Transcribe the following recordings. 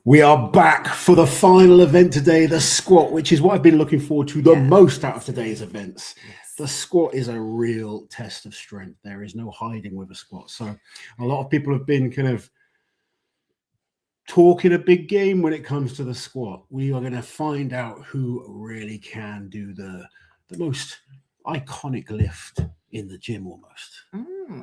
We are back for the final event today, the squat, which is what I've been looking forward to the most out of today's events. Yes. The squat is a real test of strength. There is no hiding with a squat. So a lot of people have been kind of talking a big game when it comes to the squat. We are going to find out who really can do the most iconic lift in the gym almost.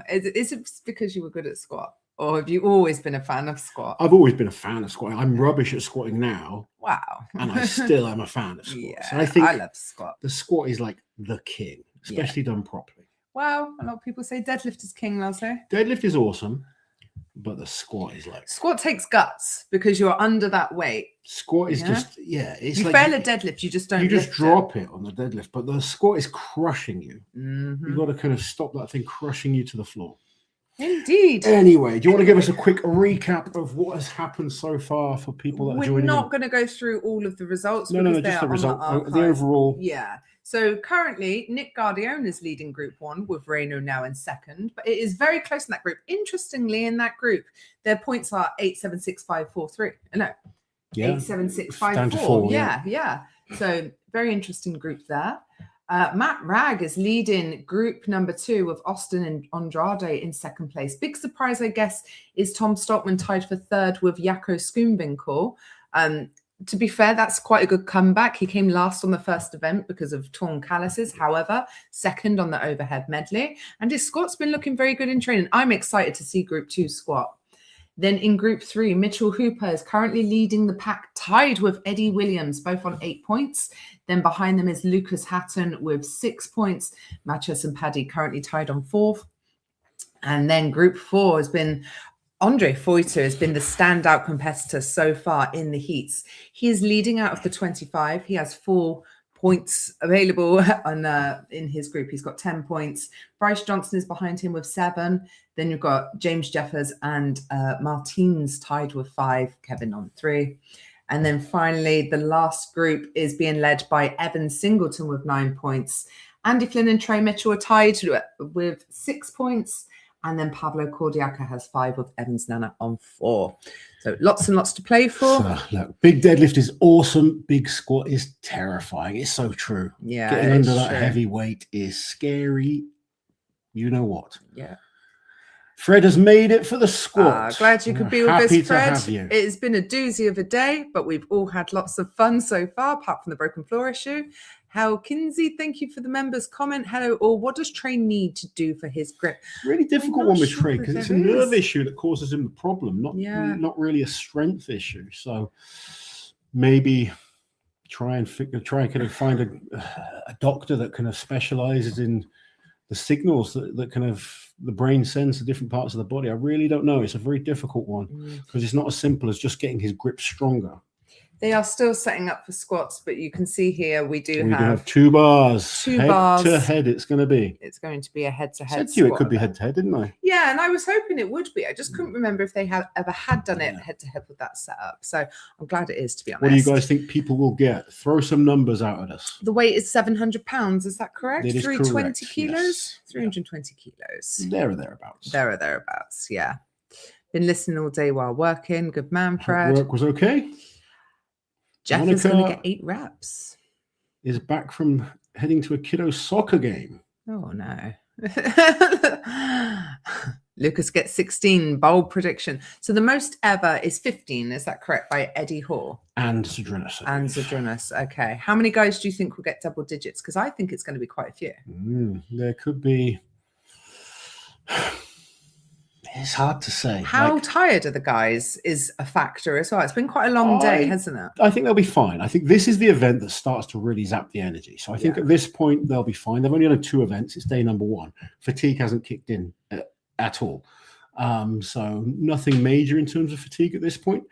Is it because you were good at squat? Or have you always been a fan of squat? I've always been a fan of squatting. I'm rubbish at squatting now. Wow. And I still am a fan of squats. Yeah, so I think I love squat. The squat is like the king, especially done properly. Well, a lot of people say deadlift is king, Lazo. Deadlift is awesome, but the squat is like... Squat takes guts because you're under that weight. Squat is just, it's you like... fail a deadlift, you just don't You just drop it on the deadlift, but the squat is crushing you. You've got to kind of stop that thing crushing you to the floor. Indeed. Anyway, do you want to give us a quick recap of what has happened so far for people that are joining? We're not going to go through all of the results. No, just the result. The overall. Yeah. So currently, Nick Guardione is leading Group 1 with Reno now in second, but it is very close in that group. Interestingly, in that group, their points are 876.543. No, 876.54. Yeah. So very interesting group there. Matt Ragg is leading group number 2 with Austin and Andrade in second place. Big surprise, I guess, is Tom Stoltman tied for third with Jaco Schoenwinkel. To be fair, that's quite a good comeback. He came last on the first event because of torn calluses. However, second on the overhead medley. And his squat's been looking very good in training. I'm excited to see group 2 squat. Then in group 3, Mitchell Hooper is currently leading the pack, tied with Eddie Williams, both on 8 points. Then behind them is Lucas Hatton with 6 points. Matches and Paddy currently tied on 4th. And then group 4 has been Andre Feuchter has been the standout competitor so far in the heats. He is leading out of the 25. He has 4 points available in his group. He's got 10 points. Bryce Johnson is behind him with 7. Then you've got James Jeffers and Martins tied with 5. Kevin on 3. And then finally, the last group is being led by Evan Singleton with 9 points. Andy Flynn and Trey Mitchell are tied with 6 points. And then Pablo Cordiaca has 5 with Evans Nana on 4. So lots and lots to play for. So, look, big deadlift is awesome. Big squat is terrifying. It's so true. Yeah. Getting under that heavy weight is scary. You know what? Yeah. Fred has made it for the squat. Glad you could be with us, Fred. It's been a doozy of a day, but we've all had lots of fun so far, apart from the broken floor issue. Hal Kinsey, thank you for the members' comment. Hello, or what does Trey need to do for his grip? Really difficult one with Trey because it's a nerve issue that causes him the problem, not really a strength issue. So maybe try and kind of find a doctor that kind of specializes in the signals that kind of the brain sends to different parts of the body. I really don't know. It's a very difficult one because it's not as simple as just getting his grip stronger. They are still setting up for squats, but you can see here we do have 2 bars. Head to head it's going to be. It's going to be a head-to-head I said to you it could be head-to-head, didn't I? Yeah, and I was hoping it would be. I just couldn't remember if they ever had done it head-to-head with that setup. So I'm glad it is, to be honest. What do you guys think people will get? Throw some numbers out at us. The weight is 700 pounds. Is that correct? It is 320 correct, kilos? yes. 320 kilos. There or thereabouts. There or thereabouts, yeah. Been listening all day while working. Good man, Fred. Work was okay. Jeff is going to get 8 reps. Is back from heading to a kiddo soccer game. Oh, no. Lucas gets 16. Bold prediction. So the most ever is 15. Is that correct? By Eddie Hall. And Zadrunas. And Zadrunas. Okay. How many guys do you think will get double digits? Because I think it's going to be quite a few. There could be... It's hard to say. How tired are the guys is a factor as well. It's been quite a long day, hasn't it? I think they'll be fine. I think this is the event that starts to really zap the energy. So I think at this point, they'll be fine. They've only done 2 events. It's day number 1. Fatigue hasn't kicked in at all. So nothing major in terms of fatigue at this point.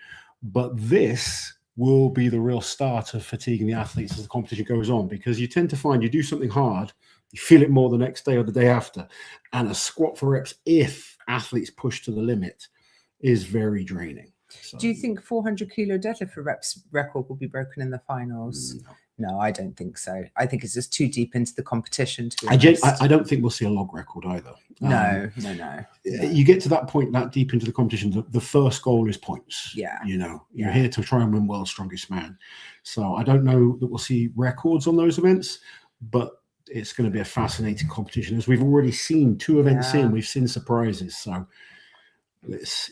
But this will be the real start of fatiguing the athletes as the competition goes on, because you tend to find you do something hard, you feel it more the next day or the day after. And a squat for reps, if athletes push to the limit, is very draining. So, Do you think 400 kilo deadlift for reps record will be broken in the finals? No, I don't think so. I think it's just too deep into the competition. To be honest. I don't think we'll see a log record either. No. You get to that point, that deep into the competition, the first goal is points. Yeah. You're here to try and win world's strongest man. So I don't know that we'll see records on those events, but it's going to be a fascinating competition. As we've already seen 2 events in, we've seen surprises. So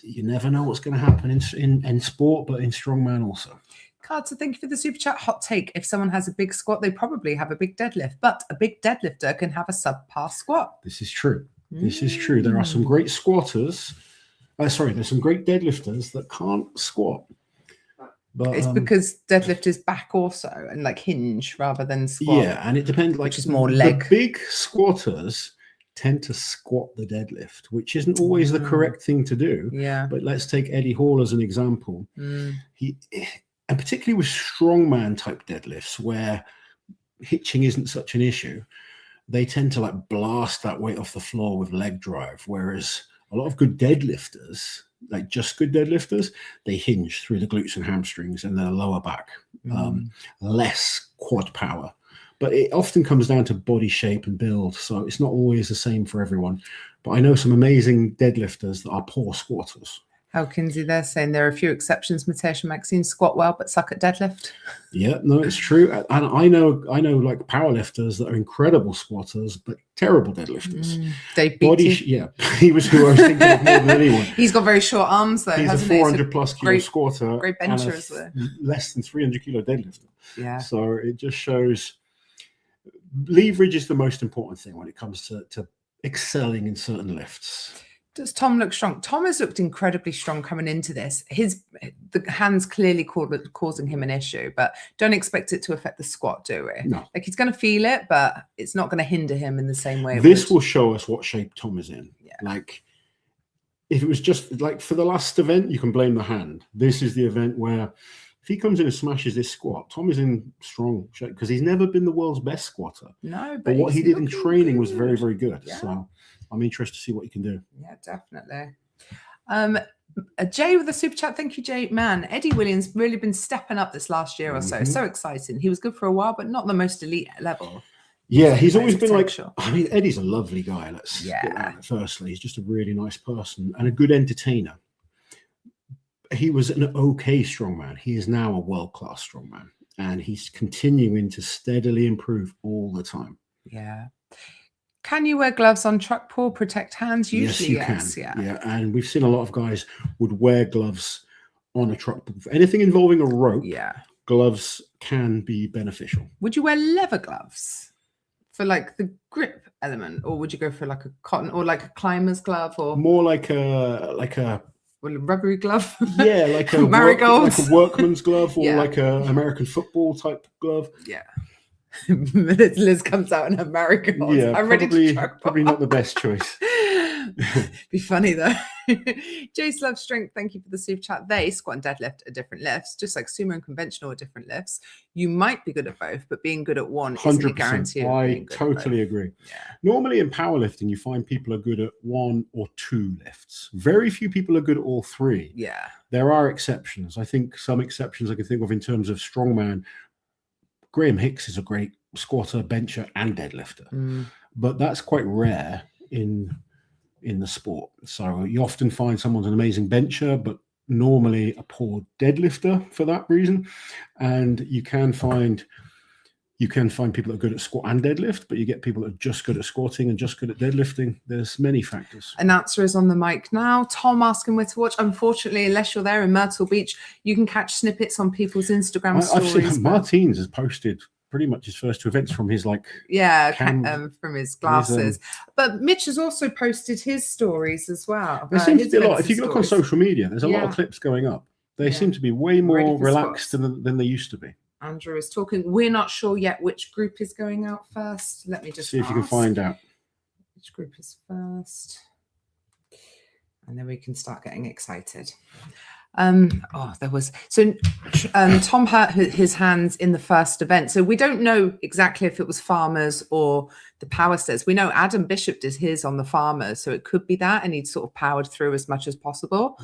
you never know what's going to happen in sport, but in strongman also. Carter, thank you for the super chat. Hot take: if someone has a big squat, they probably have a big deadlift, but a big deadlifter can have a subpar squat. This is true. This is true. There are some great squatters. There's some great deadlifters that can't squat. But it's because deadlift is back also and like hinge rather than squat. Yeah, and it depends. Like, which is more leg. The big squatters tend to squat the deadlift, which isn't always the correct thing to do. Yeah. But let's take Eddie Hall as an example. And particularly with strongman type deadlifts where hitching isn't such an issue, they tend to like blast that weight off the floor with leg drive. Whereas a lot of good deadlifters, like just good deadlifters, they hinge through the glutes and hamstrings and their lower back, less quad power. But it often comes down to body shape and build. So it's not always the same for everyone. But I know some amazing deadlifters that are poor squatters. How Kinsey, they're saying there are a few exceptions. Mateus and Maxine squat well, but suck at deadlift. Yeah, no, it's true. And I know like powerlifters that are incredible squatters, but terrible deadlifters. Dave Beatty. Yeah, he was who I was thinking of more than anyone. He's got very short arms though, He's hasn't a he? 400 plus kilo squatter. Great bencher as well. Less than 300 kilo deadlifter. Yeah. So it just shows leverage is the most important thing when it comes to excelling in certain lifts. Does Tom look strong? Tom has looked incredibly strong coming into this. The hands clearly causing him an issue, but don't expect it to affect the squat, do we? No. Like he's going to feel it, but it's not going to hinder him in the same way. This will show us what shape Tom is in. Yeah. Like if it was just like for the last event, you can blame the hand. This is the event where if he comes in and smashes this squat, Tom is in strong shape because he's never been the world's best squatter. No, but what he did in training was very, very good. Yeah. So I'm interested to see what he can do. Yeah, definitely. Jay with a super chat. Thank you, Jay. Man, Eddie Williams really been stepping up this last year or so. So exciting. He was good for a while, but not the most elite level. Yeah, he's always been like, I mean, Eddie's a lovely guy. Let's get that firstly. He's just a really nice person and a good entertainer. He was an okay strongman. He is now a world-class strongman. And he's continuing to steadily improve all the time. Yeah. Can you wear gloves on truck pull, protect hands? Usually, yes, you can. Yeah, and we've seen a lot of guys would wear gloves on a truck pull. For anything involving a rope, gloves can be beneficial. Would you wear leather gloves for like the grip element, or would you go for like a cotton or like a climber's glove, or more like a rubbery glove? Yeah, like a marigolds, like a workman's glove, or like a American football type glove. Yeah. Liz comes out in her marigolds. Yeah, I'm ready to truck probably not the best choice. Be funny though. Jace Love Strength, thank you for the super chat. They squat and deadlift are different lifts, just like sumo and conventional are different lifts. You might be good at both, but being good at one isn't a guarantee. I totally agree. Yeah. Normally in powerlifting, you find people are good at one or two lifts. Very few people are good at all three. Yeah. There are exceptions. I think some exceptions I can think of in terms of strongman. Graham Hicks is a great squatter, bencher, and deadlifter, but that's quite rare in the sport. So you often find someone's an amazing bencher, but normally a poor deadlifter for that reason. And you can find people that are good at squat and deadlift, but you get people that are just good at squatting and just good at deadlifting. There's many factors. Announcer is on the mic now. Tom asking where to watch. Unfortunately, unless you're there in Myrtle Beach, you can catch snippets on people's Instagram stories. I've seen Martins has posted pretty much his first two events from his from his glasses. But Mitch has also posted his stories as well. There seems to be a lot. If you look on social media, there's a lot of clips going up. They seem to be way more relaxed than they used to be. Andrew is talking. We're not sure yet which group is going out first. Let me just see if you can find out which group is first, and then we can start getting excited. Tom hurt his hands in the first event, so we don't know exactly if it was farmers or the power stairs. We know Adam Bishop did his on the farmers, so it could be that, and he'd sort of powered through as much as possible.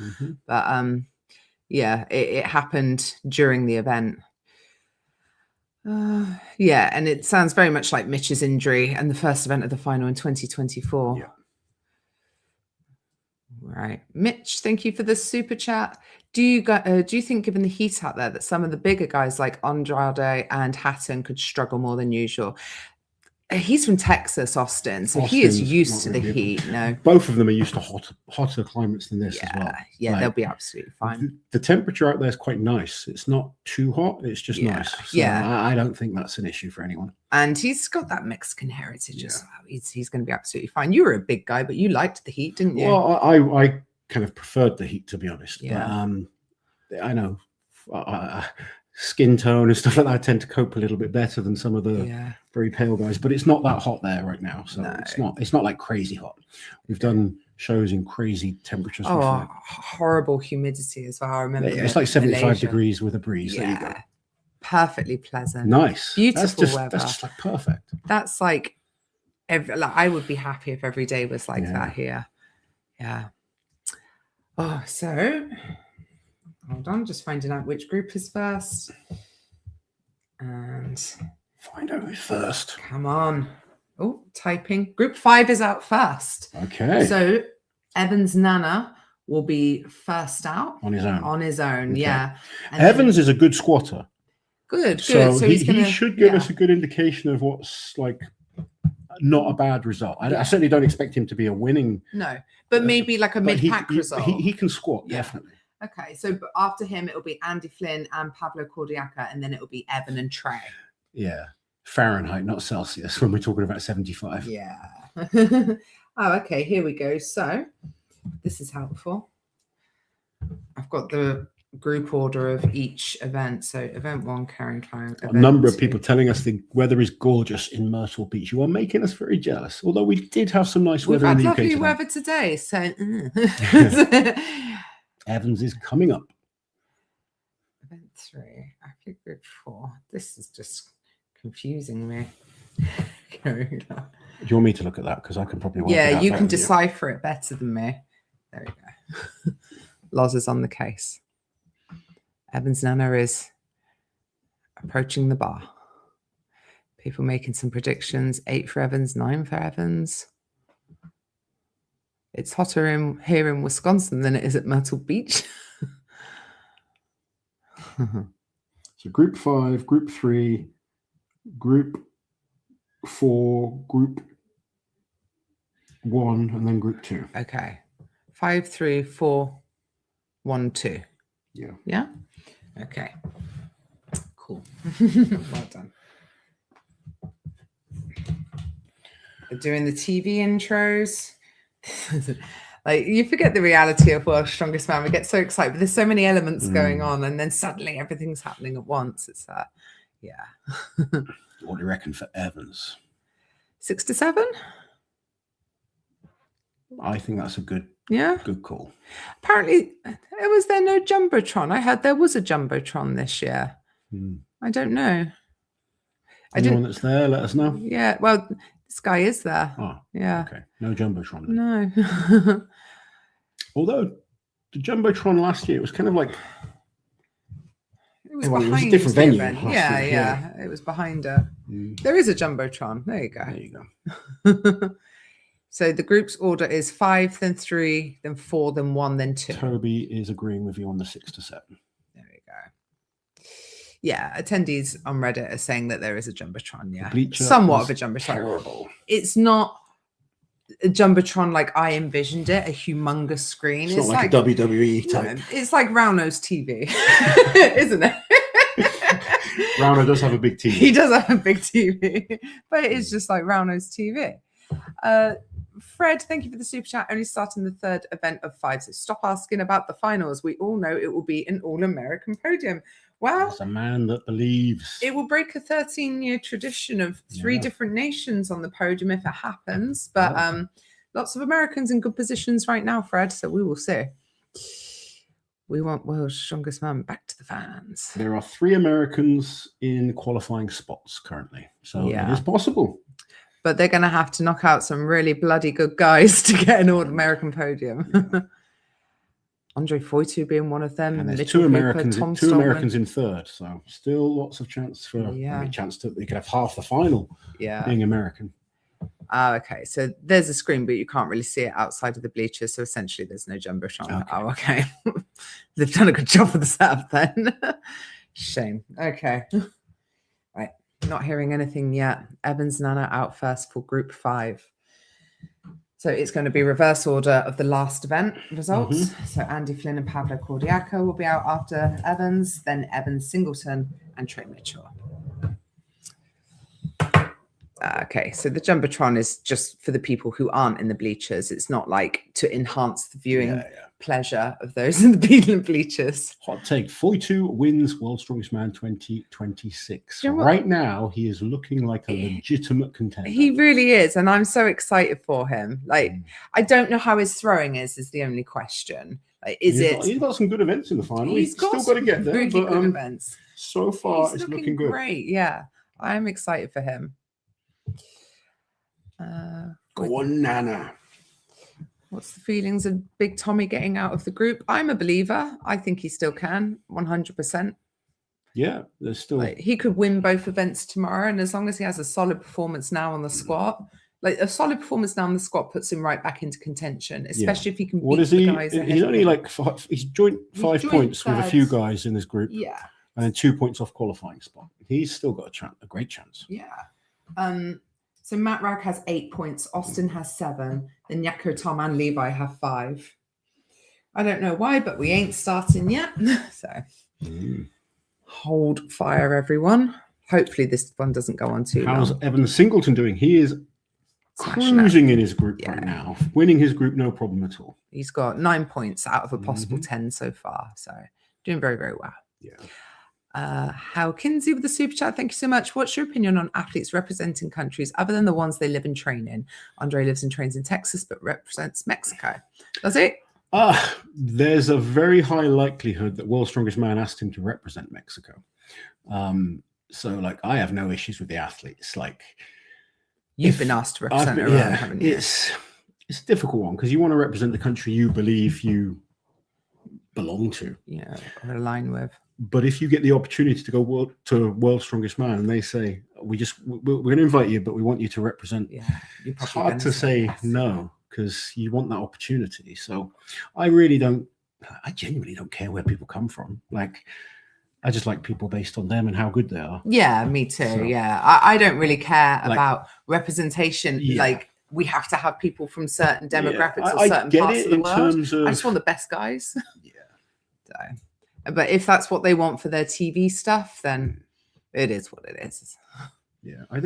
But Yeah, it happened during the event. Yeah, and it sounds very much like Mitch's injury and the first event of the final in 2024. Yeah. Right. Mitch, thank you for the super chat. Do you think, given the heat out there, that some of the bigger guys like Andrade and Hatton could struggle more than usual? He's from Texas, Austin, so he is used to the heat. No, both of them are used to hotter climates than this as well. Yeah, they'll be absolutely fine. The temperature out there is quite nice. It's not too hot. It's just nice. So I don't think that's an issue for anyone. And he's got that Mexican heritage as well. He's going to be absolutely fine. You were a big guy, but you liked the heat, didn't you? Well, I kind of preferred the heat, to be honest. Yeah. But I know skin tone and stuff like that, I tend to cope a little bit better than some of the very pale guys, but it's not that hot there right now. So it's not like crazy hot. We've done shows in crazy temperatures before. Horrible humidity as well. I remember it's like 75 degrees with a breeze. There you go. Perfectly pleasant. Nice. Beautiful weather. That's just like perfect. That's like I would be happy if every day was like that here. Yeah. Oh, so hold on, just finding out which group is first. And find out who's first. Come on. Oh, typing. Group 5 is out first. Okay. So Evans Nana will be first out. On his own. On his own, okay. yeah. And Evans is a good squatter. Good. So he's he should give us a good indication of what's like not a bad result. I certainly don't expect him to be a winning. No, but maybe like a mid-pack result. He can squat, definitely. Okay, so after him, it'll be Andy Flynn and Pablo Cordiaca, and then it'll be Evan and Trey. Yeah. Fahrenheit, not Celsius, when we're talking about 75. Yeah. Oh, okay, here we go. So this is helpful. I've got the group order of each event. So event 1, Karen Klein. A number of people telling us the weather is gorgeous in Myrtle Beach. You are making us very jealous. Although we did have some nice weather in the UK today. Lovely weather today. So Evans is coming up. Event 3, I think group 4. This is just confusing me. Do you want me to look at that? Because I can probably work it out you can decipher it better than me. There we go. Loz is on the case. Evans Nana is approaching the bar. People making some predictions. 8 for Evans, 9 for Evans. It's hotter here in Wisconsin than it is at Myrtle Beach. So group 5, group 3, group 4, group 1, and then group 2. Okay. 5, 3, 4, 1, 2. Yeah. Yeah? Okay. Cool. Well done. We're doing the TV intros. Like, you forget the reality of World's Strongest Man. We get so excited, but there's so many elements going on, and then suddenly everything's happening at once. It's What do you reckon for Evans? 6 to 7? I think that's a good call. Apparently, was there no Jumbotron? I heard there was a Jumbotron this year. I don't know. Anyone that's there, let us know. Yeah, well, this guy is there. Oh, yeah. Okay, no Jumbotron then. No. Although the Jumbotron last year, it was kind of like... It was a different venue. Yeah. It was behind it. There is a Jumbotron. There you go. There you go. So the group's order is 5, then 3, then 4, then 1, then 2. Toby is agreeing with you on the 6 to 7. There we go. Yeah, attendees on Reddit are saying that there is a Jumbotron. Yeah, somewhat of a Jumbotron. Terrible. It's not a Jumbotron like I envisioned it, a humongous screen. It's not like a WWE type. No, it's like Rauno's TV, isn't it? Rauno does have a big TV. He does have a big TV, but it's just like Rauno's TV. Fred, thank you for the super chat. Only starting the 3rd event of 5, so stop asking about the finals. We all know it will be an all-American podium. Well, it's a man that believes. It will break a 13-year tradition of 3 different nations on the podium if it happens. But lots of Americans in good positions right now, Fred, so we will see. We want World's Strongest Man back to the fans. There are 3 Americans in qualifying spots currently, so it is possible. But they're going to have to knock out some really bloody good guys to get an all-American podium. Andre Foytu being one of them. And there's Mitchell two Hooper, Americans, Tom two Stoltman. Americans in third. So still lots of chance for Yeah. chance to we could have half the final being American. Okay, so there's a screen, but you can't really see it outside of the bleachers. So essentially, there's no jumbotron. Okay. Oh, okay. They've done a good job with the setup then. Shame. Okay. Right. Not hearing anything yet. Evans Nana out first for Group 5. So it's going to be reverse order of the last event results. So Andy Flynn and Pablo Cordiaco will be out after Evans, then Evans Singleton and Trey Mitchell. Okay, so the Jumbotron is just for the people who aren't in the bleachers. It's not like to enhance the viewing pleasure of those in the bleachers. Hot take, 42 wins World's Strongest Man 2026. Right now, he is looking like a legitimate contender. He really is, and I'm so excited for him. Like, I don't know how his throwing is the only question. Like, he's got some good events in the final. He's still got to get there, really but good events. So far, he's it's looking good. Great, yeah. I'm excited for him. Go on, Nana. What's the feelings of Big Tommy getting out of the group? I'm a believer. I think he still can, 100%. Yeah, there's still... he could win both events tomorrow, and as long as he has a solid performance now on the squat, a solid performance now on the squat puts him right back into contention, especially if he can beat the guys ahead. He's only he's joint 5 points with a few guys in this group. Yeah. And then 2 points off qualifying spot. He's still got a great chance. Yeah. So Matt Ragg has 8 points. Austin has 7. Then Yako, Tom, and Levi have 5. I don't know why, but we ain't starting yet. So hold fire, everyone. Hopefully this one doesn't go on too long. How's Evan Singleton doing? He is cruising in his group right now. Winning his group, no problem at all. He's got 9 points out of a possible 10 so far. So doing very, very well. Yeah. How Kinsey with the super chat. Thank you so much. What's your opinion on athletes representing countries other than the ones they live and train in? Andre lives and trains in Texas, but represents Mexico. Does it? There's a very high likelihood that World's Strongest Man asked him to represent Mexico. So, I have no issues with the athletes. You've been asked to represent Iran, haven't you? It's a difficult one because you want to represent the country you believe you belong to. Yeah, or align with. But if you get the opportunity to go to World's Strongest Man and they say, we're going to invite you, but we want you to represent, it's hard to say no because you want that opportunity. So I genuinely don't care where people come from. I just like people based on them and how good they are. Yeah, me too. So, I don't really care about representation. We have to have people from certain demographics or certain parts of the world. I just want the best guys. Yeah. But if that's what they want for their TV stuff, then it is what it is. Yeah, I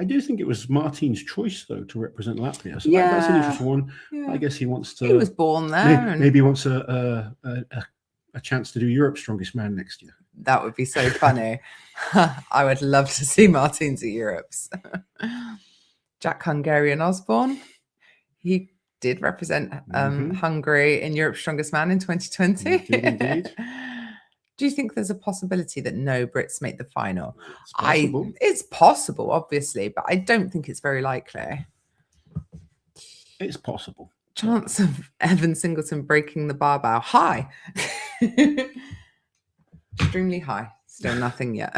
do think it was Martin's choice though to represent Latvia. So that's an interesting one. Yeah. I guess he wants to. He was born there. Maybe he wants a chance to do Europe's Strongest Man next year. That would be so funny. I would love to see Martin's at Europe's. Jack Hungarian Osborne. He did represent Hungary in Europe's Strongest Man in 2020. He did indeed. Do you think there's a possibility that no Brits make the final? It's possible. It's possible, obviously, but I don't think it's very likely. It's possible. Chance of Evan Singleton breaking the barbell high. Extremely high. Still nothing yet.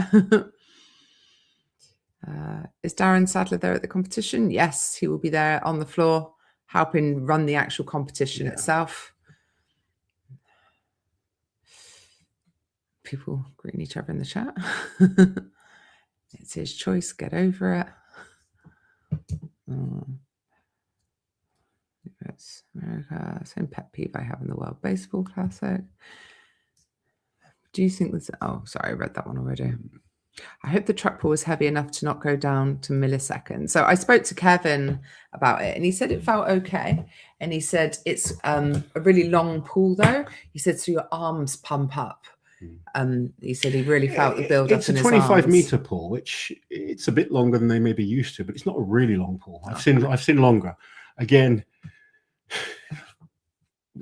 Is Darren Sadler there at the competition? Yes, he will be there on the floor, helping run the actual competition itself. People greeting each other in the chat. It's his choice. Get over it. That's America. Same pet peeve I have in the World Baseball Classic. Do you think this? Oh, sorry, I read that one already. I hope the truck pull was heavy enough to not go down to milliseconds. So I spoke to Kevin about it and he said it felt okay. And he said it's a really long pull though. He said, so your arms pump up. He said he really felt the build up in his arms. It's a 25-meter pull, which it's a bit longer than they may be used to, but it's not a really long pull. I've seen longer. Again,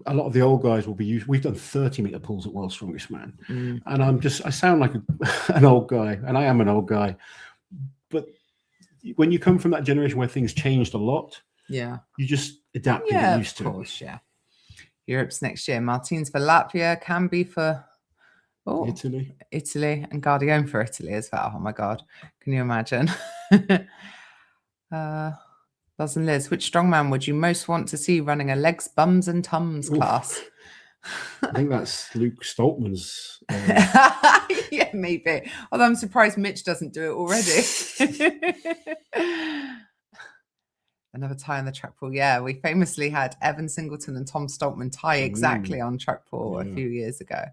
a lot of the old guys will be used. We've done 30-meter pulls at World's Strongest Man, and I sound like an old guy, and I am an old guy. But when you come from that generation where things changed a lot, you just adapt and get used to it. Of course, yeah. Europe's next year. Martins for Latvia, Camby for Italy, and Guardione for Italy as well. Oh my God, can you imagine? Buzz and Liz, which strongman would you most want to see running a legs, bums, and tums class? I think that's Luke Stoltman's. Yeah, maybe. Although I'm surprised Mitch doesn't do it already. Another tie on the track pool. Yeah, we famously had Evan Singleton and Tom Stoltman tie exactly on track pool a few years ago.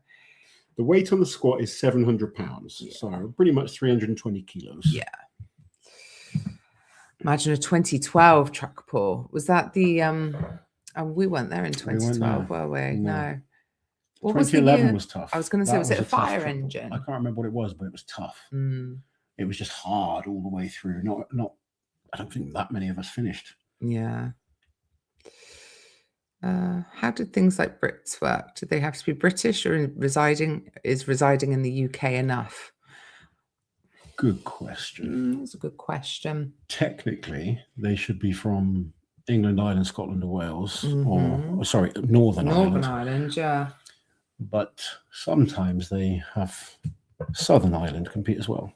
The weight on the squat is 700 pounds, so pretty much 320 kilos. Yeah. Imagine a 2012 track pool. Was that the we weren't there in 2012, were we? No. What 2011 was tough. I was going to say, was it a fire engine? I can't remember what it was, but it was tough. It was just hard all the way through. Not. I don't think that many of us finished. Yeah. How did things like Brits work? Did they have to be British, or residing in the UK enough? Good question. That's a good question. Technically, they should be from England, Ireland, Scotland, or Wales, or sorry, Northern Ireland, yeah. But sometimes they have Southern Ireland compete as well.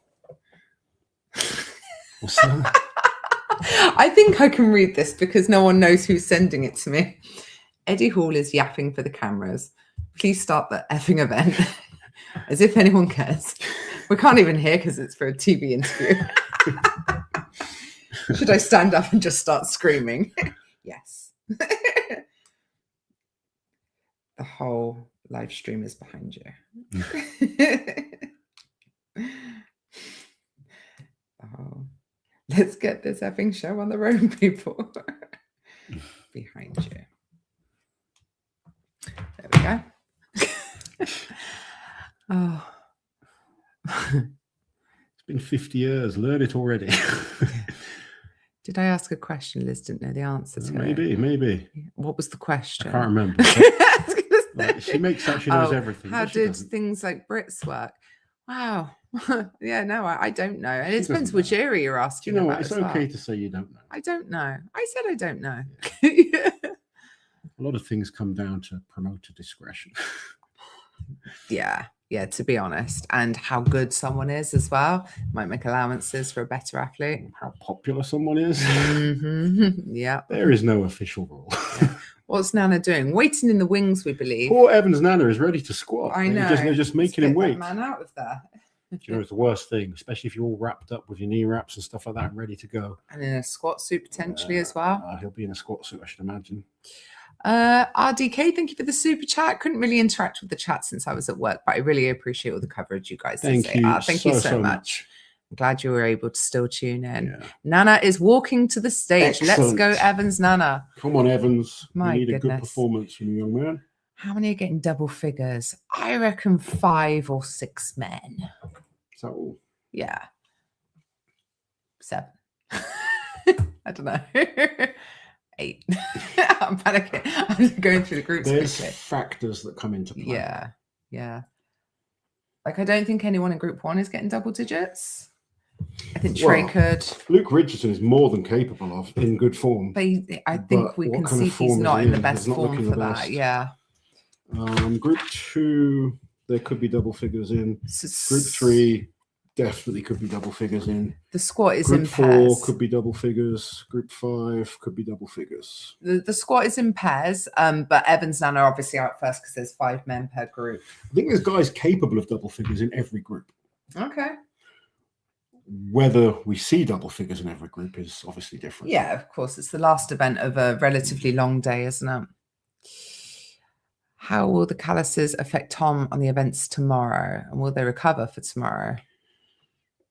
I think I can read this because no one knows who's sending it to me. Eddie Hall is yapping for the cameras. Please start the effing event. As if anyone cares. We can't even hear because it's for a TV interview. Should I stand up and just start screaming? Yes. The whole live stream is behind you. Oh, let's get this effing show on the road, people. Behind you. There we go. Oh. It's been 50 years. Learn it already. Did I ask a question Liz didn't know the answer to? Maybe. What was the question? I can't remember. She makes out she knows everything. How did things like Brits work? Wow. Yeah, no, I don't know. And it depends which area you're asking. You know what? It's okay to say you don't know. I don't know. I said I don't know. Yeah. A lot of things come down to promoter discretion. Yeah, to be honest. And how good someone is as well. Might make allowances for a better athlete. How popular someone is. Yeah. There is no official rule. Yeah. What's Nana doing? Waiting in the wings, we believe. Poor Evans Nana is ready to squat. I know. They're just making him wait. That man out of there. You know, it's the worst thing, especially if you're all wrapped up with your knee wraps and stuff like that and ready to go. And in a squat suit potentially as well. He'll be in a squat suit, I should imagine. RDK, thank you for the super chat. Couldn't really interact with the chat since I was at work, but I really appreciate all the coverage you guys did. Thank you so much. I'm glad you were able to still tune in. Yeah. Nana is walking to the stage. Excellent. Let's go, Evans Nana. Come on, Evans. We need a good performance from you, young man. How many are getting double figures? I reckon 5 or 6 men. Is that all? Yeah. 7. I don't know. 8. I'm panicking. I'm going through the groups. There's factors that come into play. Yeah. Like, I don't think anyone in Group 1 is getting double digits. I think Trey could. Luke Richardson is more than capable of in good form. But I think we can see he's not in the best form for that. Yeah. Group 2, there could be double figures in. Group 3, definitely could be double figures in. The squat is Group in 4 pairs. Could be double figures. Group 5 could be double figures. The squat is in pairs, but Evans and Nana are obviously out first because there's 5 men per group. I think there's guys capable of double figures in every group. Okay. Whether we see double figures in every group is obviously different. Yeah, of course. It's the last event of a relatively long day, isn't it? How will the calluses affect Tom on the events tomorrow? And will they recover for tomorrow?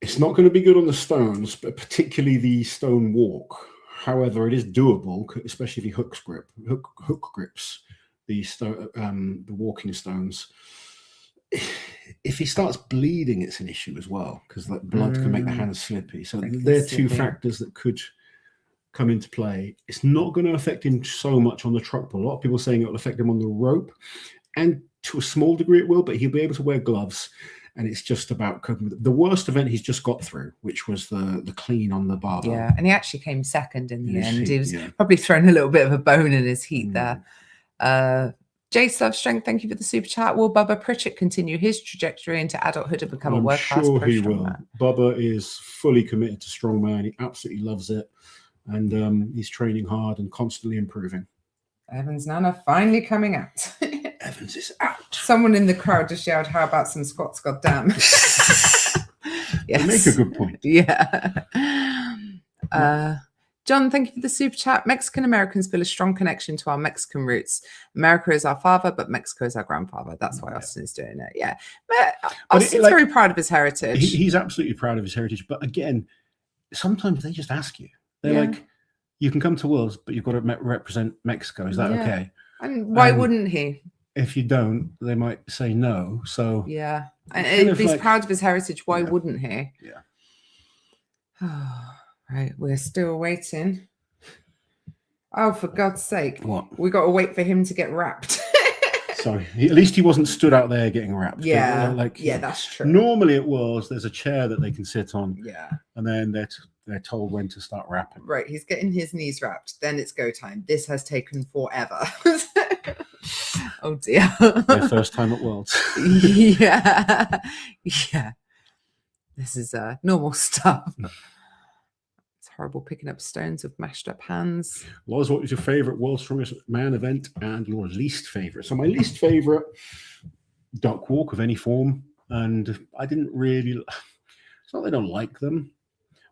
It's not going to be good on the stones, but particularly the stone walk. However, it is doable, especially if he hook grips the walking stones. If he starts bleeding, it's an issue as well, because that blood can make the hands slippy. So there are 2 factors that could come into play. It's not going to affect him so much on the truck pull. A lot of people are saying it will affect him on the rope, and to a small degree it will, but he'll be able to wear gloves. And it's just about coping with the worst event he's just got through, which was the clean on the barbell. Yeah, and he actually came second in the end. He was probably throwing a little bit of a bone in his heat there. Jace Love Strength, thank you for the super chat. Will Bubba Pritchett continue his trajectory into adulthood and become a world-class sure pro he will. strongman? Bubba is fully committed to strongman. He absolutely loves it. And he's training hard and constantly improving. Evans Nana finally coming out. Evans is out. Someone in the crowd just yelled, "How about some squats, goddamn?" Yes. You make a good point. Yeah. John, thank you for the super chat. Mexican Americans feel a strong connection to our Mexican roots. America is our father, but Mexico is our grandfather. That's why Austin is doing it. Yeah. Austin's very proud of his heritage. He's absolutely proud of his heritage. But again, sometimes they just ask you. They're like, you can come to Worlds, but you've got to represent Mexico. Is that okay? And why wouldn't he? If you don't, they might say no. So yeah. And if he's proud of his heritage, why wouldn't he? Yeah. Right, we're still waiting. Oh, for God's sake. What? We got to wait for him to get wrapped. Sorry. At least he wasn't stood out there getting wrapped. Yeah. That's true. Normally it was, there's a chair that they can sit on. Yeah. And then they're told when to start wrapping. Right, he's getting his knees wrapped. Then it's go time. This has taken forever. Oh, dear. Their first time at Worlds. Yeah. This is normal stuff. Horrible picking up stones with mashed up hands. Loz, what was your favorite World's Strongest Man event and your least favorite? So my least favorite, duck walk of any form. And I didn't really, it's not that I don't like them,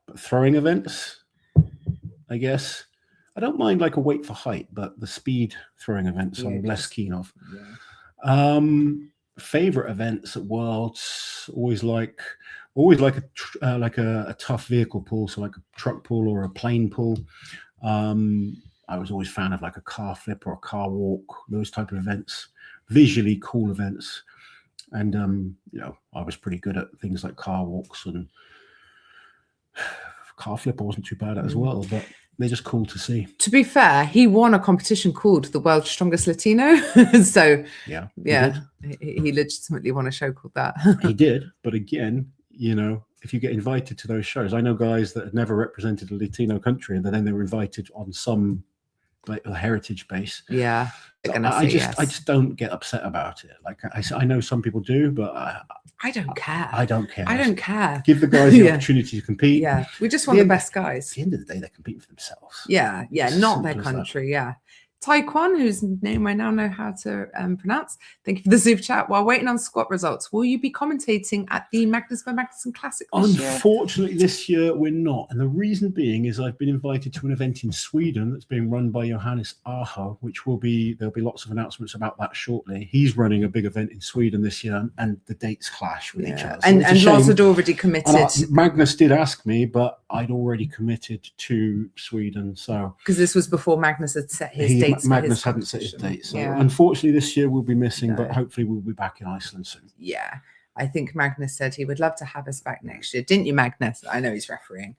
but throwing events, I guess. I don't mind like a weight for height, but the speed throwing events I'm less keen of. Yeah. Favorite events at Worlds, always like a tough vehicle pull, so like a truck pull or a plane pull. I was always a fan of like a car flip or a car walk, those type of events, visually cool events. And I was pretty good at things like car walks, and car flip I wasn't too bad at as well, but they're just cool to see. To be fair, he won a competition called the World's Strongest Latino. So yeah, he legitimately won a show called that. He did, but again, if you get invited to those shows, I know guys that had never represented a Latino country, and then they were invited on some like a heritage base. Yeah, I just don't get upset about it. Like I know some people do, but I don't care. I don't care. I don't care. Give the guys the opportunity to compete. Yeah, we just want the best guys. At the end of the day, they're competing for themselves. Yeah, not their country. Yeah. Taekwon, whose name I now know how to pronounce. Thank you for the super chat. While waiting on squat results, will you be commentating at the Magnus v Magnuson Classic this year? Unfortunately, this year we're not. And the reason being is I've been invited to an event in Sweden that's being run by Johannes Aho, there'll be lots of announcements about that shortly. He's running a big event in Sweden this year, and the dates clash with each other. So and Lars had already committed. Magnus did ask me, but I'd already committed to Sweden. So because this was before Magnus had set his dates. Magnus hadn't set his date. So unfortunately this year we'll be missing, but hopefully we'll be back in Iceland soon. Yeah. I think Magnus said he would love to have us back next year. Didn't you, Magnus? I know he's refereeing.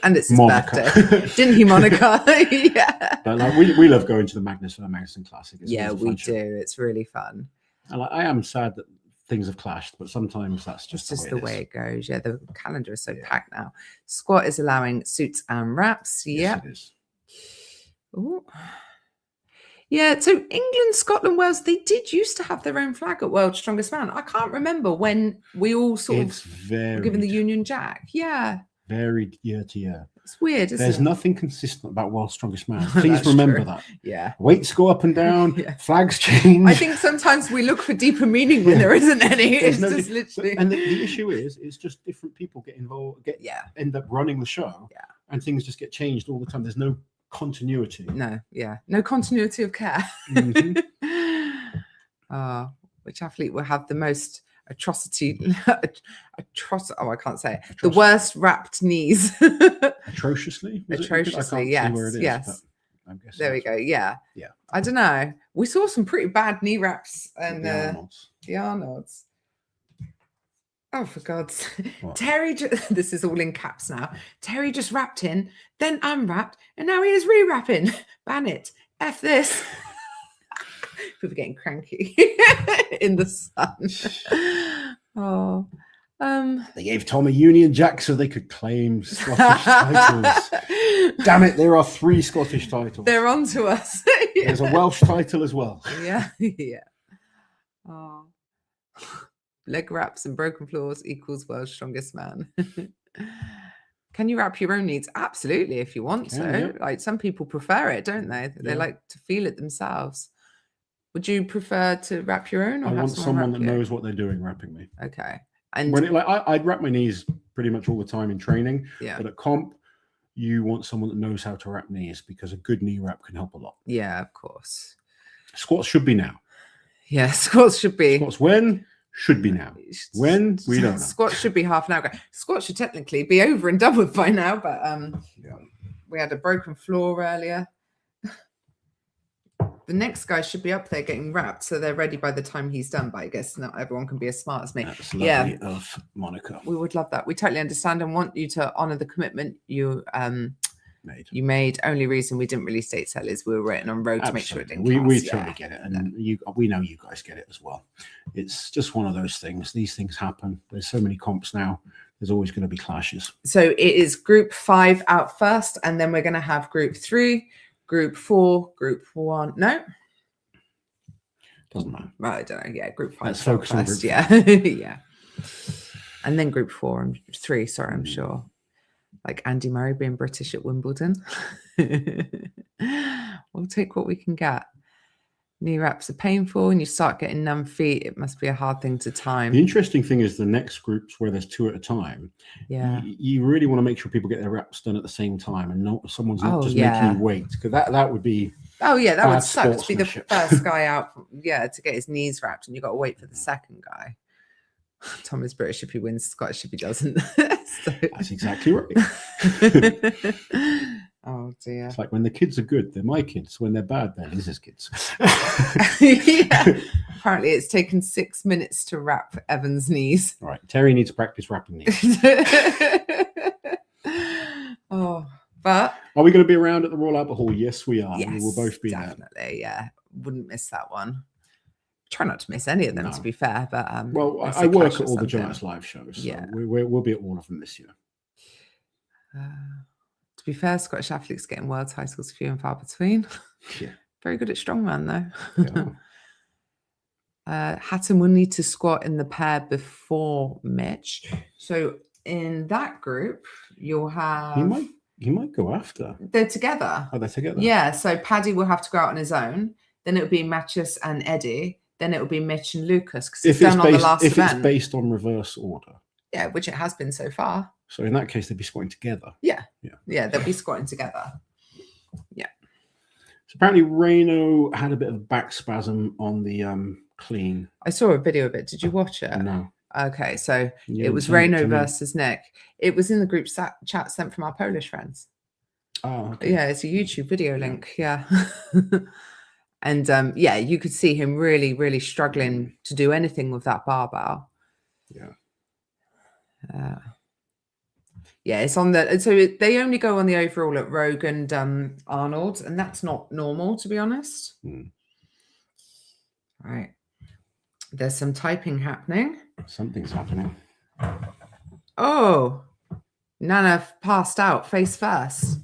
And it's his birthday. Didn't he, Monica? Yeah. But we love going to the Magnus v Magnuson Classic. We do. It's really fun. And I am sad that things have clashed, but sometimes that's just the way it goes. Yeah, the calendar is so packed now. Squat is allowing suits and wraps. Yes, it is. Ooh. Yeah, so England, Scotland, Wales, they did used to have their own flag at World's Strongest Man. I can't remember when we all sort of were given the Union Jack. Yeah. Varied year to year. It's weird, isn't it? There's nothing consistent about World's Strongest Man. Please remember that. Yeah. Weights go up and down, flags change. I think sometimes we look for deeper meaning when there isn't any. It's just literally. And the issue is, it's just different people get involved, end up running the show, and things just get changed all the time. There's no continuity. No continuity of care. Mm-hmm. Which athlete will have the most I can't say it. The worst wrapped knees. Atrociously, yes. There we go. Yeah. I don't know, we saw some pretty bad knee wraps and the Arnolds. Oh, for God's sake. Terry, this is all in caps now. Terry just wrapped in, then unwrapped, and now he is re-wrapping. Ban it. F this. People getting cranky in the sun. They gave Tom a Union Jack so they could claim Scottish titles. Damn it, there are 3 Scottish titles. They're on to us. Yeah. There's a Welsh title as well. Yeah, yeah. Oh. Leg wraps and broken floors equals world's strongest man. Can you wrap your own knees? Absolutely, if you want to. Yeah. Like some people prefer it, don't they? They like to feel it themselves. Would you prefer to wrap your own? Or I want someone that you? knows what they're doing wrapping me. Okay. And when I'd wrap my knees pretty much all the time in training. Yeah. But at comp, you want someone that knows how to wrap knees because a good knee wrap can help a lot. Yeah, of course. Squats should be now. Yeah, squats should be. Squats when? Should be now. When? We don't know. Squats should be half an hour ago. Squats should technically be over and done with by now, but we had a broken floor earlier. The next guy should be up there getting wrapped, so they're ready by the time he's done. But I guess not everyone can be as smart as me. That's lovely of Monica. We would love that. We totally understand and want you to honour the commitment you made. Only reason we didn't release date sell is we were waiting on road to make sure it didn't. We totally get it, and we know you guys get it as well. It's just one of those things. These things happen. There's so many comps now. There's always going to be clashes. So it is group 5 out first, and then we're going to have group 3. Group 4, group 1. No, doesn't matter. Right, I don't know. Yeah, group 5. Let's focus on group 4. Yeah. And then group 4 and 3. Sorry, I'm sure. Like Andy Murray being British at Wimbledon. We'll take what we can get. Knee wraps are painful, and you start getting numb feet. It must be a hard thing to time. The interesting thing is the next groups where there's 2 at a time. Yeah, you really want to make sure people get their wraps done at the same time, and someone's not just making you wait, because that would be. Oh yeah, that would suck to be the first guy out. Yeah, to get his knees wrapped, and you got to wait for the second guy. Tom is British if he wins, Scottish if he doesn't. So. That's exactly right. Oh dear. It's like when the kids are good, they're my kids. When they're bad, they're Liz's kids. Yeah. Apparently it's taken 6 minutes to wrap Evan's knees. All right. Terry needs to practice wrapping knees. Oh, but are we going to be around at the Royal Albert Hall? Yes, we are. Yes, we will both be definitely, there. Yeah. Wouldn't miss that one. Try not to miss any of them, to be fair. But well, I work at all the Giants live shows. So yeah, we'll be at all of them this year. To be fair, Scottish athletes getting world titles few and far between. Yeah, very good at strongman though. Yeah. Hatton will need to squat in the pair before Mitch. So in that group, you'll have. He might go after. They're together. Oh, they're together. Yeah. So Paddy will have to go out on his own. Then it will be Mathias and Eddie. Then it will be Mitch and Lucas because it's done on the last event. It's based on reverse order. Yeah, which it has been so far. So in that case, they'd be squatting together. Yeah. They'll be squatting together. Yeah. So apparently Reno had a bit of back spasm on the clean. I saw a video of it. Did you watch it? No. Okay, so it was Reno versus Nick. It was in the group chat sent from our Polish friends. Oh, okay. Yeah, it's a YouTube video link. Yeah. And you could see him really, really struggling to do anything with that barbell. Yeah. It's on the. So they only go on the overall at Rogue and Arnold, and that's not normal, to be honest. Right. There's some typing happening. Something's happening. Oh, Nana passed out face first.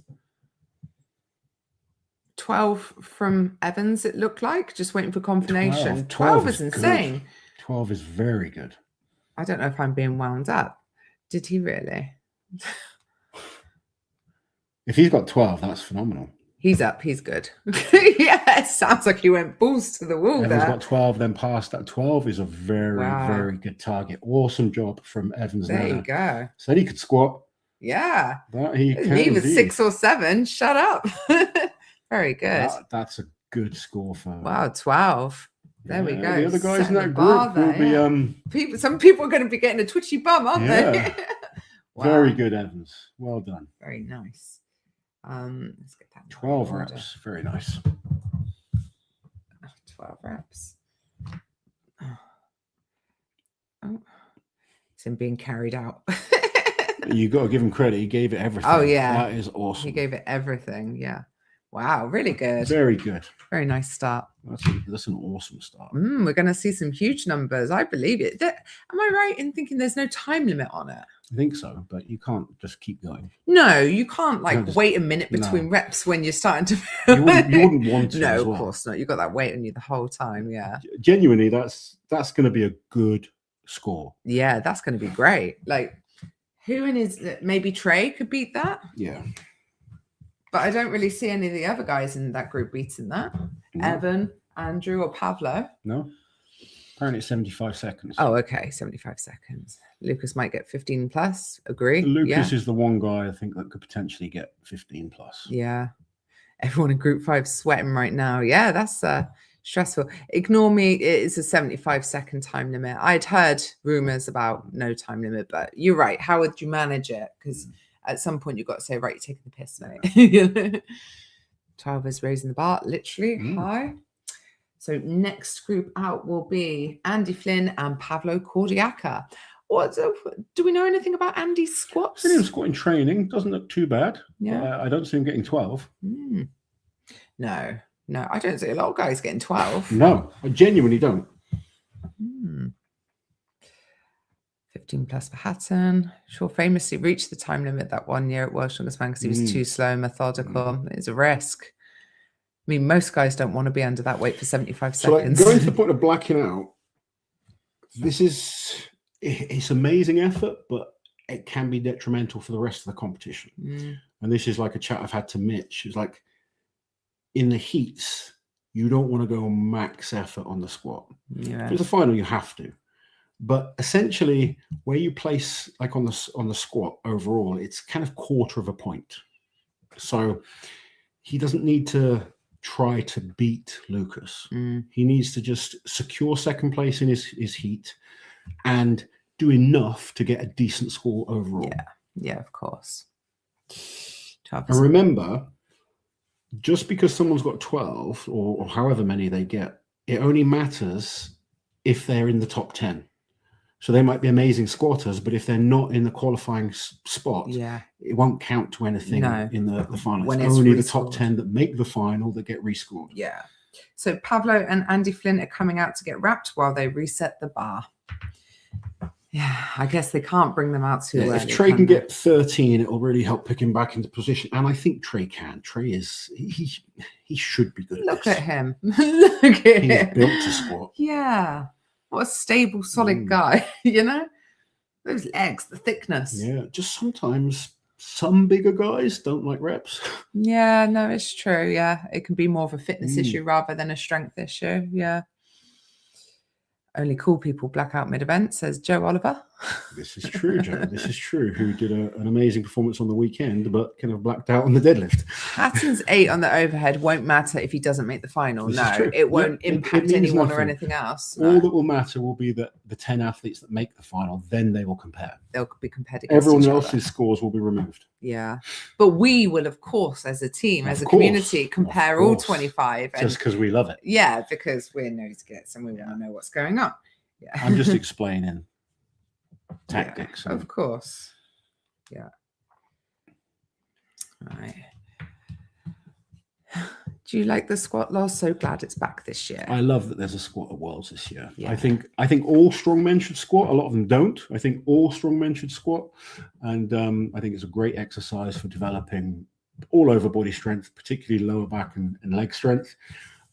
12 from Evans, it looked like. Just waiting for confirmation. 12 is insane. Good. 12 is very good. I don't know if I'm being wound up. Did he really? If he's got 12, that's phenomenal. He's up. He's good. Yeah, it sounds like he went balls to the wall Evans there. Got 12, then passed that. 12 is a very, very good target. Awesome job from Evans. There you go. Said he could squat. Yeah. That he can. He was 6 or 7. Shut up. Very good. That's a good score for. Wow, 12. There we go. The other guys in that group will be. Some people are going to be getting a twitchy bum, aren't they? Wow. Very good, Evans. Well done. Very nice. Let's get that. 12 reps. Very nice. 12 reps. Oh, it's him being carried out. You got to give him credit. He gave it everything. Oh yeah, that is awesome. He gave it everything. Yeah. Wow, really good. Very good. Very nice start. That's an awesome start. We're going to see some huge numbers. I believe it. Am I right in thinking there's no time limit on it? I think so, but you can't just keep going. No, you can't wait a minute between reps when you're starting to. You wouldn't want to. No, of course not. You've got that weight on you the whole time. Yeah. Genuinely, that's going to be a good score. Yeah, that's going to be great. Like, who in his maybe Trey could beat that? Yeah. But I don't really see any of the other guys in that group beating that. No. Evan, Andrew, or Pavlo. No. Apparently it's 75 seconds. Oh, okay. 75 seconds. Lucas might get 15 plus. Agree. Lucas is the one guy I think that could potentially get 15 plus. Yeah. Everyone in group 5 sweating right now. Yeah, that's stressful. Ignore me. It is a 75-second time limit. I'd heard rumors about no time limit, but you're right. How would you manage it? Because at some point you've got to say, right, you're taking the piss, mate. 12 is raising the bar, literally high. So next group out will be Andy Flynn and Pavlo Cordiaca. Do we know anything about Andy's squats? I've seen him squatting training. Doesn't look too bad. Yeah. I don't see him getting 12. No, I don't see a lot of guys getting 12. No, I genuinely don't. 15 plus for Hatton. Shaw famously reached the time limit that 1 year at World Strongest Man because he was too slow and methodical. It's a risk. I mean, most guys don't want to be under that weight for 75 seconds. So going to the point of blacking out, it's amazing effort, but it can be detrimental for the rest of the competition. And this is like a chat I've had to Mitch. It's like in the heats, you don't want to go max effort on the squat. Yeah. For the final, you have to. But essentially, where you place like on the squat overall, it's kind of quarter of a point. So he doesn't need to try to beat Lucas. He needs to just secure second place in his heat and do enough to get a decent score overall. Yeah, of course. And remember, just because someone's got 12 or however many they get, it only matters if they're in the top 10. So they might be amazing squatters, but if they're not in the qualifying spot, it won't count to anything in the final. It's only the top 10 that make the final that get rescored. Yeah. So Pavlo and Andy Flynn are coming out to get wrapped while they reset the bar. Yeah, I guess they can't bring them out too early. If Trey can get 13, it will really help pick him back into position. And I think Trey can. Trey is, he should be good. Look at him. Look at him. He's built to squat. Yeah. What a stable, solid guy, you know? Those legs, the thickness. Yeah, just sometimes some bigger guys don't like reps. Yeah, no, it's true. Yeah, it can be more of a fitness issue rather than a strength issue. Yeah. Only cool people black out mid-event, says Joe Oliver. This is true, Joe. This is true. Who did an amazing performance on the weekend, but kind of blacked out on the deadlift. Hatton's 8 on the overhead won't matter if he doesn't make the final. No, it won't impact anyone or anything else. No. All that will matter will be that the 10 athletes that make the final, then they will compare. They'll be compared against everyone else's scores will be removed. Yeah. But we will, of course, as a team, as a community, compare all 25. Just because we love it. Yeah, because we're nosegets and we want to know what's going on. Yeah. I'm just explaining tactics. Yeah, of course. Yeah. All right. Do you like the squat loss? So glad it's back this year. I love that there's a squat at Worlds this year. Yeah. I think all strongmen should squat. A lot of them don't. I think all strongmen should squat. And I think it's a great exercise for developing all over body strength, particularly lower back and leg strength.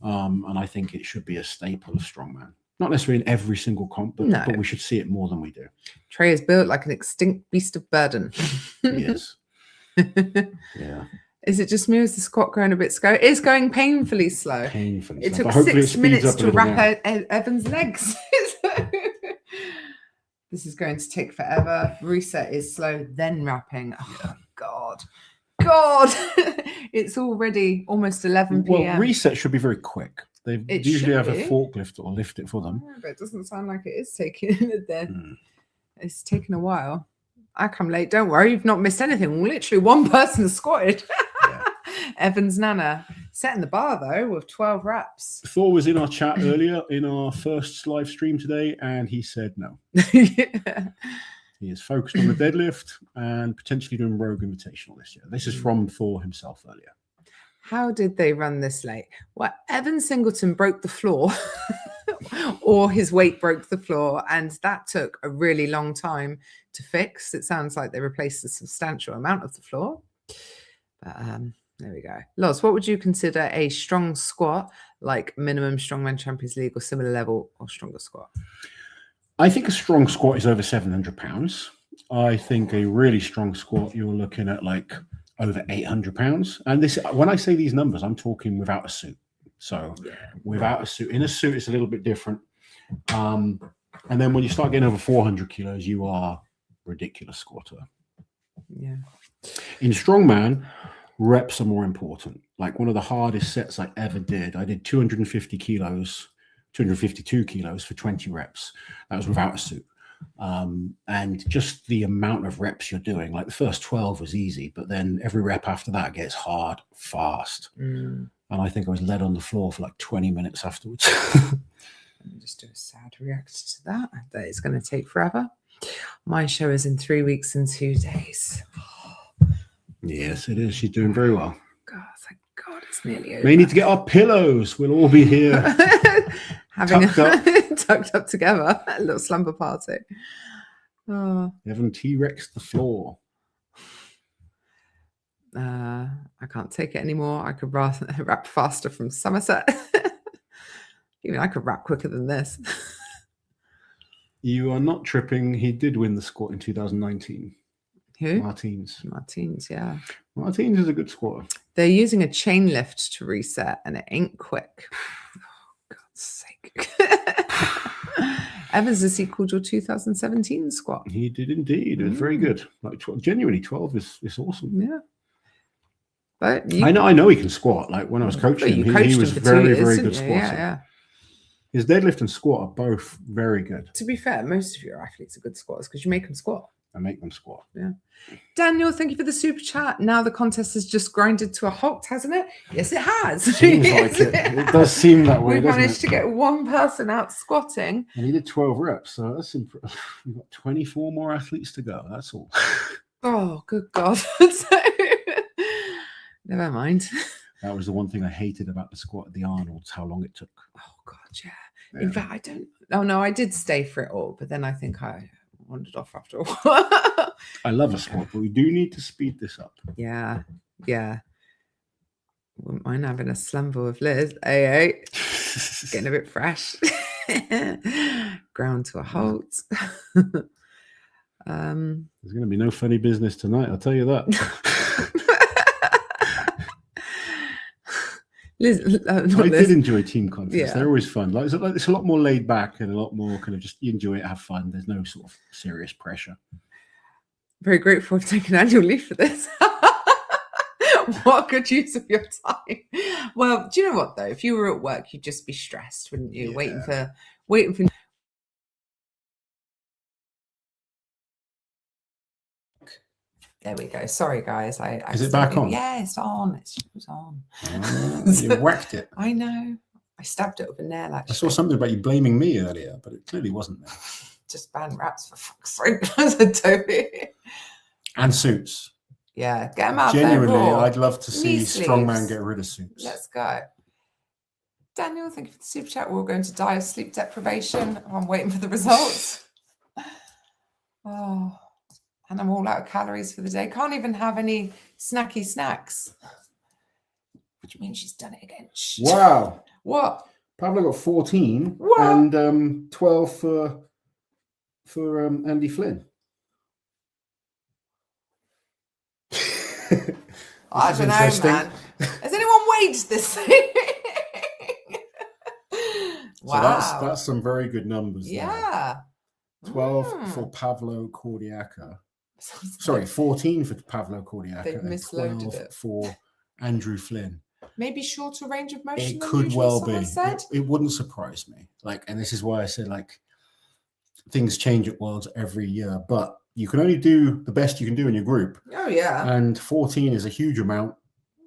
And I think it should be a staple of strongman. Not necessarily in every single comp, but we should see it more than we do. Trey is built like an extinct beast of burden. Yes. Yeah. Is it just me or is the squat going a bit slow? It's going painfully slow. Painfully it slow. Took 6 minutes to wrap Evan's legs. This is going to take forever. Reset is slow, then wrapping. Oh, God. It's already almost 11 p.m. Well, reset should be very quick. They usually have a forklift or lift it for them. Yeah, but it doesn't sound like it is taking It's taken a while. I come late. Don't worry, you've not missed anything. Literally one person squatted. Yeah. Evan's Nana setting the bar though with 12 reps. Thor was in our chat earlier in our first live stream today, and he said no. Yeah. He is focused on the deadlift and potentially doing Rogue Invitational this year. This is from Thor himself earlier. How did they run this late? Well, Evan Singleton broke the floor or his weight broke the floor, and that took a really long time to fix. It sounds like they replaced a substantial amount of the floor. But there we go. Loz, what would you consider a strong squat, like minimum Strongman Champions League or similar level or stronger squat? I think a strong squat is over 700 pounds. I think a really strong squat, you're looking at like over 800 pounds. And this, when I say these numbers, I'm talking without a suit. So without a suit, in a suit, it's a little bit different. And then when you start getting over 400 kilos, you are ridiculous squatter. Yeah. In strongman, reps are more important. Like one of the hardest sets I ever did, I did 250 kilos, 252 kilos for 20 reps. That was without a suit. And just the amount of reps you're doing, like the first 12 was easy, but then every rep after that gets hard fast. And I think I was led on the floor for like 20 minutes afterwards. Let me just do a sad react to that. That is going to take forever. My show is in 3 weeks and 2 days. Yes, it is. She's doing very well. God, thank God it's nearly over. We need to get our pillows. We'll all be here. Having tucked up together. A little slumber party. Oh. Evan T-Rex the floor. I can't take it anymore. I could rap faster from Somerset. Even I could rap quicker than this. You are not tripping. He did win the squat in 2019. Who? Martins, yeah. Martins is a good squatter. They're using a chain lift to reset, and it ain't quick. Oh, God's sake. Evans, has equaled your 2017 squat? He did indeed. It was very good. Like genuinely, 12 is awesome. Yeah. But I know he can squat. Like when I was coaching him, he was very good squatter. Yeah. His deadlift and squat are both very good. To be fair, most of your athletes are good squatters because you make them squat. I make them squat. Yeah. Daniel, thank you for the super chat. Now the contest has just grinded to a halt, hasn't it? Yes, it has. Seems like it. It does seem that way. We managed to get one person out squatting. And he did 12 reps, so that's impressive. We've got 24 more athletes to go. That's all. Oh, good God. Never mind. That was the one thing I hated about the squat at the Arnold's, how long it took. Oh, God, yeah. In fact, I don't. Oh, no, I did stay for it all, but then I think I wandered off after a while. I love a squat, but we do need to speed this up. Yeah. Wouldn't mind having a slumber with Liz. Hey. Getting a bit fresh. Ground to a halt. There's going to be no funny business tonight, I'll tell you that. Liz, I did enjoy team contests. Yeah. They're always fun. Like it's a lot more laid back and a lot more kind of just you enjoy it, have fun. There's no sort of serious pressure. Very grateful for taking annual leave for this. What good use of your time. Well, do you know what though? If you were at work, you'd just be stressed, wouldn't you? Yeah. Waiting for. There we go. Sorry, guys. Is it back on? Yeah, it's on. It was on. You whacked it. I know. I stabbed it with a nail, actually. I saw something about you blaming me earlier, but it clearly wasn't there. Just ban wraps for fuck's sake. I said, Toby. And suits. Yeah, get them out Genuinely, there. Genuinely, I'd love to see Strongman get rid of suits. Let's go. Daniel, thank you for the super chat. We're going to die of sleep deprivation. I'm waiting for the results. Oh. And I'm all out of calories for the day. Can't even have any snacky snacks. Which means she's done it again. Wow. What? Pablo got 14 what? And 12 for Andy Flynn. I don't know, man. Has anyone weighed this thing? Wow. So that's some very good numbers. Yeah. There. 12 for Pavlo Cordiaca. Sorry, 14 for Pavlo Cordiaca. They've misloaded 12 it. For Andrew Flynn. Maybe shorter range of motion. It could well be. Said. It wouldn't surprise me. And this is why I said things change at Worlds every year, but you can only do the best you can do in your group. Oh yeah. And 14 is a huge amount.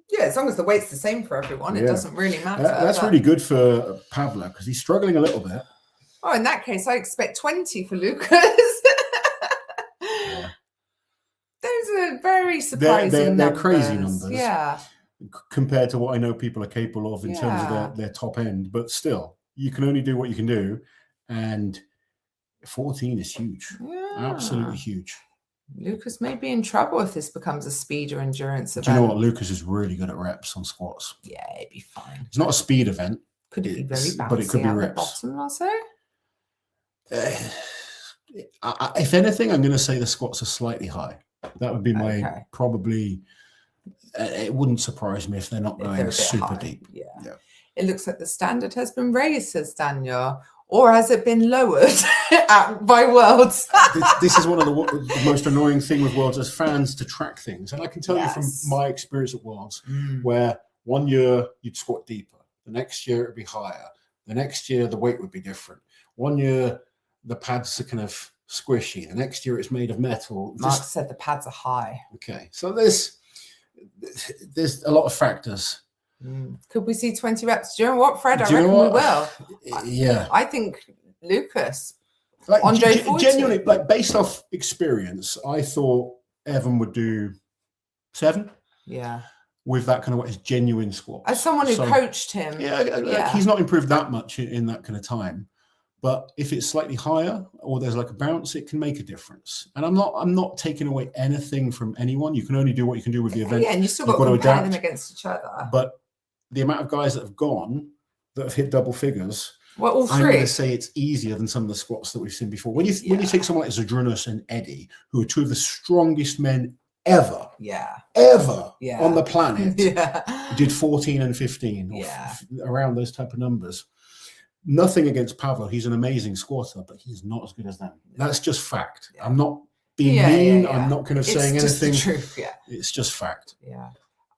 Yeah, as long as the weight's the same for everyone, it doesn't really matter. That's really good for Pavlo because he's struggling a little bit. Oh, in that case, I expect 20 for Lucas. Yeah. Those are very surprising they're crazy numbers. Yeah. compared to what I know people are capable of in terms Yeah. of their top end. But still, you can only do what you can do. And 14 is huge. Yeah. Absolutely huge. Lucas may be in trouble if this becomes a speed or endurance event. Do you know what? Lucas is really good at reps on squats. Yeah, it'd be fine. It's not a speed event. Could it be very bouncy, but it could be at reps. the bottom also? If anything, I'm going to say the squats are slightly high. That would be my probably. It wouldn't surprise me if they're not going super deep. Yeah. It looks like the standard has been raised, says Daniel. Or has it been lowered by Worlds? This is one of the most annoying thing with Worlds as fans to track things. And I can tell you from my experience at Worlds, where 1 year you'd squat deeper. The next year it'd be higher. The next year the weight would be different. 1 year the pads are kind of squishy. The next year it's made of metal. Mark said the pads are high. Okay. So there's a lot of factors. Could we see 20 reps? Do you know what, Fred? I reckon we will. Yeah. I think Lucas, like, Andre genuinely, like based off experience, I thought Evan would do 7. Yeah. With that kind of what is genuine squats. As someone who coached him. Yeah, he's not improved that much in that kind of time. But if it's slightly higher or there's like a bounce, it can make a difference. And I'm not taking away anything from anyone. You can only do what you can do with the event. Yeah, and you still got to compare them against each other. But the amount of guys that have gone that have hit double figures, well, all three. I'm going to say it's easier than some of the squats that we've seen before. When you take someone like Zadrunas and Eddie, who are two of the strongest men ever on the planet, did 14 and 15 around those type of numbers. Nothing against Pavlo. He's an amazing squatter, but he's not as good as them. That's just fact. I'm not being mean. I'm not kind of saying anything. It's just the truth, It's just fact. Yeah.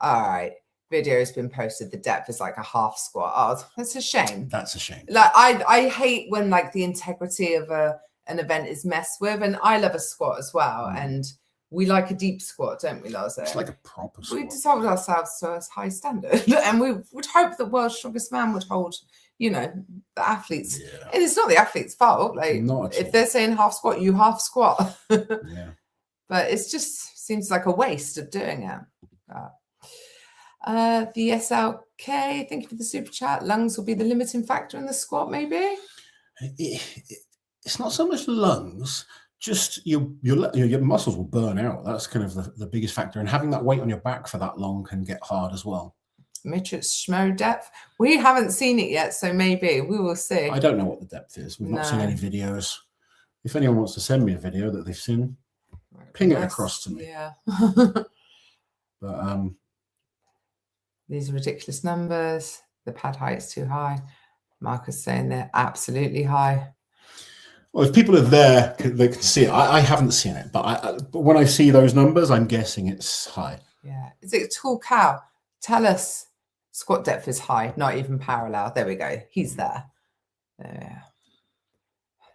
All right. Video has been posted. The depth is like a half squat. Oh, that's a shame. That's a shame. Like I hate when like the integrity of an event is messed with, and I love a squat as well. And we like a deep squat, don't we, Lazo? It's like a proper squat. We just hold ourselves to a high standard, and we would hope that World's Strongest Man would hold, the athletes. And it's not the athlete's fault. Like, if they're saying half squat, you half squat. But it's just seems like a waste of doing it. The SLK, thank you for the super chat. Lungs will be the limiting factor in the squat, maybe? It's not so much lungs, just your muscles will burn out. That's kind of the biggest factor. And having that weight on your back for that long can get hard as well. Mitchell Schmo depth. We haven't seen it yet, so maybe we will see. I don't know what the depth is. We've not seen any videos. If anyone wants to send me a video that they've seen, ping it across to me. Yeah. But these are ridiculous numbers. The pad height is too high. Marcus saying they're absolutely high. Well, if people are there, they can see it. I haven't seen it, but when I see those numbers, I'm guessing it's high. Yeah. Is it a tall cow? Tell us. Squat depth is high, not even parallel. There we go. He's there.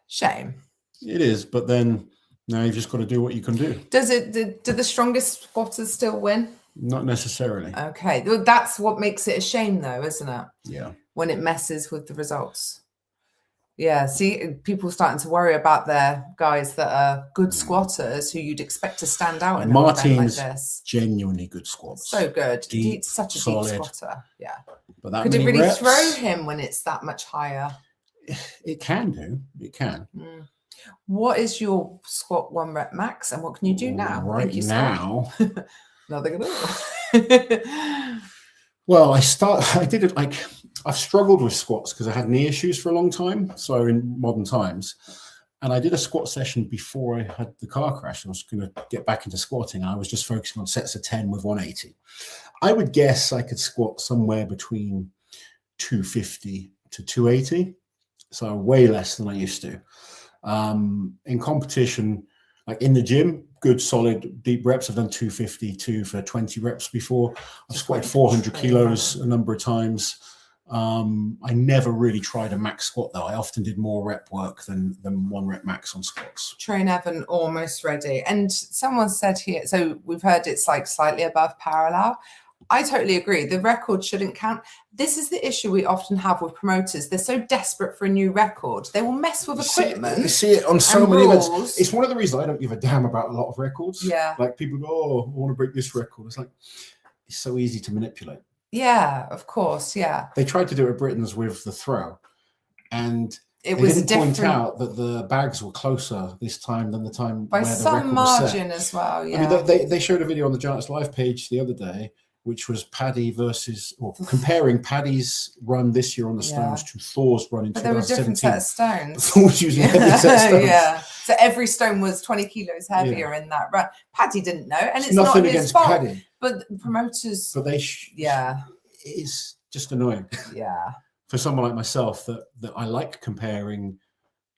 Shame. It is, but then now you've just got to do what you can do. Do the strongest squatters still win? Not necessarily. Okay. Well, that's what makes it a shame, though, isn't it? Yeah. When it messes with the results. Yeah. See, people starting to worry about their guys that are good squatters who you'd expect to stand out in Martin's like this. Genuinely good squats. So good. Deep, He's such a solid. deep squatter. Yeah. But that could it really reps, throw him when it's that much higher? It can do. It can. What is your squat 1 rep max, and what can you do now? Right now. Nothing at all. Well, I did it like I've struggled with squats because I had knee issues for a long time. So in modern times, and I did a squat session before I had the car crash. I was going to get back into squatting. I was just focusing on sets of 10 with 180. I would guess I could squat somewhere between 250 to 280. So way less than I used to. In competition, like in the gym, good solid deep reps. I've done 252 for 20 reps before. I've squatted 400 kilos a number of times. I never really tried a max squat though. I often did more rep work than 1 rep max on squats. Train Evan almost ready. And someone said here, so we've heard it's like slightly above parallel. I totally agree. The record shouldn't count. This is the issue we often have with promoters. They're so desperate for a new record. They will mess with equipment. You see it on so many events. It's one of the reasons I don't give a damn about a lot of records. Yeah. Like people go, oh, I want to break this record. It's like, is so easy to manipulate. Yeah, of course. Yeah. They tried to do it at Britain's with the throw, and It they was didn't different point out that the bags were closer this time than the time by where the some record was margin set. as well. Yeah. I mean, they showed a video on the Giants Live page the other day, which was Paddy versus, or comparing Paddy's run this year on the stones to Thor's run in But they were different 2017. set of stones. Thor was using a heavy set of stones. Yeah. So every stone was 20 kilos heavier in that run. Paddy didn't know, and it's nothing not his against fault. Paddy, but promoters. But they, it's just annoying. Yeah. For someone like myself, that I like comparing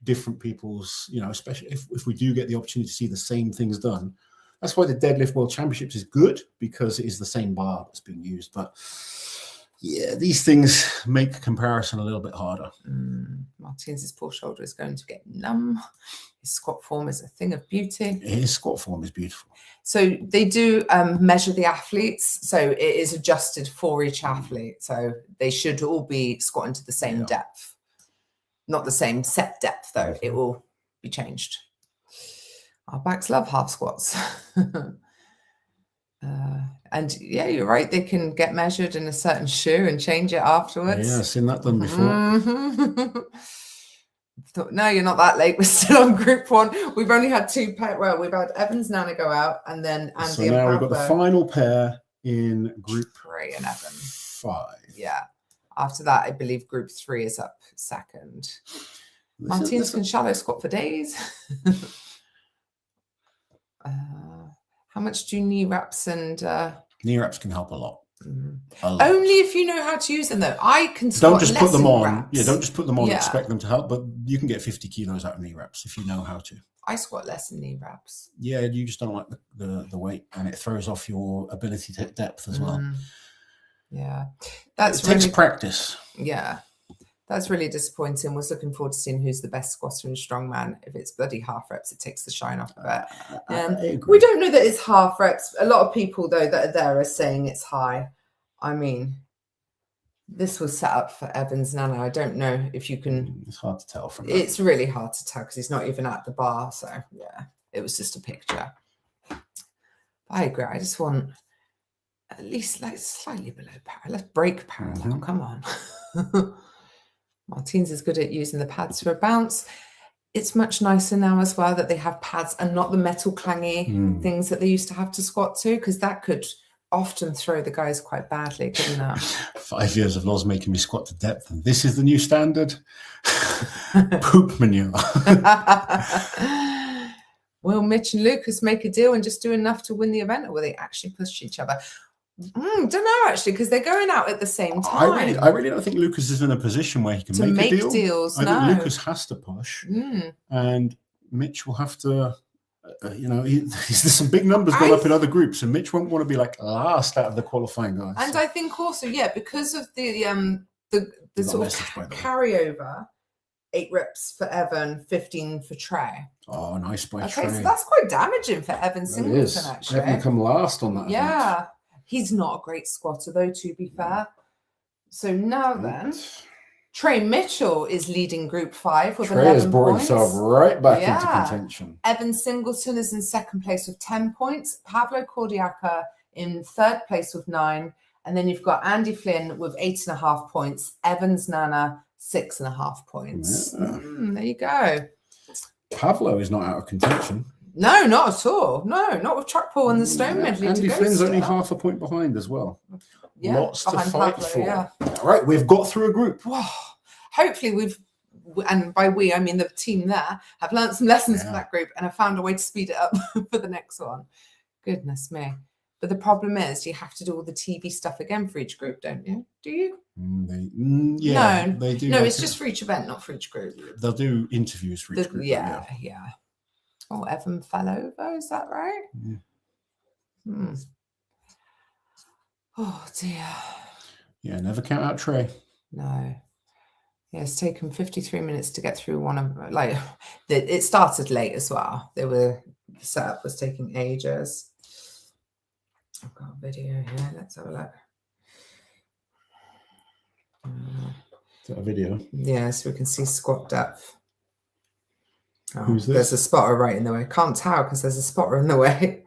different people's, you know, especially if we do get the opportunity to see the same things done. That's why the Deadlift World Championships is good, because it is the same bar that's being used. But yeah, these things make comparison a little bit harder. Martinez's poor shoulder is going to get numb. His squat form is a thing of beauty. His squat form is beautiful. So they do measure the athletes. So it is adjusted for each athlete. So they should all be squatting to the same depth. Not the same set depth, though. It will be changed. Our backs love half squats. And yeah, you're right. They can get measured in a certain shoe and change it afterwards. Yeah, I've seen that done before. Thought, no, you're not that late. We're still on group 1. We've only had 2 pairs. Well, we've had Evans Nana go out, and then Andy. So now we've got the final pair in group 3 and Evan 5. Yeah. After that, I believe group 3 is up second. Martinez can shallow squat for days. How much do knee wraps and knee wraps can help a lot. Only if you know how to use them, though. I can squat don't just put them on. wraps. Yeah, don't just put them on and expect them to help. But you can get 50 kilos out of knee wraps if you know how to. I squat less in knee wraps. Yeah, you just don't like the weight, and it throws off your ability to hit depth as well. Yeah, it takes practice. Yeah, that's really disappointing. Was looking forward to seeing who's the best squatter in Strongman. If it's bloody half reps, it takes the shine off of it. We don't know that it's half reps. A lot of people, though, that are there are saying it's high. I mean, this was set up for Evans Nana. I don't know if you can. It's hard to tell from that. It's really hard to tell because he's not even at the bar. So yeah, it was just a picture. I agree. I just want at least like slightly below parallel. Let's break parallel. Come on. Martinez is good at using the pads for a bounce. It's much nicer now as well that they have pads and not the metal clangy things that they used to have to squat to, because that could often throw the guys quite badly, couldn't it? 5 years of Loz making me squat to depth, and this is the new standard. Poop manure. Will Mitch and Lucas make a deal and just do enough to win the event, or will they actually push each other? Don't know, actually, because they're going out at the same time. I really don't think Lucas is in a position where he can make a deal. Deals. I think Lucas has to push, and Mitch will have to. There's some big numbers going up in other groups, and Mitch won't want to be like last out of the qualifying guys. And I think also, because of the sort of carryover, 8 reps for Evan, 15 for Trey. Oh, nice by Trey. So that's quite damaging for Evan Singleton, actually. Evan come last on that. Yeah. Event. He's not a great squatter, though, to be fair. So now then, Trey Mitchell is leading Group 5 with 11 points. Trey has brought himself right back into contention. Evan Singleton is in second place with 10 points. Pablo Cordiaca in third place with 9. And then you've got Andy Flynn with 8.5 points. Evans Nana, 6.5 points. Yeah. There you go. Pablo is not out of contention. No, not at all. No, not with track pull and the stone medley. Andy Flynn's only half a point behind as well. Yeah, lots to fight Pablo, for. Yeah. All right, we've got through a group. Hopefully and by we, I mean the team there, have learned some lessons from that group and have found a way to speed it up for the next one. Goodness me. But the problem is you have to do all the TV stuff again for each group, don't you? Do you? No, they do. No, it's just for each event, not for each group. They'll do interviews for each group. Yeah. Oh, Evan fell over, is that right? Oh, dear. Yeah, never count out Trey. No. Yeah, it's taken 53 minutes to get through one of, it started late as well. The setup was taking ages. I've got a video here. Let's have a look. Is that a video? Yeah, so we can see squat depth. Oh, Who's this? There's a spotter right in the way. Can't tell because there's a spotter in the way.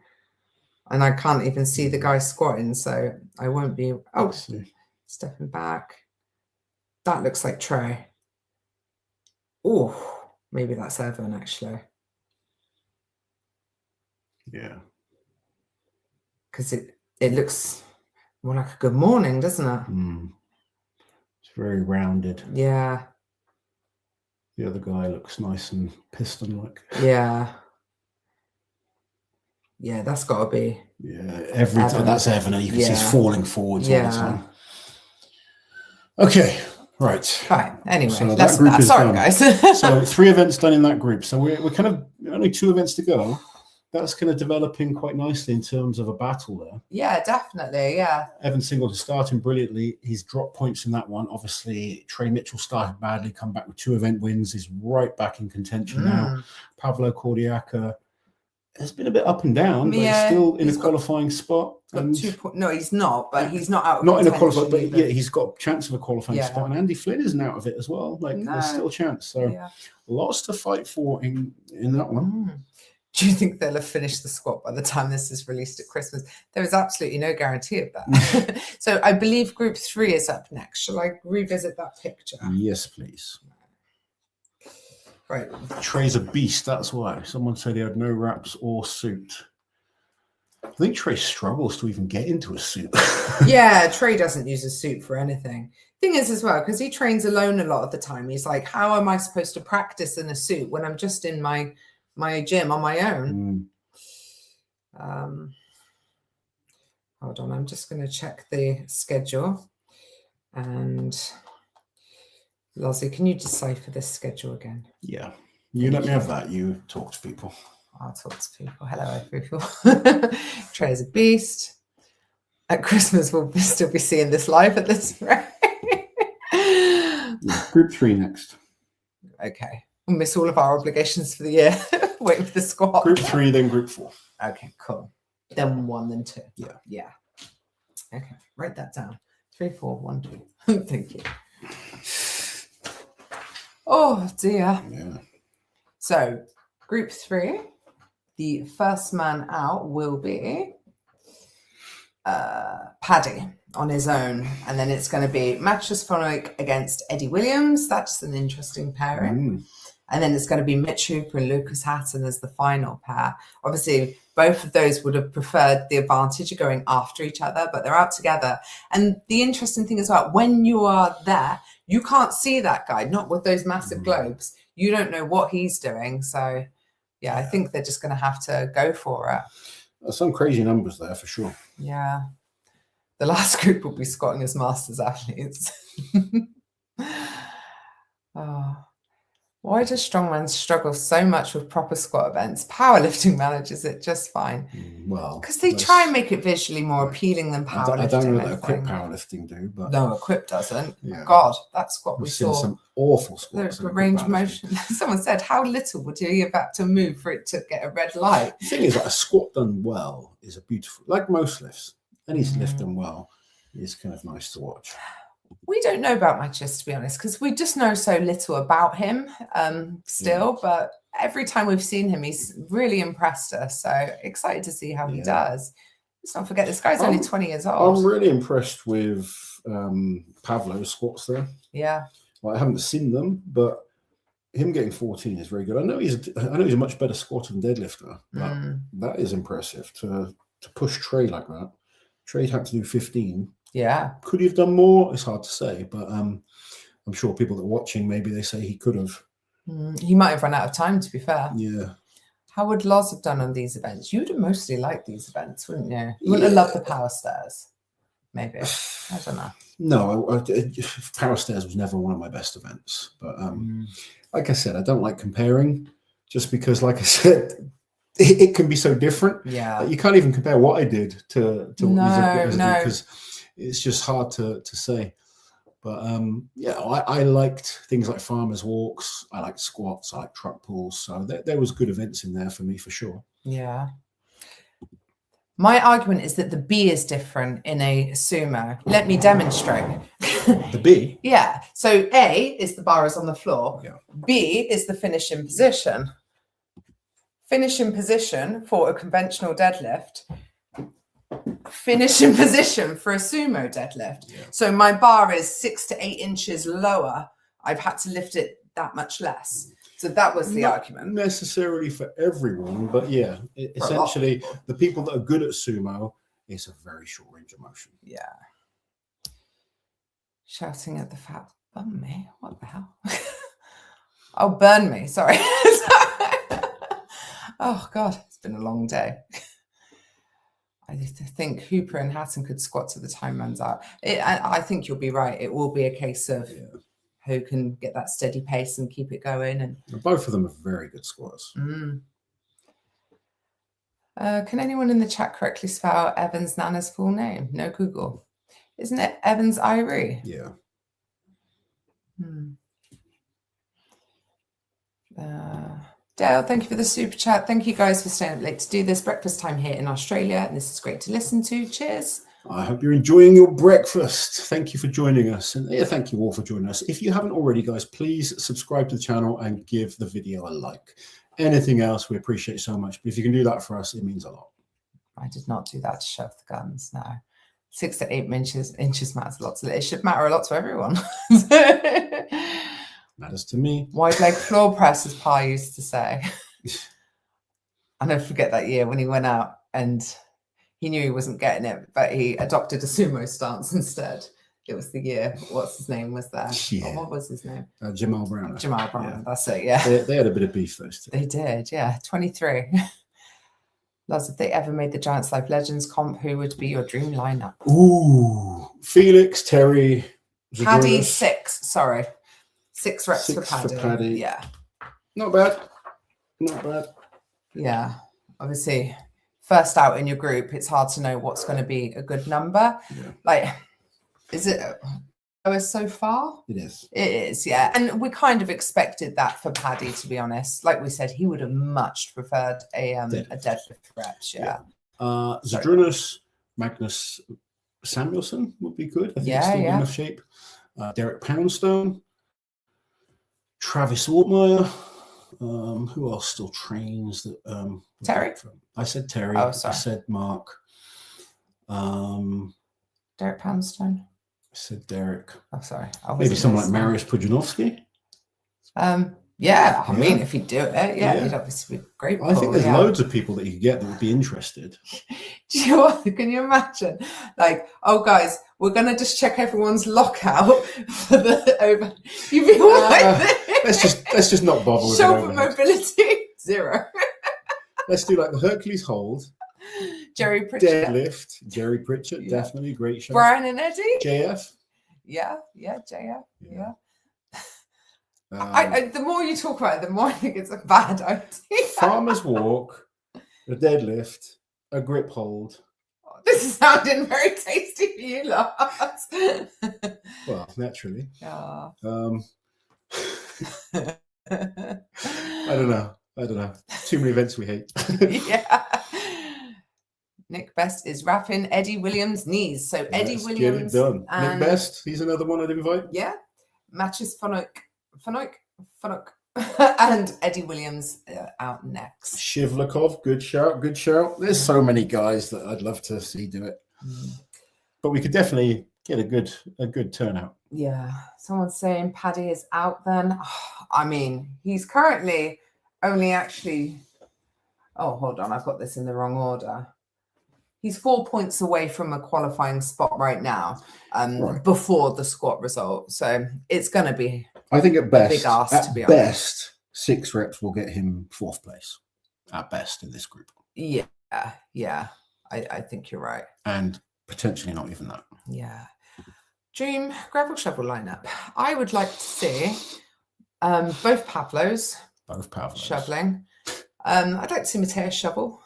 And I can't even see the guy squatting, so I won't be. Oh, stepping back. That looks like Trey. Oh, maybe that's Evan, actually. Yeah. Because it looks more like a good morning, doesn't it? It's very rounded. Yeah. The other guy looks nice and piston-like. Yeah. Yeah, that's got to be. Yeah, every time that's Evan. You can see he's falling forwards all the time. Okay, right. Right. Anyway, so that group is sorry, done. guys. So 3 events done in that group. So we're kind of only 2 events to go. That's kind of developing quite nicely in terms of a battle there. Yeah, definitely. Yeah. Evan Singleton starting brilliantly. He's dropped points in that one. Obviously, Trey Mitchell started badly, come back with 2 event wins. He's right back in contention now. Pavlo Cordiaca has been a bit up and down, but he's still in a qualifying spot. No, he's not, but he's not out of not in a qualifying, but either. he's got a chance of a qualifying spot. And Andy Flynn isn't out of it as well. There's still a chance. So lots to fight for in that one. Do you think they'll have finished the squat by the time this is released at Christmas? There is absolutely no guarantee of that. So I believe group 3 is up next. Shall I revisit that picture? Yes, please. Right. Trey's a beast, that's why. Someone said he had no wraps or suit. I think Trey struggles to even get into a suit. Yeah, Trey doesn't use a suit for anything. Thing is as well, because he trains alone a lot of the time, he's like, how am I supposed to practice in a suit when I'm just in my gym on my own? Hold on, I'm just going to check the schedule. And Lozzie, can you decipher this schedule again? Yeah, you let me have that. You talk to people. I'll talk to people. Hello, people. Trey is a beast. At Christmas, we'll still be seeing this live at this rate. Group 3 next. Okay. We'll miss all of our obligations for the year. Waiting for the squat. Group 3, then group 4. Okay, cool. Then 1, then 2. Yeah. Yeah. Okay, write that down. 3, 4, 1, 2. Thank you. Oh, dear. Yeah. So, group 3, the first man out will be Paddy on his own. And then it's going to be Matches Fonoik against Eddie Williams. That's an interesting pairing. And then it's going to be Mitch Hooper and Lucas Hatton as the final pair. Obviously, both of those would have preferred the advantage of going after each other, but they're out together. And the interesting thing as well, when you are there, you can't see that guy, not with those massive globes. You don't know what he's doing. So, yeah, I think they're just going to have to go for it. There's some crazy numbers there for sure. Yeah. The last group will be squatting as masters athletes. Oh. Why does Strongman struggle so much with proper squat events? Powerlifting manages it just fine. Well, because they try and make it visually more appealing than powerlifting. I don't know that Equip Powerlifting do, but no, Equip doesn't. Yeah. God, that squat we seen saw. Some awful squats. The range of motion. Someone said, "How little would you have to move for it to get a red light?" The thing is, like a squat done well is a beautiful, like most lifts. Any lift done well is kind of nice to watch. We don't know about Matches, to be honest, because we just know so little about him still. But every time we've seen him, he's really impressed us. So excited to see how he does. Let's not forget, this guy's only 20 years old. I'm really impressed with Pavlo's squats there. Yeah. Well, I haven't seen them, but him getting 14 is very good. I know he's a much better squatter and deadlifter, but that is impressive to push Trey like that. Trey had to do 15. Yeah. Could he have done more? It's hard to say, but I'm sure people that are watching, maybe they say he could have. He might have run out of time, to be fair. Yeah. How would Loz have done on these events? You'd have mostly liked these events, wouldn't you? You wouldn't have loved the power stairs, maybe. I don't know. No, power stairs was never one of my best events. But like I said, I don't like comparing just because, like I said, it can be so different. Yeah. You can't even compare what I did to what you did because it's just hard to say. But yeah, I liked things like farmers walks. I liked squats. I liked truck pulls. So there was good events in there for me for sure. Yeah. My argument is that the B is different in a sumo. Let me demonstrate. The B? Yeah. So A is the bar is on the floor. Yeah. B is the finishing position. Finishing position for a conventional deadlift finishing position for a sumo deadlift. Yeah. So my bar is 6 to 8 inches lower. I've had to lift it that much less. So that was the Not argument. necessarily for everyone, but yeah, essentially the people that are good at sumo, it's a very short range of motion. Yeah. Shouting at the fat bum me. What the hell? Oh, burn me. Sorry. Oh God, it's been a long day. I think Hooper and Hatton could squat till the time runs out. I think you'll be right. It will be a case of who can get that steady pace and keep it going. And both of them are very good squatters. Can anyone in the chat correctly spell Evans Nana's full name? No Google. Isn't it Evans Irie? Yeah. Dale, thank you for the super chat. Thank you guys for staying up late to do this. Breakfast time here in Australia, and this is great to listen to. Cheers. I hope you're enjoying your breakfast. Thank you for joining us. And thank you all for joining us. If you haven't already, guys, please subscribe to the channel and give the video a like. Anything else, we appreciate so much. But if you can do that for us, it means a lot. I did not do that to shove the guns, no. 6 to 8 inches matters a lot. It should matter a lot to everyone. Matters to me. Wide leg floor press, as Pa used to say. I never forget that year when he went out and he knew he wasn't getting it, but he adopted a sumo stance instead. It was the year. What's his name was there? Yeah. Oh, what was his name? Jamal Brown. Jamal Brown. Yeah. That's it. Yeah. They had a bit of beef, those two. They did. Yeah. 23. Loz, if they ever made the Giants Life Legends comp, who would be your dream lineup? Ooh, Felix, Terry, Paddy, 6. Sorry. 6 reps 6 for Paddy. Yeah. Not bad. Not bad. Yeah. Obviously, first out in your group, it's hard to know what's going to be a good number. Yeah. Like, is it lowest so far? It is. It is, yeah. And we kind of expected that for Paddy, to be honest. Like we said, he would have much preferred a deadlift reps. Yeah. Zadrunas, Magnus Samuelson would be good. I think it's still in enough shape. Derek Poundstone, Travis Altmaier. Who else still trains? Terry? I said Terry. Oh, sorry. I said Mark. Derek Poundstone. I said Derek. Oh, sorry. Maybe someone like Mariusz Pudzianowski. Yeah, I mean, if he'd do it, he'd obviously be great. I think there's loads of people that you could get that would be interested. Do you know what? Can you imagine? Like, oh, guys, we're going to just check everyone's lockout for the over. You'd be all like this. Let's just not bother with shoulder mobility, 0. Let's do like the Hercules hold. Jerry Pritchett. Deadlift. Jerry Pritchett, definitely great show. Brian and Eddie. JF. Yeah, JF. Yeah. The more you talk about it, the more I think it's a bad idea. Farmer's walk, a deadlift, a grip hold. This is sounding very tasty for you, Lars. Well, naturally. Yeah. I don't know. Too many events we hate. Yeah. Nick Best is wrapping Eddie Williams' knees. So Eddie Williams. Get it done. Nick Best, he's another one I'd invite. Yeah. Matches Funnock, and Eddie Williams out next. Shivlikov, good shout. There's so many guys that I'd love to see do it. But we could definitely get a good turnout. Yeah. Someone's saying Paddy is out then. I mean, he's currently only actually... Oh, hold on. I've got this in the wrong order. He's 4 points away from a qualifying spot right now, before the squat result. So it's going to be, I think at best, big ask, to be honest. 6 reps will get him 4th place at best in this group. Yeah. I think you're right. And potentially not even that. Yeah. Dream gravel shovel lineup. I would like to see both Pavlos. Shoveling. I'd like to see Mateus shovel.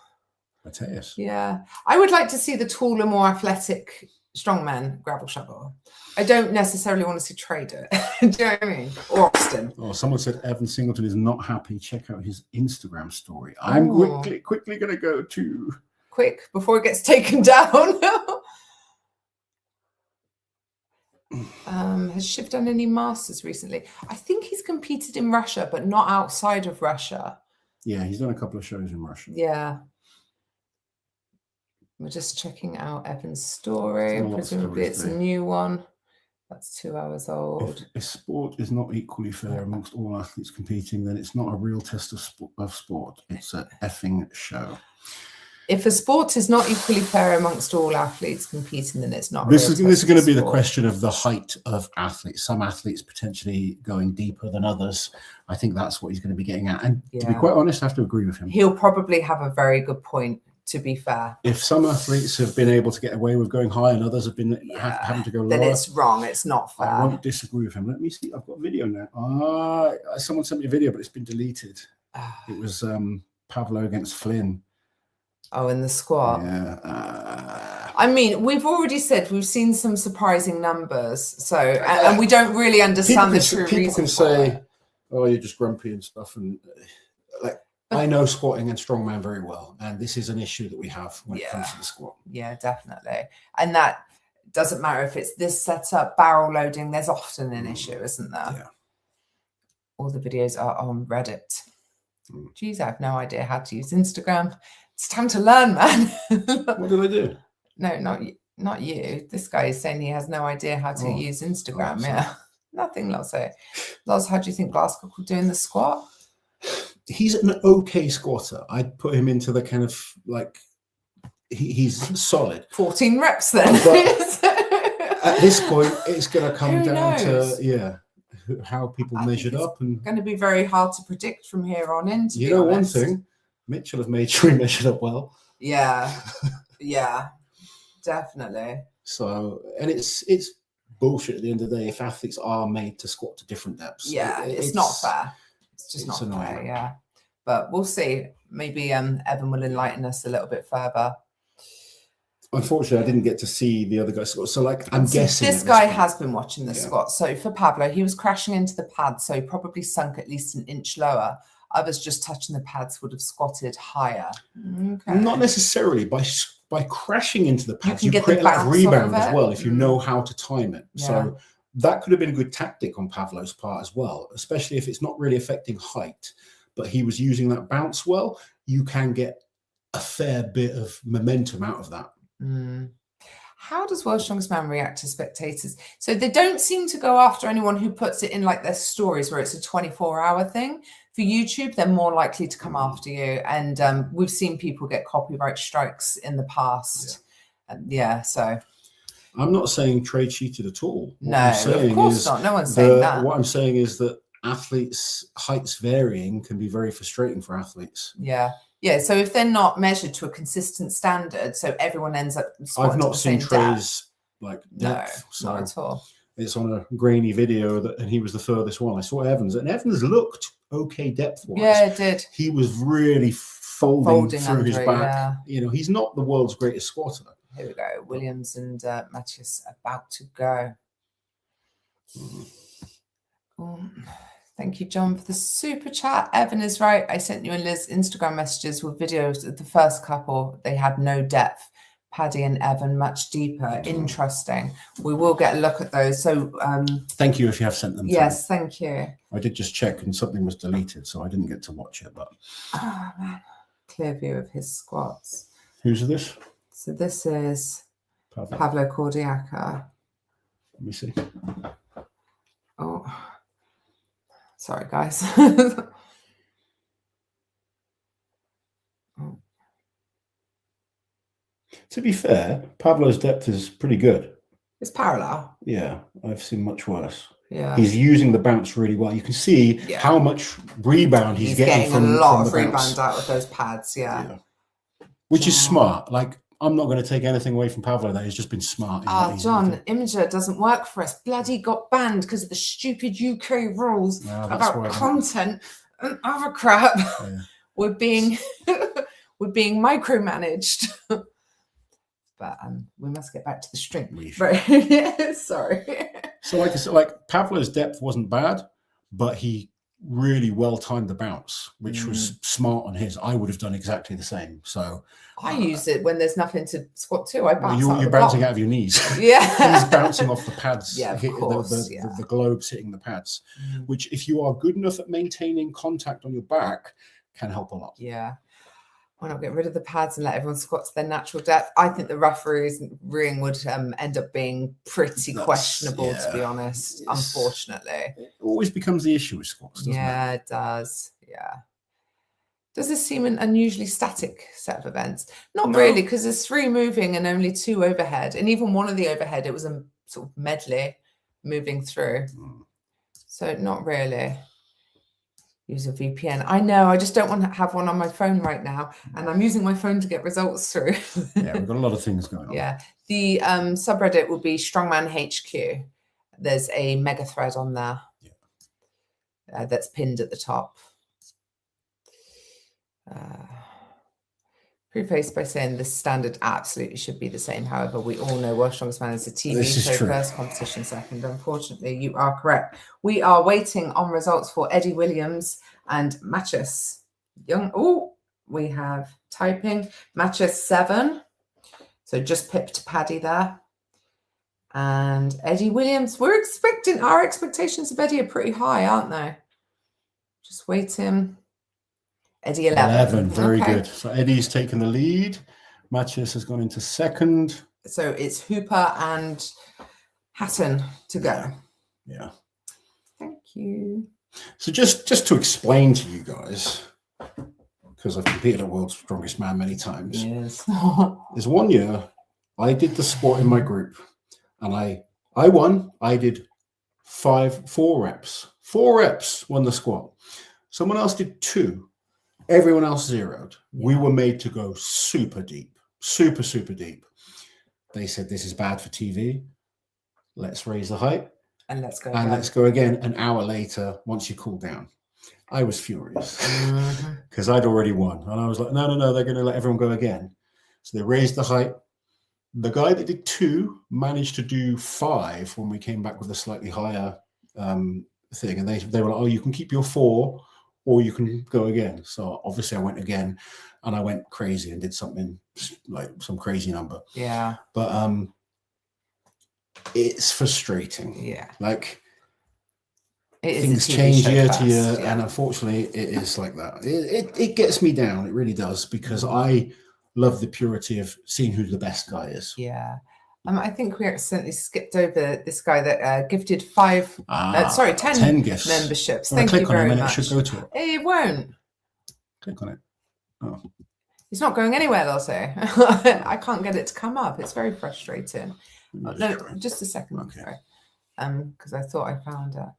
Mateus. Yeah. I would like to see the taller, more athletic strongman gravel shovel. I don't necessarily want to see Trey do it. Do you know what I mean? Or Austin. Oh, someone said Evan Singleton is not happy. Check out his Instagram story. I'm quickly going to go to... Quick, before it gets taken down. Has Shiv done any masters recently? I think he's competed in Russia, but not outside of Russia. Yeah, he's done a couple of shows in Russia. Yeah. We're just checking out Evan's story. Still a lot of Presumably stories it's a there. new one. That's 2 hours old. If sport is not equally fair amongst all athletes competing, then it's not a real test of sport. It's an effing show. If a sport is not equally fair amongst all athletes competing, then it's not. This is going to be the question of the height of athletes. Some athletes potentially going deeper than others. I think that's what he's going to be getting at. And to be quite honest, I have to agree with him. He'll probably have a very good point, to be fair. If some athletes have been able to get away with going high and others have been having to go lower, then it's wrong. It's not fair. I won't disagree with him. Let me see. I've got a video now. Someone sent me a video, but it's been deleted. It was Pavlo against Flynn. Oh, in the squat. Yeah. I mean, we've already said we've seen some surprising numbers. So, and we don't really understand the true reason. People can say, "Oh, you're just grumpy and stuff," and I know squatting and strongman very well, and this is an issue that we have when it comes to the squat. Yeah, definitely. And that doesn't matter if it's this setup, barrel loading. There's often an issue, isn't there? Yeah. All the videos are on Reddit. Geez, I have no idea how to use Instagram. It's time to learn, man. What did I do? No, not you. This guy is saying he has no idea how to use Instagram. Nothing, Loz. Loz, how do you think Glasgow will do in the squat? He's an okay squatter. I'd put him into the kind of he's solid. 14 reps then. At this point, it's going to come down to how people measured up, and going to be very hard to predict from here on in. You know, one thing, Mitchell have made sure he measured up well. Yeah, definitely. So, and it's bullshit at the end of the day if athletes are made to squat to different depths. It's not fair. It's just not annoying. fair. Yeah, but we'll see. Maybe Evan will enlighten us a little bit further. Unfortunately, I didn't get to see the other guy squat. So, I'm guessing this guy has been watching the squat. So for Pablo, he was crashing into the pads, so he probably sunk at least an inch lower. Others just touching the pads would have squatted higher. Okay. Not necessarily. By crashing into the pads, you create that rebound as well if you know how to time it. Yeah. So that could have been a good tactic on Pavlo's part as well, especially if it's not really affecting height, but he was using that bounce well. You can get a fair bit of momentum out of that. How does World's Strongest Man react to spectators? So they don't seem to go after anyone who puts it in their stories where it's a 24-hour thing. For YouTube, they're more likely to come after you. And we've seen people get copyright strikes in the past. So I'm not saying Trey cheated at all. No, of course not. No one's saying that. What I'm saying is that athletes' heights varying can be very frustrating for athletes. Yeah, so if they're not measured to a consistent standard, so everyone ends up squatting I've not seen Trey's depth. No, not at all. It's on a grainy video and he was the furthest one. I saw Evans, and Evans looked okay depth-wise. Yeah, it did. He was really folding through his back. Yeah. You know, he's not the world's greatest squatter. Here we go. Williams and Matthias about to go. Thank you, John, for the super chat. Evan is right. I sent you and Liz Instagram messages with videos of the first couple. They had no depth. Paddy and Evan much deeper. Interesting. We will get a look at those. So thank you if you have sent them. Yes, thank you. I did just check and something was deleted, so I didn't get to watch it. But man. Clear view of his squats. Who's this? So this is Pablo Cordiaca. Let me see. Oh. Sorry, guys. To be fair, Pablo's depth is pretty good. It's parallel. Yeah, I've seen much worse. Yeah, he's using the bounce really well. You can see how much rebound he's getting from a lot from of rebound out of those pads. Yeah. Which is smart. I'm not going to take anything away from Pablo. That he's just been smart. John, Imager doesn't work for us. Bloody got banned because of the stupid UK rules about content and other crap. Yeah. We're being micromanaged. But we must get back to the string. Right. Sorry. So like I said, Pavlo's depth wasn't bad, but he really well timed the bounce, which was smart on his. I would have done exactly the same. So I use it when there's nothing to squat to. I bounce. You're bouncing out of your knees. Yeah. He's bouncing off the pads. Yeah, of course. The globes hitting the pads, which if you are good enough at maintaining contact on your back, can help a lot. Yeah. Why not get rid of the pads and let everyone squat to their natural depth? I think the refereeing would end up being pretty questionable, to be honest, unfortunately. It always becomes the issue with squats, doesn't it? Yeah, it does. Yeah. Does this seem an unusually static set of events? Not really, because there's 3 moving and only 2 overhead. And even one of the overhead, it was a sort of medley moving through. So not really. Use a VPN. I know, I just don't want to have one on my phone right now. And I'm using my phone to get results through. Yeah, we've got a lot of things going on. Yeah. The subreddit will be Strongman HQ. There's a mega thread on there that's pinned at the top. Preface by saying the standard absolutely should be the same. However, we all know World's Strongest Man is a TV show first, competition second. Unfortunately, you are correct. We are waiting on results for Eddie Williams and Matches Young. Oh, we have typing Matches 7. So just pipped Paddy there. And Eddie Williams, our expectations of Eddie are pretty high, aren't they? Just waiting. Eddie 11. Very good. So Eddie's taken the lead. Matches has gone into second. So it's Hooper and Hatton to go. Yeah. Thank you. So just to explain to you guys, because I've competed at World's Strongest Man many times. Yes. There's one year I did the squat in my group and I won. I did 4 reps. 4 reps won the squat. Someone else did 2. Everyone else zeroed. Yeah. We were made to go super deep, super deep. They said, this is bad for TV. Let's raise the height. And let's go again. Let's go again an hour later, once you cool down. I was furious because I'd already won. And I was like, no, they're going to let everyone go again. So they raised the height. The guy that did 2 managed to do 5 when we came back with a slightly higher thing. And they were like, oh, you can keep your 4. Or you can go again. So obviously I went again and I went crazy and did something like some crazy number. Yeah. But it's frustrating. Yeah. Like things change year to year. Yeah. And unfortunately it is like that. It gets me down. It really does, because I love the purity of seeing who the best guy is. Yeah. I think we accidentally skipped over this guy that gifted 10 gifts. memberships. When Thank you very It much. should go to it. It won't. Click on it. Oh. It's not going anywhere, they'll say. I can't get it to come up. It's very frustrating. No, just a second. Okay. Sorry. Because I thought I found it.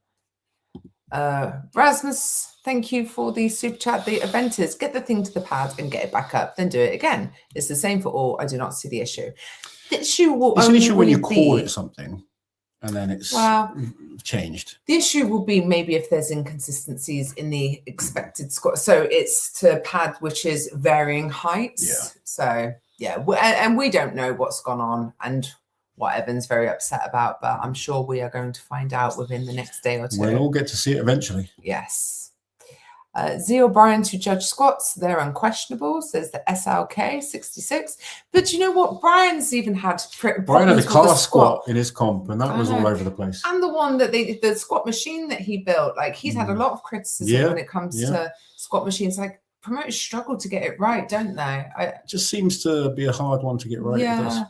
Rasmus, thank you for the super chat. The event is get the thing to the pad and get it back up, then do it again. It's the same for all. I do not see the issue. The issue will it's an issue when you call it something and then it's changed. The issue will be maybe if there's inconsistencies in the expected squat. So it's to pad, which is varying heights. Yeah. So, yeah. And we don't know what's gone on and what Evan's very upset about, but I'm sure we are going to find out within the next day or 2. We'll all get to see it eventually. Yes. Z O'Brien to judge squats, they're unquestionable, says the SLK 66. But you know what? Brian's even had Brian had a class squat in his comp, and that was all over the place. And the one that the squat machine that he built, like he's had a lot of criticism when it comes to squat machines. Like promoters struggle to get it right, don't they? It just seems to be a hard one to get right. Yeah.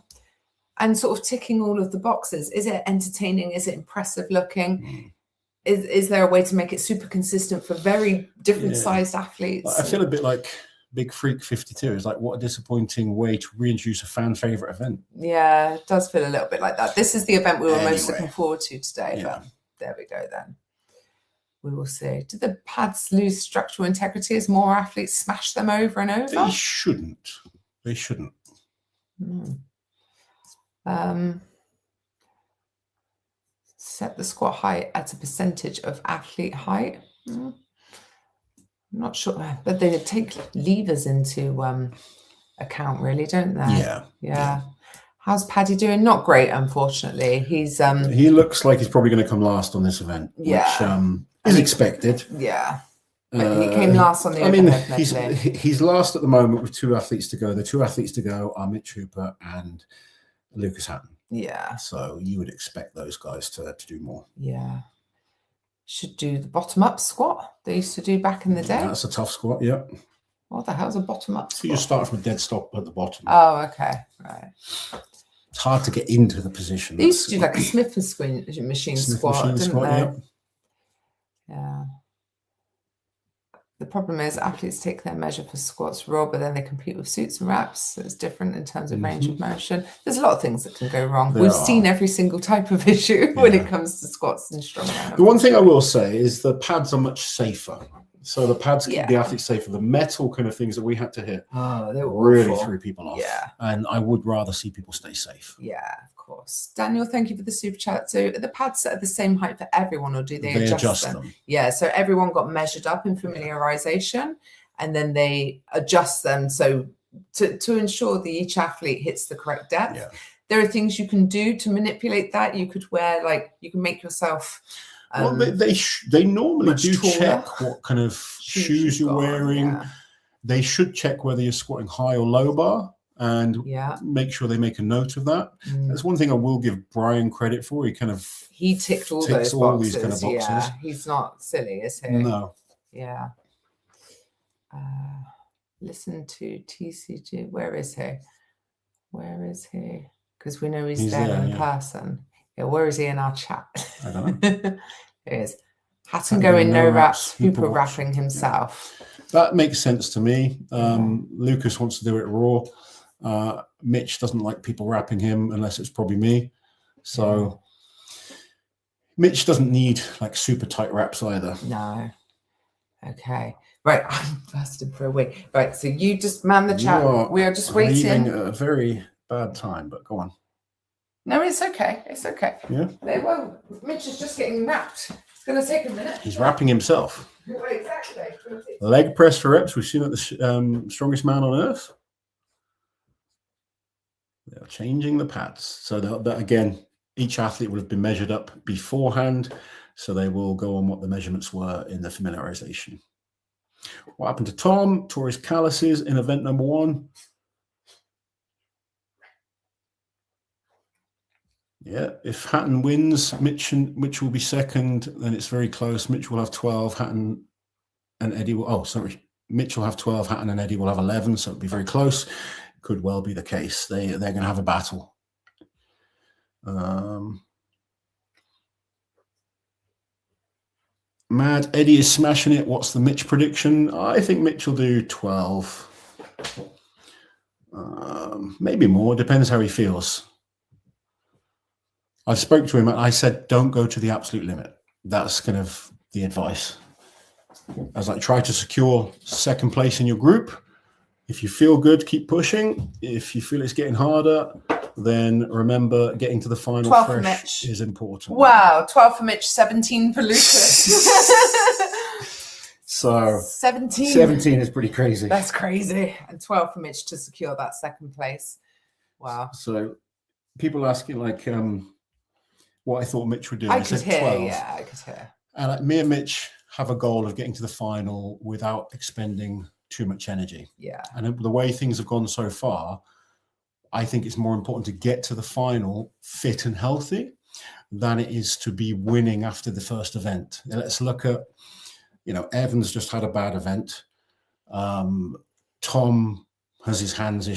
And sort of ticking all of the boxes. Is it entertaining? Is it impressive looking? Is there a way to make it super consistent for very different sized athletes? I feel a bit like Big Freak 52. It's like, what a disappointing way to reintroduce a fan favorite event. Yeah, it does feel a little bit like that. This is the event we were most looking forward to today. But there we go then. We will see. Do the pads lose structural integrity as more athletes smash them over and over? They shouldn't. They shouldn't. Set the squat height at a percentage of athlete height. I'm not sure, but they take levers into account, really, don't they? Yeah. How's Paddy doing? Not great, unfortunately. He's he looks like he's probably going to come last on this event, which is expected. Yeah. But he came last on the he's last at the moment with 2 athletes to go. The 2 athletes to go are Mitch Hooper and Lucas Hatton. Yeah. So you would expect those guys to do more. Yeah. Should do the bottom up squat they used to do back in the day. That's a tough squat, yeah. What the hell's a bottom-up So you squat? start from a dead stop at the bottom. Oh, okay, right. It's hard to get into the position. They used to do like a Smith machine squat, didn't they? Yeah. Yeah. The problem is athletes take their measure for squats raw, but then they compete with suits and wraps. So it's different in terms of range of motion. There's a lot of things that can go wrong. We've seen every single type of issue when it comes to squats and strongman. The one thing I will say is the pads are much safer. So the pads keep the athletes safer. The metal kind of things that we had to hit they were really awful. threw people off. Yeah. And I would rather see people stay safe. Yeah, of course. Daniel, thank you for the super chat. So are the pads at the same height for everyone, or do they adjust them? Yeah, so everyone got measured up in familiarization, and then they adjust them so to ensure that each athlete hits the correct depth. Yeah. There are things you can do to manipulate that. You could wear, like, you can make yourself well, they normally do taller. Check what kind of shoes you're wearing. Yeah. They should check whether you're squatting high or low bar and make sure they make a note of that. That's one thing I will give Brian credit for. He ticked all ticks those all boxes. these kind of boxes. Yeah, he's not silly, is he? No. Yeah. Listen to TCG. Where is he? Where is he? Because we know he's there in person. Yeah, where is he in our chat? I don't know. Here he is. Hatton going no wraps, Hooper wrapping himself. That makes sense to me. Lucas wants to do it raw. Mitch doesn't like people wrapping him unless it's probably me. So Mitch doesn't need like super tight wraps either. No. Okay. Right. I'm busted for a week. Right. So you just man the chat. We are just waiting. Leaving a very bad time, but go on. No, it's okay. It's okay. Yeah. Well, Mitch is just getting wrapped. It's going to take a minute. He's wrapping himself. Well, exactly. Leg press for reps. We've seen it the strongest man on earth. They're changing the pads. So that again, each athlete will have been measured up beforehand. So they will go on what the measurements were in the familiarization. What happened to Tom? Tore his calluses in event number 1. Yeah, if Hatton wins, Mitch will be second. Then it's very close. Mitch will have 12. Hatton and Eddie will. Oh, sorry. Mitch will have 12. Hatton and Eddie will have 11. So it'll be very close. Could well be the case. They're going to have a battle. Mad Eddie is smashing it. What's the Mitch prediction? I think Mitch will do 12. Maybe more. Depends how he feels. I spoke to him and I said, don't go to the absolute limit. That's kind of the advice. I was like, try to secure second place in your group. If you feel good, keep pushing. If you feel it's getting harder, then remember getting to the final fresh is important. Wow, 12 for Mitch, 17 for Lucas. So 17 is pretty crazy. That's crazy. And 12 for Mitch to secure that second place. Wow. So people asking like what I thought Mitch would do. I could hear, 12. Yeah, I could hear. And like, me and Mitch have a goal of getting to the final without expending too much energy. Yeah. And the way things have gone so far, I think it's more important to get to the final fit and healthy than it is to be winning after the first event. Now, let's look at, Evans just had a bad event. Tom has his hand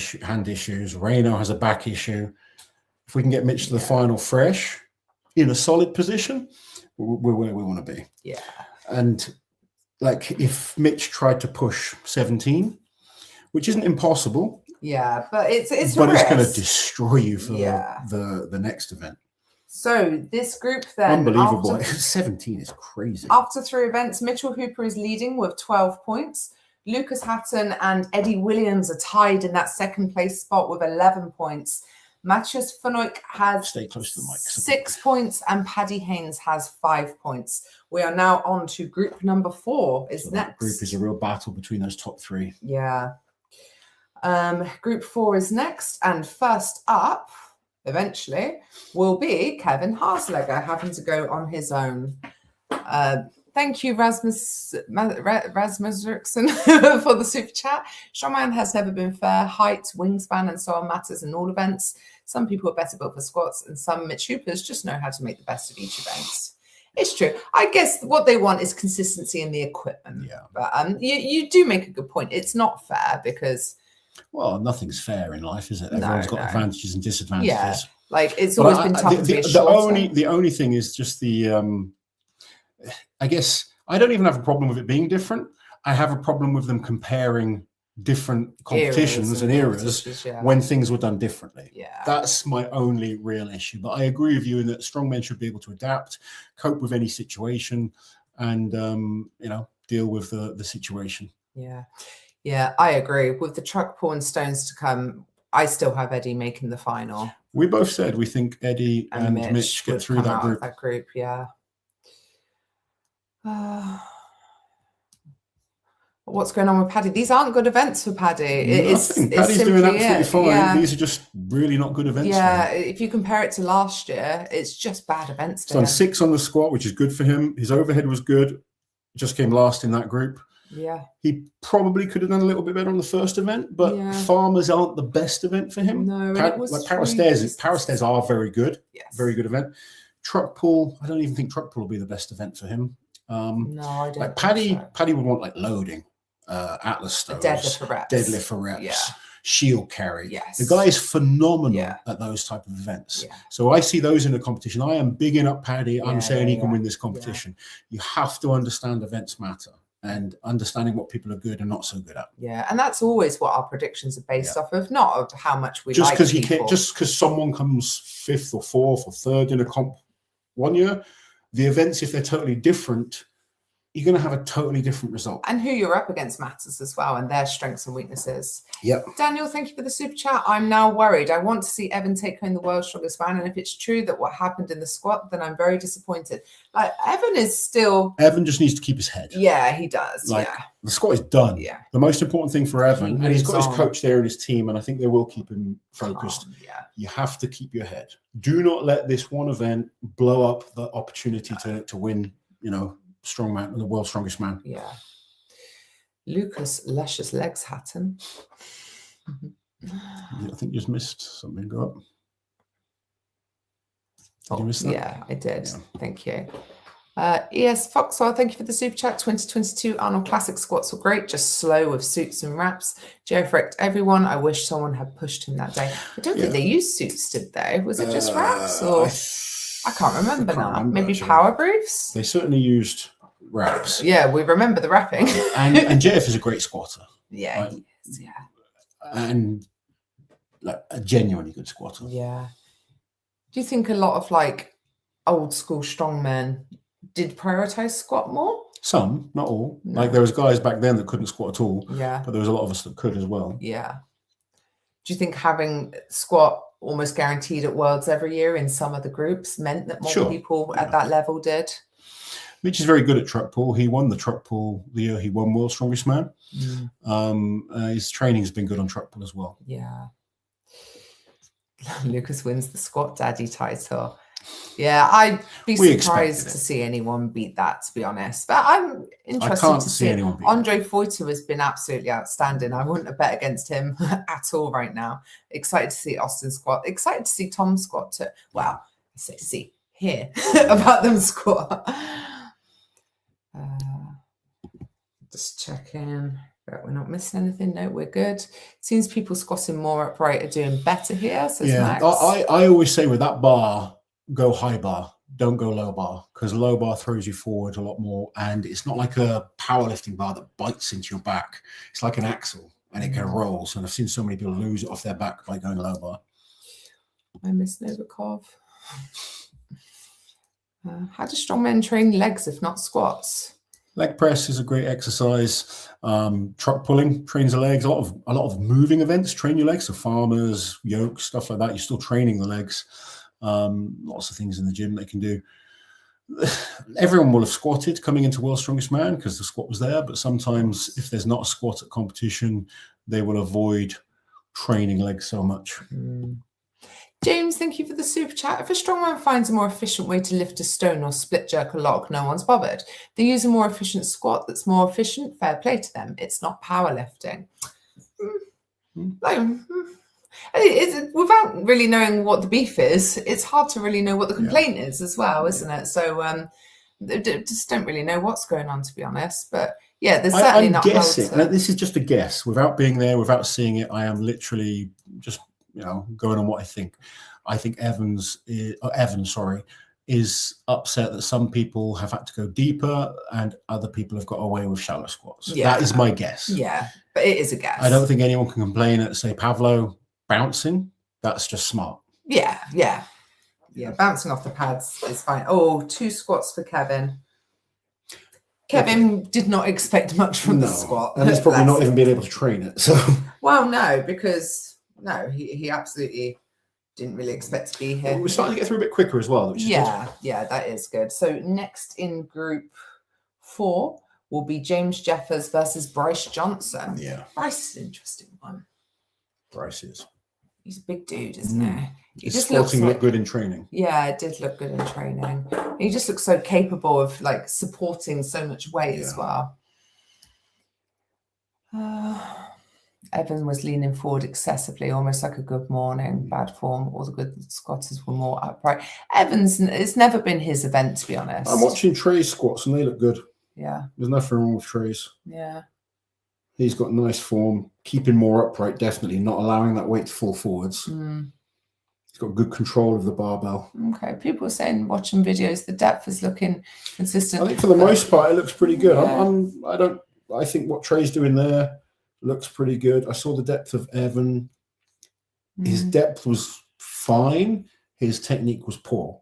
issues. Reno has a back issue. If we can get Mitch to the final fresh, in a solid position, we're where we want to be. Yeah. And like if Mitch tried to push 17, which isn't impossible. Yeah, but it's going to destroy you for the next event. So this group then, unbelievable. 17 is crazy. After 3 events, Mitchell Hooper is leading with 12 points. Lucas Hatton and Eddie Williams are tied in that second place spot with 11 points. Matthias Fanoik has 6 points and Paddy Haynes has 5 points. We are now on to group number 4 is next. That group is a real battle between those top 3. Yeah. Group 4 is next, and first up, eventually, will be Kevin Harslegger having to go on his own. Thank you, Rasmus Rickson, for the super chat. Strongman has never been fair. Height, wingspan, and so on matters in all events. Some people are better built for squats, and some Mitch Hoopers just know how to make the best of each event. It's true. I guess what they want is consistency in the equipment. Yeah. But you do make a good point. It's not fair because... Well, nothing's fair in life, is it? Everyone's got advantages and disadvantages. Yeah, like it's always been tough to be the only thing is just I guess I don't even have a problem with it being different. I have a problem with them comparing different competitions and eras when things were done differently. Yeah, that's my only real issue. But I agree with you in that strongmen should be able to adapt, cope with any situation, and deal with the situation. Yeah, I agree. With the truck pull and stones to come, I still have Eddie making the final. We both said we think Eddie and Mitch get through that group. Yeah. What's going on with Paddy? These aren't good events for Paddy. Paddy's doing absolutely fine. Yeah. These are just really not good events. Yeah, if you compare it to last year, it's just bad events. He's done 6 on the squat, which is good for him. His overhead was good. Just came last in that group. Yeah, he probably could have done a little bit better on the first event, but farmers aren't the best event for him. No, like power stairs are very good. Yes. Very good event. Truck pull, I don't even think truck pull will be the best event for him. No, I don't. Like Paddy would want like loading, Atlas stones, deadlift for reps, shield carry. Yes, the guy is phenomenal at those type of events. So I see those in the competition. I am bigging up Paddy. I'm saying he can win this competition. You have to understand events matter. And understanding what people are good and not so good at. Yeah, and that's always what our predictions are based off of, not of how much we just like people. Just because someone comes 5th or 4th or 3rd in a comp one year, the events, if they're totally different, you're going to have a totally different result. And who you're up against matters as well, and their strengths and weaknesses. Yep. Daniel, thank you for the super chat. I'm now worried. I want to see Evan take home the world's strongest man, and if it's true that what happened in the squat, then I'm very disappointed. Like, Evan just needs to keep his head. Yeah, he does. The squat is done. Yeah. The most important thing for Evan, and he's got his coach there and his team, and I think they will keep him focused. You have to keep your head. Do not let this one event blow up the opportunity to win, strongman, the world's strongest man. Yeah. Lucas Luscious Legs Hatton. I think you just missed something. Go up. Did you miss that? Yeah, I did. Yeah. Thank you. ES Foxwell, thank you for the super chat. 2022 Arnold Classic squats were great, just slow with suits and wraps. Jeff wrecked everyone. I wish someone had pushed him that day. I don't think they used suits, did they? Was it just wraps? Or I can't remember now. Maybe actually. Power briefs? They certainly used wraps. Yeah, we remember the wrapping. and Jeff is a great squatter. Yeah, right? He is, yeah. And like a genuinely good squatter. Yeah. Do you think a lot of like old school strongmen did prioritize squat more? Some, not all. No. Like there was guys back then that couldn't squat at all. Yeah. But there was a lot of us that could as well. Yeah. Do you think having squat almost guaranteed at Worlds every year in some of the groups meant that more people at that level did? Mitch is very good at truck pull. He won the truck pull the year he won World's Strongest Man. His training has been good on truck pull as well. Yeah. Lucas wins the squat daddy title. Yeah, I'd be surprised to see anyone beat that, to be honest. But I'm interested to see anyone beat Andre Foyter has been absolutely outstanding. I wouldn't have bet against him at all right now. Excited to see Austin squat. Excited to see Tom squat too. Wow, I say hear about them squat. Just checking. But we're not missing anything. No, we're good. Seems people squatting more upright are doing better here. So Max. I always say with that bar, go high bar, don't go low bar, because low bar throws you forward a lot more, and it's not like a powerlifting bar that bites into your back. It's like an axle, and it kind of rolls. And I've seen so many people lose it off their back by going low bar. I miss Novikov. How do strongmen train legs if not squats? Leg press is a great exercise. Truck pulling trains the legs. A lot of moving events train your legs. So farmers, yokes, stuff like that. You're still training the legs. Lots of things in the gym they can do. Everyone will have squatted coming into World's Strongest Man because the squat was there. But sometimes if there's not a squat at competition, they will avoid training legs so much. James, thank you for the super chat. If a strongman finds a more efficient way to lift a stone or split jerk a log, no one's bothered. They use a more efficient squat that's more efficient. Fair play to them. It's not powerlifting. Without really knowing what the beef is, it's hard to really know what the complaint is as well, isn't it? So They just don't really know what's going on, to be honest. But yeah, there's I'm not guessing. held to... This is just a guess. Without being there, without seeing it, I am literally just, going on what I think. I think Evan, is upset that some people have had to go deeper and other people have got away with shallow squats. Yeah. That is my guess. Yeah, but it is a guess. I don't think anyone can complain at, say, Pavlo bouncing. That's just smart. Yeah. Bouncing off the pads is fine. 2 squats for Kevin. Kevin did not expect much from the squat. And he's probably not even been able to train it. So, well, no, because he absolutely didn't really expect to be here. We're starting to get through a bit quicker as well. Which is good. That is good. So next in group 4 will be James Jeffers versus Bryce Johnson. Yeah. Bryce is an interesting one. Bryce is. He's a big dude, isn't he? His squatting looked good in training. Yeah, it did look good in training. He just looks so capable of like supporting so much weight as well. Evan was leaning forward excessively, almost like a good morning. Bad form. All the good squatters were more upright. Evans, it's never been his event, to be honest. I'm watching Trey's squats and they look good. Yeah. There's nothing wrong with Trey's. Yeah. He's got nice form, keeping more upright, definitely, not allowing that weight to fall forwards. He's got good control of the barbell. Okay. People are saying, watching videos, the depth is looking consistent. I think for the most part, it looks pretty good. Yeah. I think what Trey's doing there looks pretty good. I saw the depth of Evan. His depth was fine. His technique was poor.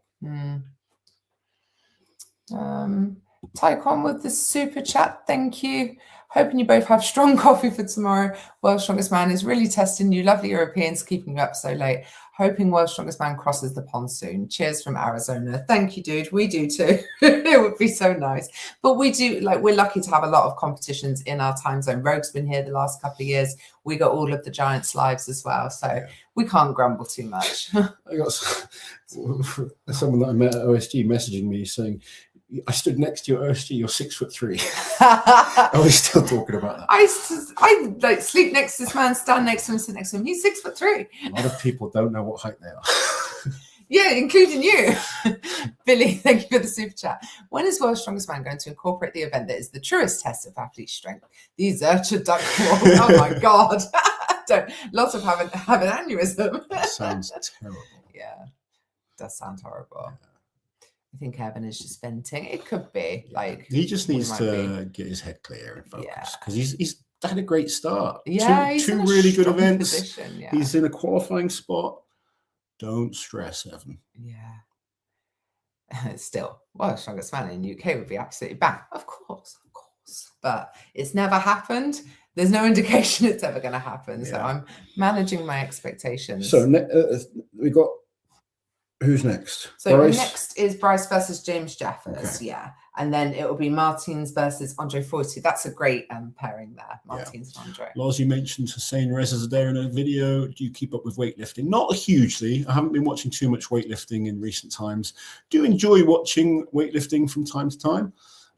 Taekwon with the super chat. Thank you. Hoping you both have strong coffee for tomorrow. World's Strongest Man is really testing you lovely Europeans, keeping you up so late. Hoping World's Strongest Man crosses the pond soon. Cheers from Arizona. Thank you, dude. We do too. It would be so nice. But we do, we're lucky to have a lot of competitions in our time zone. Rogue's been here the last couple of years. We got all of the Giants lives as well. So we can't grumble too much. I got someone that I met at OSG messaging me saying, I stood next to your OSG, you're 6'3". Are we still talking about that? I sleep next to this man, stand next to him, sit next to him. He's 6'3". A lot of people don't know what height they are. Yeah, including you. Billy, thank you for the super chat. When is World's Strongest Man going to incorporate the event that is the truest test of athlete strength? The Zercher duck walk. Oh my God. Lots of have an aneurysm. That sounds terrible. Yeah, it does sound horrible. I think Evan is just venting. It could be he just needs to get his head clear and focus because he's had a great start. Yeah, two really good events. He's in a qualifying spot. Don't stress, Evan. Yeah. Still, Strongest Man in UK would be absolutely bang. Of course. But it's never happened. There's no indication it's ever going to happen. So I'm managing my expectations. So we got. Who's next? So Bryce? Next is Bryce versus James Jeffers. Okay. Yeah. And then it will be Martins versus Andre Forty. That's a great pairing there, Martins and Andre. Lars, you mentioned Hussein Reza Zadeh in a video. Do you keep up with weightlifting? Not hugely. I haven't been watching too much weightlifting in recent times. Do enjoy watching weightlifting from time to time,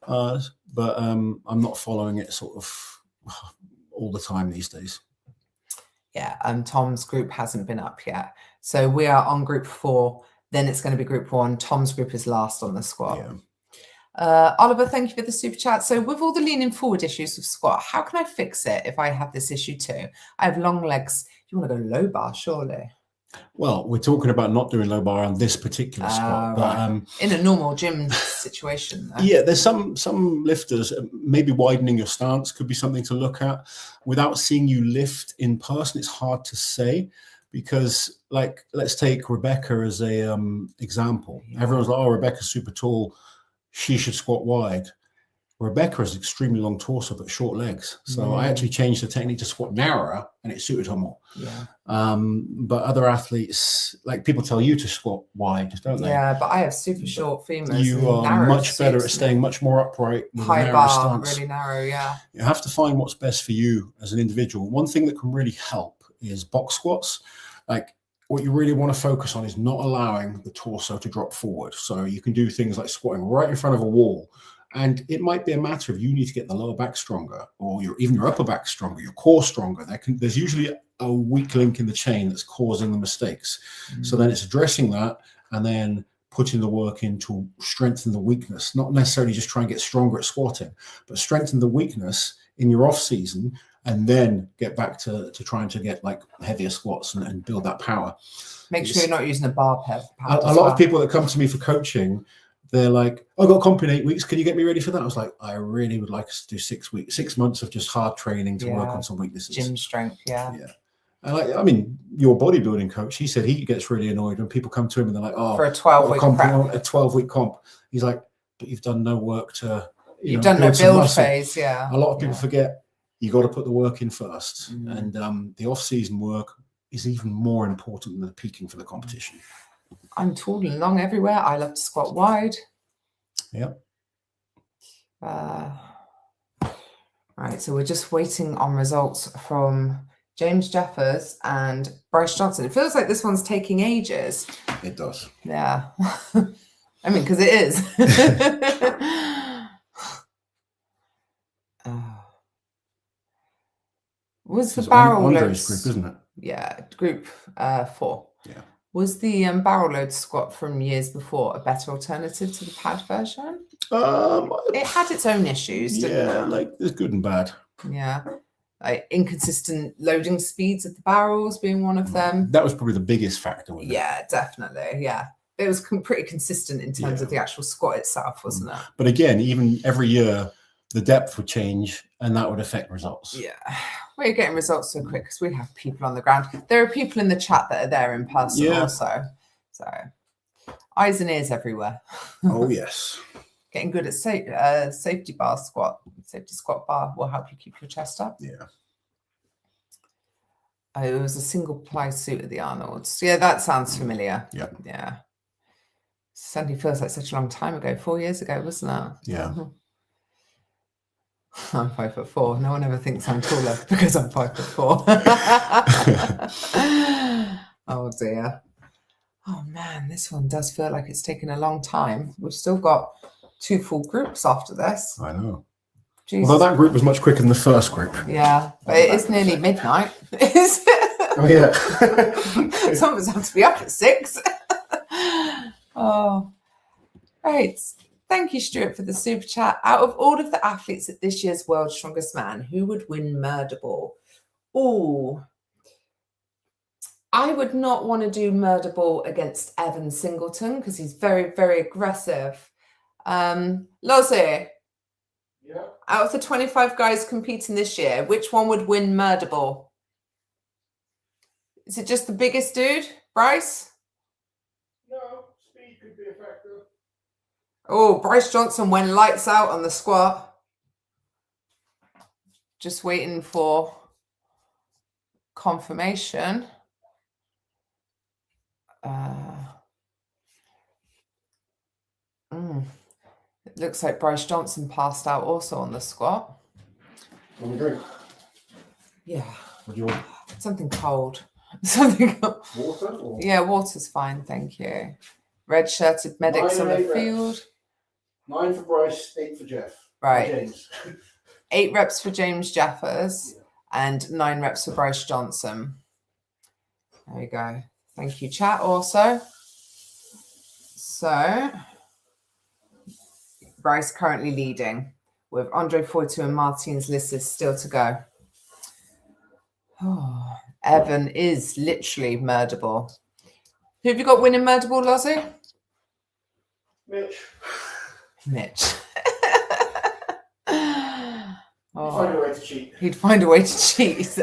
but I'm not following it sort of all the time these days. Yeah, Tom's group hasn't been up yet. So we are on group 4. Then it's going to be group 1. Tom's group is last on the squat. Yeah. Oliver, thank you for the super chat. So with all the leaning forward issues with squat, how can I fix it if I have this issue too? I have long legs. You want to go low bar, surely? Well, we're talking about not doing low bar on this particular squat, but in a normal gym situation. Yeah, there's some lifters, maybe widening your stance could be something to look at. Without seeing you lift in person, it's hard to say because, let's take Rebecca as a example. Yeah. Everyone's like, "Oh, Rebecca's super tall; she should squat wide." Rebecca has extremely long torso but short legs, so I actually changed the technique to squat narrower, and it suited her more. Yeah. But other athletes, people tell you to squat wide, don't they? Yeah, but I have super short femurs. You are much better at staying much more upright with a narrow stance. Really narrow. Yeah. You have to find what's best for you as an individual. One thing that can really help is box squats. What you really want to focus on is not allowing the torso to drop forward. So you can do things like squatting right in front of a wall. And it might be a matter of you need to get the lower back stronger, or even your upper back stronger, your core stronger. There's usually a weak link in the chain that's causing the mistakes. So then it's addressing that and then putting the work in to strengthen the weakness, not necessarily just try and get stronger at squatting, but strengthen the weakness in your off season, and then get back to trying to get like heavier squats and build that power. Make sure you're not using a bar pad. A lot of people that come to me for coaching, they're like, "I got comp in 8 weeks. Can you get me ready for that?" I was like, "I really would like us to do 6 weeks, 6 months of just hard training to work on some weaknesses, gym strength." Yeah. And I mean, your bodybuilding coach, he said he gets really annoyed when people come to him and they're like, "Oh, for a 12-week comp, prep. a 12-week comp." He's like, "But you've done no work to, you've done no build phase." Yeah. A lot of people forget you got to put the work in first, and the off-season work is even more important than the peaking for the competition. I'm tall and long everywhere. I love to squat wide. Yep. Right, so we're just waiting on results from James Jeffers and Bryce Johnson. It feels like this one's taking ages. It does. Yeah. I mean, because it is. Was the barrel Andre's load group, isn't it? Yeah, group 4. Yeah. Was the barrel load squat from years before a better alternative to the pad version? It had its own issues, didn't it? Like there's good and bad. Yeah. Like inconsistent loading speeds of the barrels being one of them. That was probably the biggest factor. Yeah, definitely. Yeah. It was pretty consistent in terms of the actual squat itself, wasn't it? But again, even every year, the depth would change and that would affect results. Yeah. We're getting results so quick because we have people on the ground. There are people in the chat that are there in person also. So eyes and ears everywhere. Oh, yes. Getting good at safety squat bar will help you keep your chest up. Yeah. Oh, it was a single ply suit at the Arnold's. Yeah, that sounds familiar. Yeah. Yeah. Suddenly feels like such a long time ago. 4 years ago, wasn't it? Yeah. I'm 5'4". No one ever thinks I'm taller because I'm 5'4". Oh dear. Oh man, this one does feel like it's taken a long time. We've still got 2 full groups after this. I know. Jesus. Although that group was much quicker than the first group. Yeah, but it is nearly midnight. Oh yeah. Some of us have to be up at 6. Oh, right. Thank you, Stuart, for the super chat. Out of all of the athletes at this year's World's Strongest Man, who would win Murder Ball? Oh, I would not want to do Murder Ball against Evan Singleton because he's very, very aggressive. Lozzie, out of the 25 guys competing this year, which one would win Murder Ball? Is it just the biggest dude, Bryce? No, speed could be a factor. Oh, Bryce Johnson went lights out on the squat. Just waiting for confirmation. It looks like Bryce Johnson passed out also on the squat. Want a drink? Yeah. What do you want? Something cold. Something cold. Water? Or? Yeah, water's fine, thank you. Red shirted medics on the field. 9 for Bryce, 8 for Jeff. Right. James. 8 reps for James Jeffers and 9 reps for Bryce Johnson. There you go. Thank you, chat, also. So, Bryce currently leading with Andre Foytu and Martin's Lisses still to go. Oh, Evan is literally Murderball. Who have you got winning Murderball, Lozzie? Mitch. He'd find a way to cheat. He'd find a way to cheat.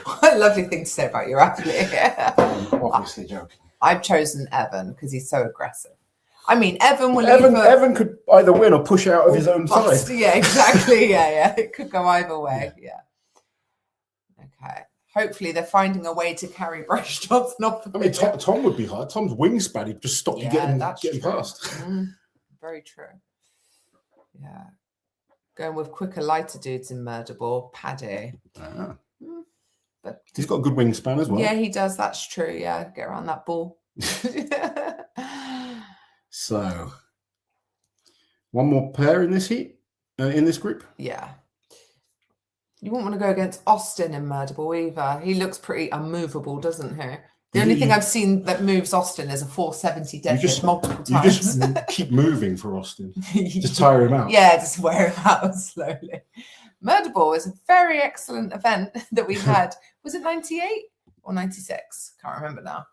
What a lovely thing to say about your athlete. Obviously joking. I've chosen Evan because he's so aggressive. I mean, Evan will Evan could either win or push out of his own side. Yeah, exactly. Yeah. It could go either way. Yeah. Okay. Hopefully they're finding a way to carry Bryce Johnson off. I mean, Tom would be hard. Tom's wingspan, he'd just stop you getting past. Very true. Yeah. Going with quicker, lighter dudes in Murder Ball. Paddy. But he's got a good wingspan as well. Yeah, he does. That's true. Yeah, get around that ball. So, one more pair in this heat, in this group. Yeah. You wouldn't want to go against Austin in Murder Ball either. He looks pretty unmovable, doesn't he? The only thing I've seen that moves Austin is a 470 deadlift multiple times. You just keep moving for Austin. Just tire him out. Yeah, just wear him out slowly. Murderball is a very excellent event that we had. Was it 98 or 96? Can't remember now.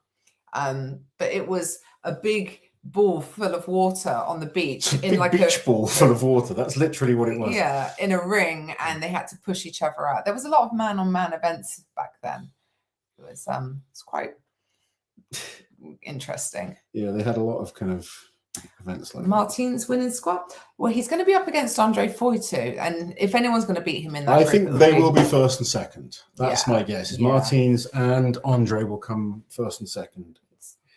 But it was a big ball full of water on the beach. In like beach ball full of water. That's literally what it was. Yeah, in a ring, and they had to push each other out. There was a lot of man-on-man events back then. It was quite interesting. Yeah, they had a lot of kind of events like Martin's winning squad. Well, he's going to be up against Andre Foytu, and if anyone's going to beat him in that, I think they will be first and second. That's my guess. Yeah. Martin's and Andre will come first and second.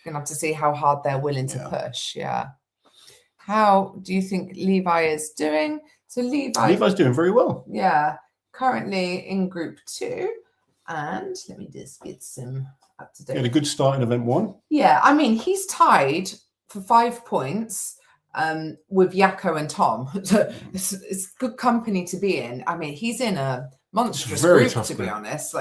Gonna have to see how hard they're willing to push. Yeah. How do you think Levi is doing? So Levi's doing very well. Yeah. Currently in group 2. And let me just get some up to date. He had a good start in event 1. Yeah, I mean, he's tied for 5 points with Yako and Tom. It's good company to be in. I mean, he's in a monstrous group, to be honest.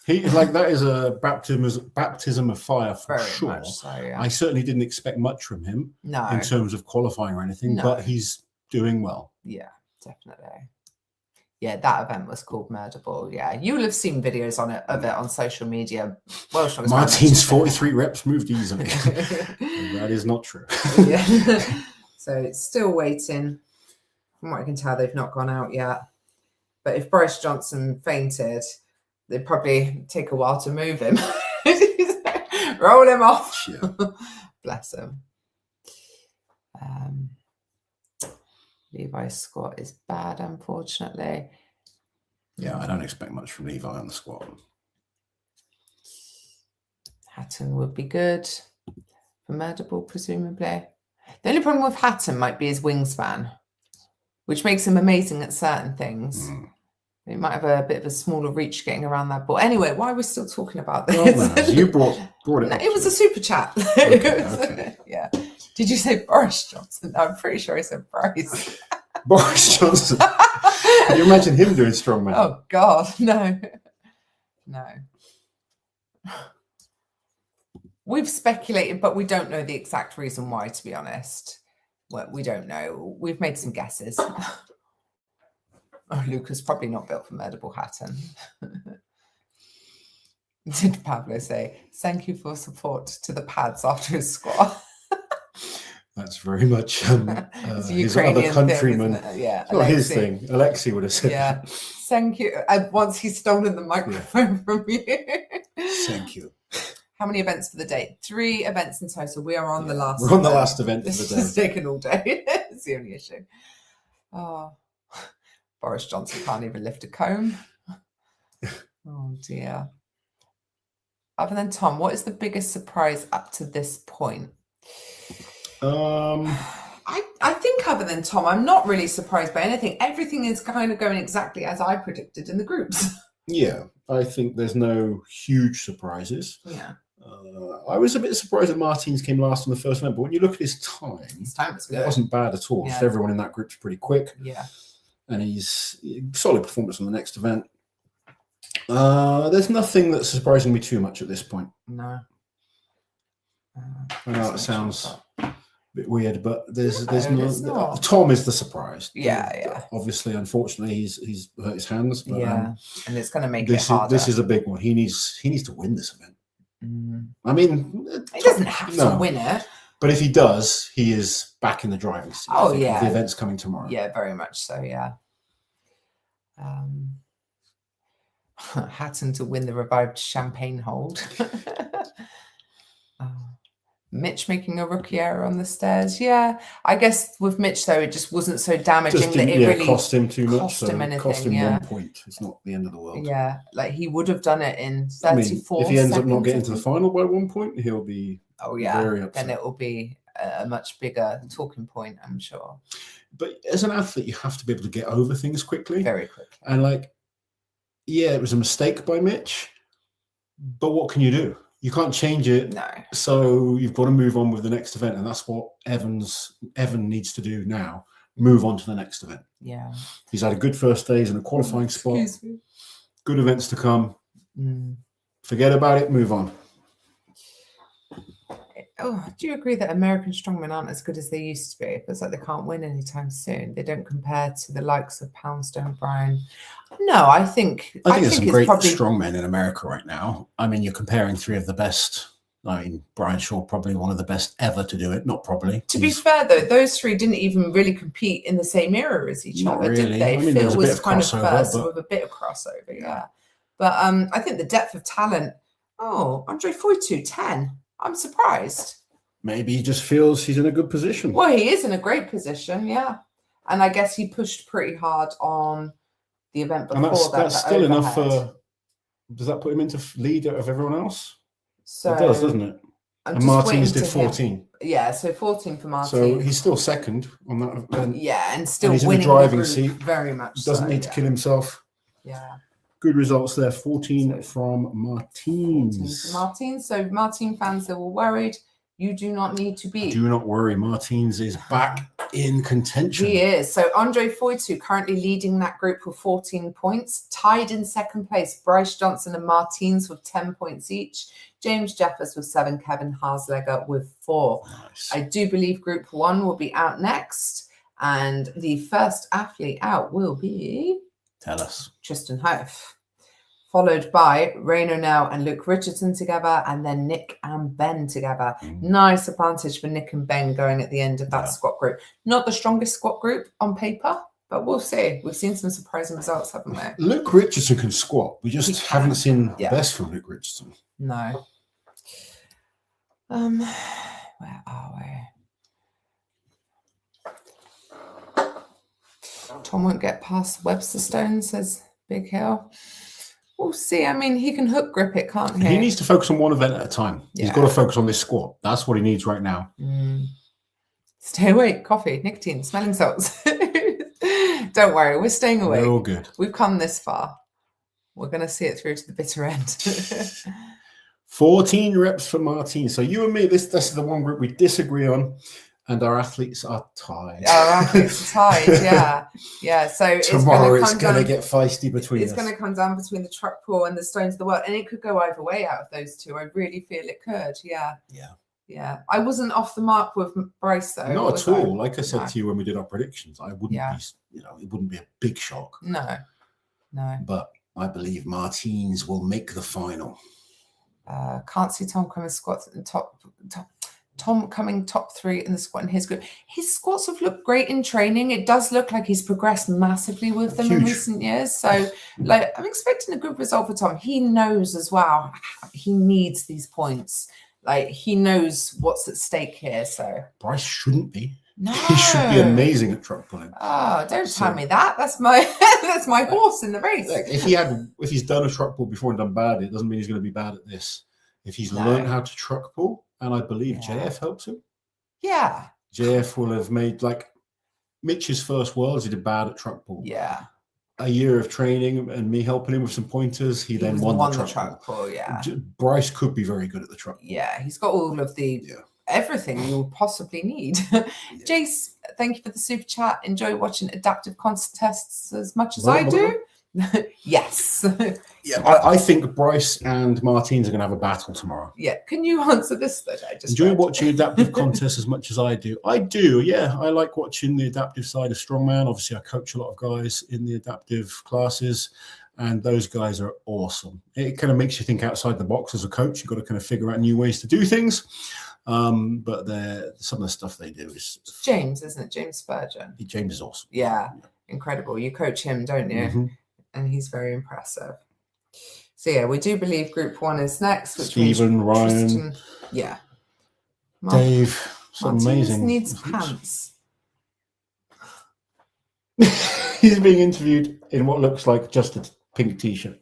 That is a baptism of fire for very sure. Much so, yeah. I certainly didn't expect much from him in terms of qualifying or anything, but he's doing well. Yeah, definitely. Yeah, that event was called Murderball. Yeah, you will have seen videos of it on social media. Well, Martin's 43 reps moved easily. That is not true. Yeah. So it's still waiting. From what I can tell, they've not gone out yet. But if Boris Johnson fainted, they'd probably take a while to move him. Roll him off. Yeah. Bless him. Levi's squat is bad, unfortunately. Yeah, I don't expect much from Levi on the squat. Hatton would be good for Murderball, presumably. The only problem with Hatton might be his wingspan, which makes him amazing at certain things. He might have a bit of a smaller reach getting around that ball. Anyway, why are we still talking about this? Oh, you brought it up. It was a super chat. Okay. Yeah. Did you say Boris Johnson? I'm pretty sure I said Bryce. Boris Johnson. Can you imagine him doing strongman? Oh, God. No. We've speculated, but we don't know the exact reason why, to be honest. Well, we don't know. We've made some guesses. Oh, Luca's probably not built for Murderball Hatton. Did Pablo say, thank you for support to the pads after his squat? That's very much his other countryman. Thing, yeah, not his thing. Alexei would have said. Yeah, thank you. Once he's stolen the microphone from you. Thank you. How many events for the day? 3 events in total. We are on the last. We're on the last event for the day. It's taken all day. It's the only issue. Oh, Boris Johnson can't even lift a comb. Oh dear. Other than Tom, what is the biggest surprise up to this point? I think other than Tom, I'm not really surprised by anything. Everything is kind of going exactly as I predicted in the groups. Yeah, I think there's no huge surprises. Yeah. I was a bit surprised that Martins came last in the first event, but when you look at his time was good. It wasn't bad at all. Yeah. Just everyone in that group's pretty quick. Yeah. And he's solid performance on the next event. There's nothing that's surprising me too much at this point. No. I know it sounds a bit weird, but there's no. Tom is the surprise. Yeah. Obviously, unfortunately, he's hurt his hands. But, and it's going to make it harder. This is a big one. He needs to win this event. I mean, he doesn't have to win it, but if he does, he is back in the driving seat. Oh yeah, the event's coming tomorrow. Yeah, very much so. Yeah. Hatton to win the revived champagne hold. Mitch making a rookie error on the stairs. Yeah, I guess with Mitch though, it just wasn't so damaging that it really cost him too much. Cost him anything. Cost him 1 point. It's not the end of the world. Yeah, like he would have done it in 34. If he ends up not getting to the final by 1 point, he'll be very upset. Then it will be a much bigger talking point, I'm sure. But as an athlete, you have to be able to get over things quickly, very quickly. And it was a mistake by Mitch, but what can you do? You can't change it. No. So you've got to move on with the next event. And that's what Evan needs to do now. Move on to the next event. Yeah. He's had a good first days in a qualifying spot. Good events to come. Forget about it. Move on. do you agree that American strongmen aren't as good as they used to be? It feels like they can't win anytime soon. They don't compare to the likes of Poundstone, Bryan. No, I think there's some it's great probably strongmen in America right now. I mean, you're comparing three of the best. I mean, Brian Shaw, probably one of the best ever to do it. Not probably. To be fair, though, those three didn't even really compete in the same era as each Not other, really. did they? I mean, Phil was kind of crossover, first but with a bit of crossover, yeah. But I think the depth of talent. Oh, Andre Foytu, 10. I'm surprised. maybe he just feels he's in a good position. Well, he is in a great position, yeah. And I guess he pushed pretty hard on the event before And that's still overhead. enough for. Does that put him into leader of everyone else? So it does, doesn't it? And Martins did 14. Yeah, so 14 for Martins. So he's still second on that event. Yeah, and still and he's winning in the driving the group seat. Very much. Doesn't need to kill himself. Yeah. Good results there. 14 from Martins. 14 for Martins. So Martin fans that were worried, you do not need to be. Do not worry. Martins is back in contention. He is. So Andre Foytu currently leading that group with 14 points. Tied in second place, Bryce Johnson and Martins with 10 points each. James Jeffers with 7, Kevin Harslegger with 4. Nice. I do believe Group 1 will be out next. And the first athlete out will be... Tell us. Tristan Hoef. Followed by Rain O'Neill and Luke Richardson together, and then Nick and Ben together. Nice advantage for Nick and Ben going at the end of that squat group. Not the strongest squat group on paper, but we'll see. We've seen some surprising results, haven't we? Luke Richardson can squat. We just haven't seen the best from Luke Richardson. No. Where are we? Tom won't get past Webster Stone, says Big Hill. We'll see. I mean, he can hook grip it, can't he? He needs to focus on one event at a time. Yeah. He's got to focus on this squat. That's what he needs right now. Stay awake. Coffee, nicotine, smelling salts. Don't worry. We're staying awake. We're all good. We've come this far. We're going to see it through to the bitter end. 14 reps for Martin. So you and me, this is the one group we disagree on. And our athletes are tied. Our athletes are tied, yeah. Yeah, so tomorrow it's going to get feisty between us. It's going to come down between the truck pull and the stones of the world. And it could go either way out of those two. I really feel it could, yeah. Yeah. I wasn't off the mark with Bryce, though. Not at all. Like I said to you when we did our predictions, I wouldn't be, it wouldn't be a big shock. No. But I believe Martins will make the final. Can't see Tom coming squats at the top. Tom coming top 3 in the squat in his group. His squats have looked great in training. It does look like he's progressed massively with them in recent years. So, I'm expecting a good result for Tom. He knows as well. He needs these points. He knows what's at stake here. So Bryce shouldn't be. No, he should be amazing at truck pulling. Oh, don't tell me that. That's my that's my horse in the race. If he's done a truck pull before and done bad, it doesn't mean he's going to be bad at this. If he's learned how to truck pull, and I believe JF helps him. Yeah. JF will have made, Mitch's first Worlds, he did bad at truck pull. Yeah. A year of training and me helping him with some points, he then won the truck pull. Yeah. Bryce could be very good at the truck pull. Yeah, he's got all of the everything you'll possibly need. Jace, thank you for the super chat. Enjoy watching adaptive contests as much as I do. Yes. I think Bryce and Martins are going to have a battle tomorrow. Yeah. Can you answer this that I just enjoy watching adaptive contests as much as I do? I do, yeah. I like watching the adaptive side of Strongman. Obviously, I coach a lot of guys in the adaptive classes, and those guys are awesome. It kind of makes you think outside the box as a coach. You've got to kind of figure out new ways to do things. But some of the stuff they do is James, isn't it? James Spurgeon. James is awesome. Yeah. Incredible. You coach him, don't you? Mm-hmm. And he's very impressive. So yeah, we do believe Group 1 is next. Which Stephen, Ryan, Dave. Amazing. Needs pants. He's being interviewed in what looks like just a pink t-shirt.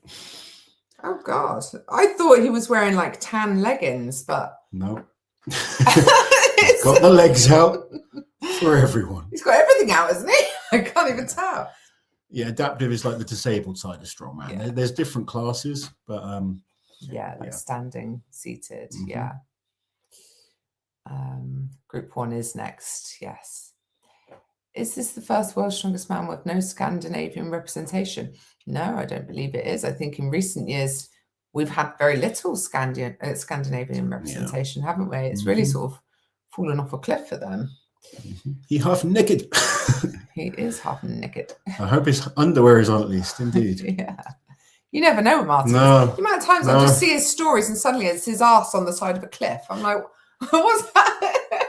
Oh God! I thought he was wearing tan leggings, but no. He's got the legs out for everyone. He's got everything out, isn't he? I can't even tell. Yeah, adaptive is like the disabled side of Strongman. Yeah. There's different classes, but standing, seated. Mm-hmm. Yeah. Group 1 is next. Yes. Is this the first World's Strongest Man with no Scandinavian representation? No, I don't believe it is. I think in recent years we've had very little Scandinavian representation, haven't we? It's really sort of fallen off a cliff for them. He half naked. He is half naked. I hope his underwear is on at least, indeed. Yeah. You never know with Martin. No. The amount of times I just see his stories and suddenly it's his ass on the side of a cliff. I'm like, what's that?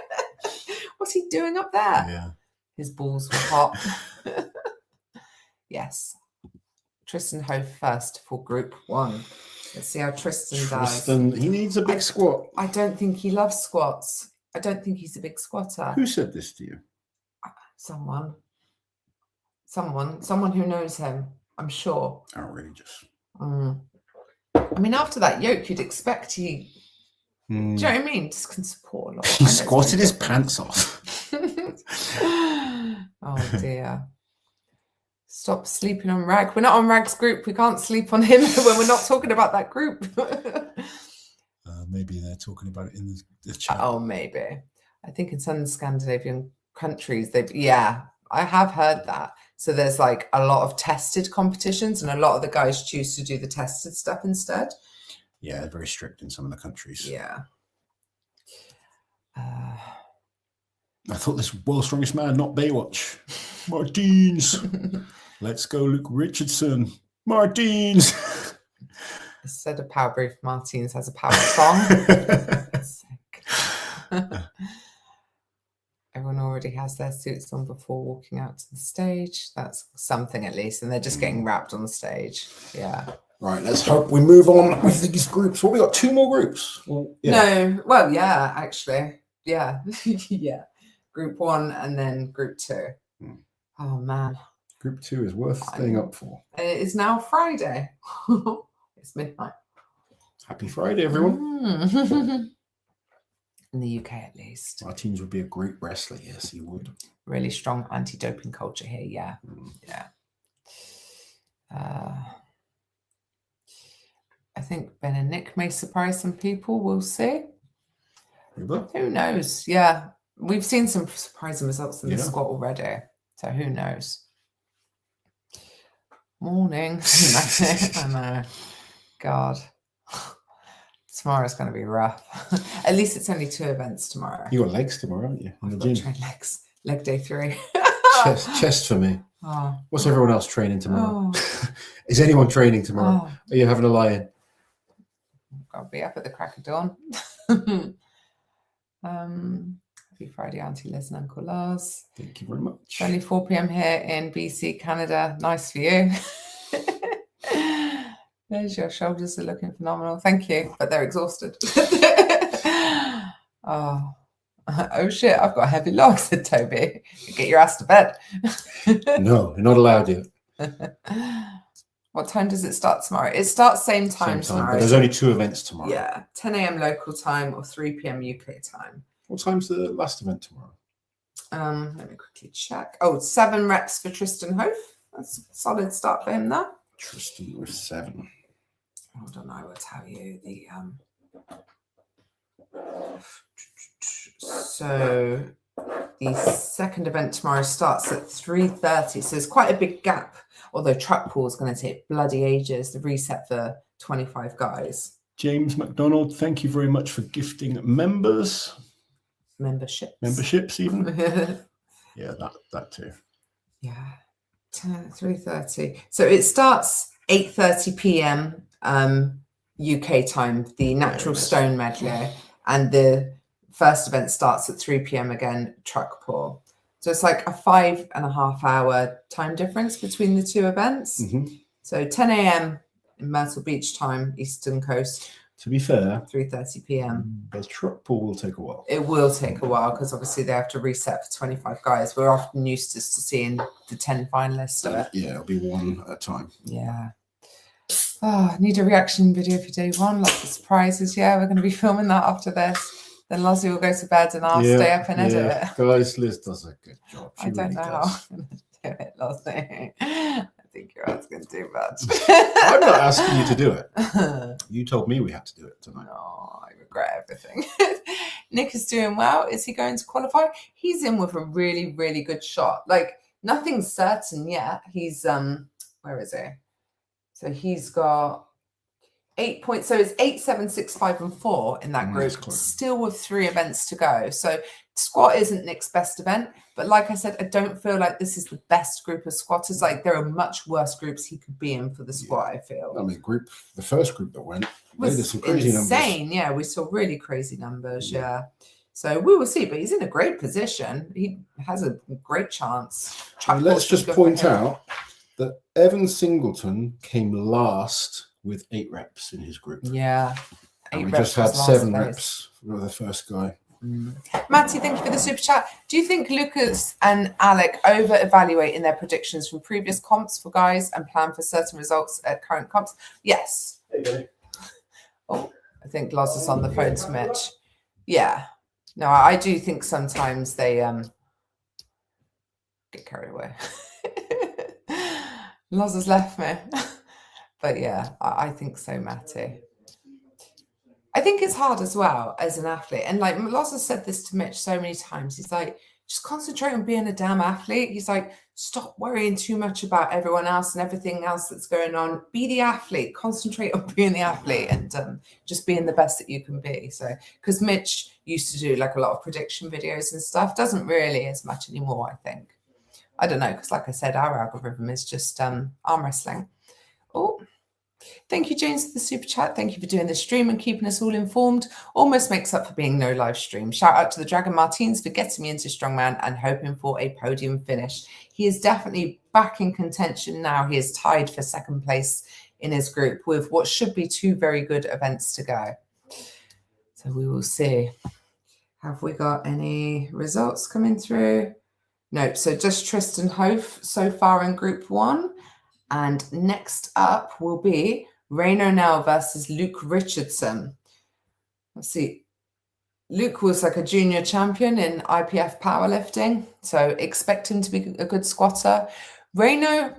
What's he doing up there? Yeah. His balls were hot. Yes. Tristan Hof first for group 1. Let's see how Tristan does. He needs a big squat. I don't think he loves squats. I don't think he's a big squatter. Who said this to you? Someone who knows him, I'm sure. Outrageous. I mean, after that yoke, you'd expect he... Do you know what I mean? Just can support a lot. He squatted his pants off. Oh, dear. Stop sleeping on Rag. We're not on Rag's group. We can't sleep on him when we're not talking about that group. Maybe they're talking about it in the chat. Oh, maybe. I think in some Scandinavian countries, I have heard that. So there's like a lot of tested competitions and a lot of the guys choose to do the tested stuff instead. Yeah, they're very strict in some of the countries. Yeah. I thought this World's Strongest Man, not Baywatch. Martins. Let's go, Luke Richardson. Martins. Instead of Power Brief, Martins has a power song. Everyone already has their suits on before walking out to the stage. That's something at least. And they're just getting wrapped on the stage. Yeah. Right, let's hope we move on with these groups. Well, we got 2 more groups. Well, yeah. No, well, yeah, actually. Yeah. Yeah. Group 1 and then group 2. Oh, man. Group 2 is worth staying up for. It is now Friday. It's midnight. Happy Friday, everyone. In the UK, at least. Martins would be a great wrestler. Yes, he would. Really strong anti-doping culture here. Yeah. Yeah. I think Ben and Nick may surprise some people. We'll see. Who knows? Yeah. We've seen some surprising results in the squat already. So who knows? Morning. I know. God. Tomorrow's going to be rough. At least it's only 2 events tomorrow. You got legs tomorrow, haven't you? I've got to train legs. Leg day 3. chest for me. Oh. What's everyone else training tomorrow? Is anyone training tomorrow? Are you having a lie-in? I'll be up at the crack of dawn. Happy Friday, Auntie Liz and Uncle Lars. Thank you very much. It's only 4 p.m. here in BC, Canada. Nice for you. There's your shoulders are looking phenomenal. Thank you, but they're exhausted. Oh shit! I've got heavy logs, said Toby. Get your ass to bed. No, you're not allowed yet. What time does it start tomorrow? It starts same time tomorrow. But there's only 2 events tomorrow. Yeah, 10 a.m. local time or 3 p.m. UK time. What time's the last event tomorrow? Let me quickly check. 7 reps for Tristan Hof. That's a solid start for him there. Tristan with 7. Hold on, I will tell you the so the second event tomorrow starts at 3:30. So there's quite a big gap. Although truck pull is going to take bloody ages. The reset for 25 guys. James McDonald, thank you very much for gifting memberships even. Yeah, that too. Yeah, 3:30. So it starts 8:30 p.m. UK time, the natural stone medley, and the first event starts at 3 p.m. again, truck pull. So it's like a 5.5 hour time difference between the 2 events. So 10 a.m. in Myrtle Beach time, Eastern Coast. To be fair, 3:30 p.m. The truck pull will take a while. It will take a while because obviously they have to reset for 25 guys. We're often used to seeing the 10 finalists of it. Yeah, it'll be 1 at a time. Yeah. Oh, need a reaction video for day 1. Lots of surprises. Yeah, we're going to be filming that after this. Then Lozzie will go to bed and I'll stay up and edit it. Guys, Liz does a good job. I don't know how I'm going to do it, Lozzie. I think you're asking too much. I'm not asking you to do it. You told me we had to do it tonight. No, I regret everything. Nick is doing well. Is he going to qualify? He's in with a really, really good shot. Like, nothing's certain yet. He's, where is he? So he's got 8 points. So it's 8, 7, 6, 5, and 4 in that group, still with 3 events to go. So squat isn't Nick's best event, but like I said, I don't feel like this is the best group of squatters. Like there are much worse groups he could be in for the squat. I feel. I mean, the first group that went was some crazy insane. numbers. Yeah, we saw really crazy numbers. Yeah. So we will see, but he's in a great position. He has a great chance. Let's just point out that Evan Singleton came last with 8 reps in his group. Yeah. And we just had 7 reps for the first guy. Matty, thank you for the super chat. Do you think Lucas and Alec over-evaluate in their predictions from previous comps for guys and plan for certain results at current comps? Yes. Oh, I think Loz is on the phone to Mitch. Yeah. No, I do think sometimes they get carried away. Loz has left me. But yeah, I think so, Matty. I think it's hard as well as an athlete. And like Loz has said this to Mitch so many times. He's like, just concentrate on being a damn athlete. He's like, stop worrying too much about everyone else and everything else that's going on. Be the athlete. Concentrate on being the athlete and just being the best that you can be. So, because Mitch used to do like a lot of prediction videos and stuff, doesn't really as much anymore, I think. I don't know, because like I said, our algorithm is just arm wrestling. Oh, thank you, James, for the super chat. Thank you for doing the stream and keeping us all informed. Almost makes up for being no live stream. Shout out to the Dragon Martins for getting me into Strongman and hoping for a podium finish. He is definitely back in contention now. He is tied for 2nd place in his group with what should be 2 very good events to go. So we will see. Have we got any results coming through? Nope. So just Tristan Hof so far in group 1. And next up will be Reino Nell versus Luke Richardson. Let's see. Luke was like a junior champion in IPF powerlifting, so expect him to be a good squatter. Reino,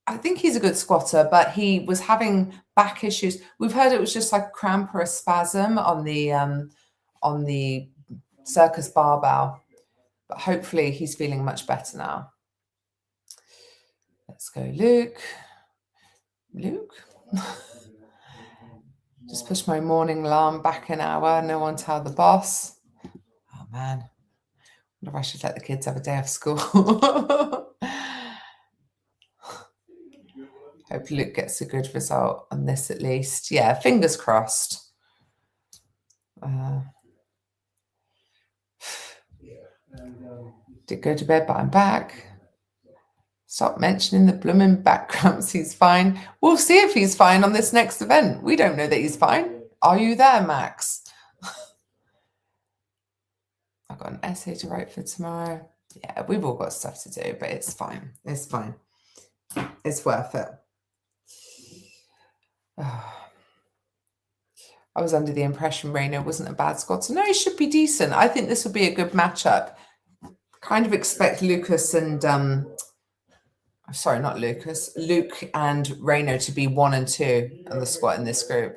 I think he's a good squatter, but he was having back issues. We've heard it was just like cramp or a spasm on the circus barbell, but hopefully he's feeling much better now. Let's go, Luke. Luke. Just push my morning alarm back an hour. No one tell the boss. Oh, man. I wonder if I should let the kids have a day off school. Hope Luke gets a good result on this at least. Yeah, fingers crossed. Did go to bed, but I'm back. Stop mentioning the blooming back cramps. He's fine. We'll see if he's fine on this next event. We don't know that he's fine. Are you there, Max? I've got an essay to write for tomorrow. Yeah, we've all got stuff to do, but it's fine. It's fine. It's worth it. Oh. I was under the impression Reino wasn't a bad squatter. No, he should be decent. I think this will be a good matchup. Kind of expect Lucas and sorry, not Lucas, Luke and Reino to be 1 and 2 on the squat in this group.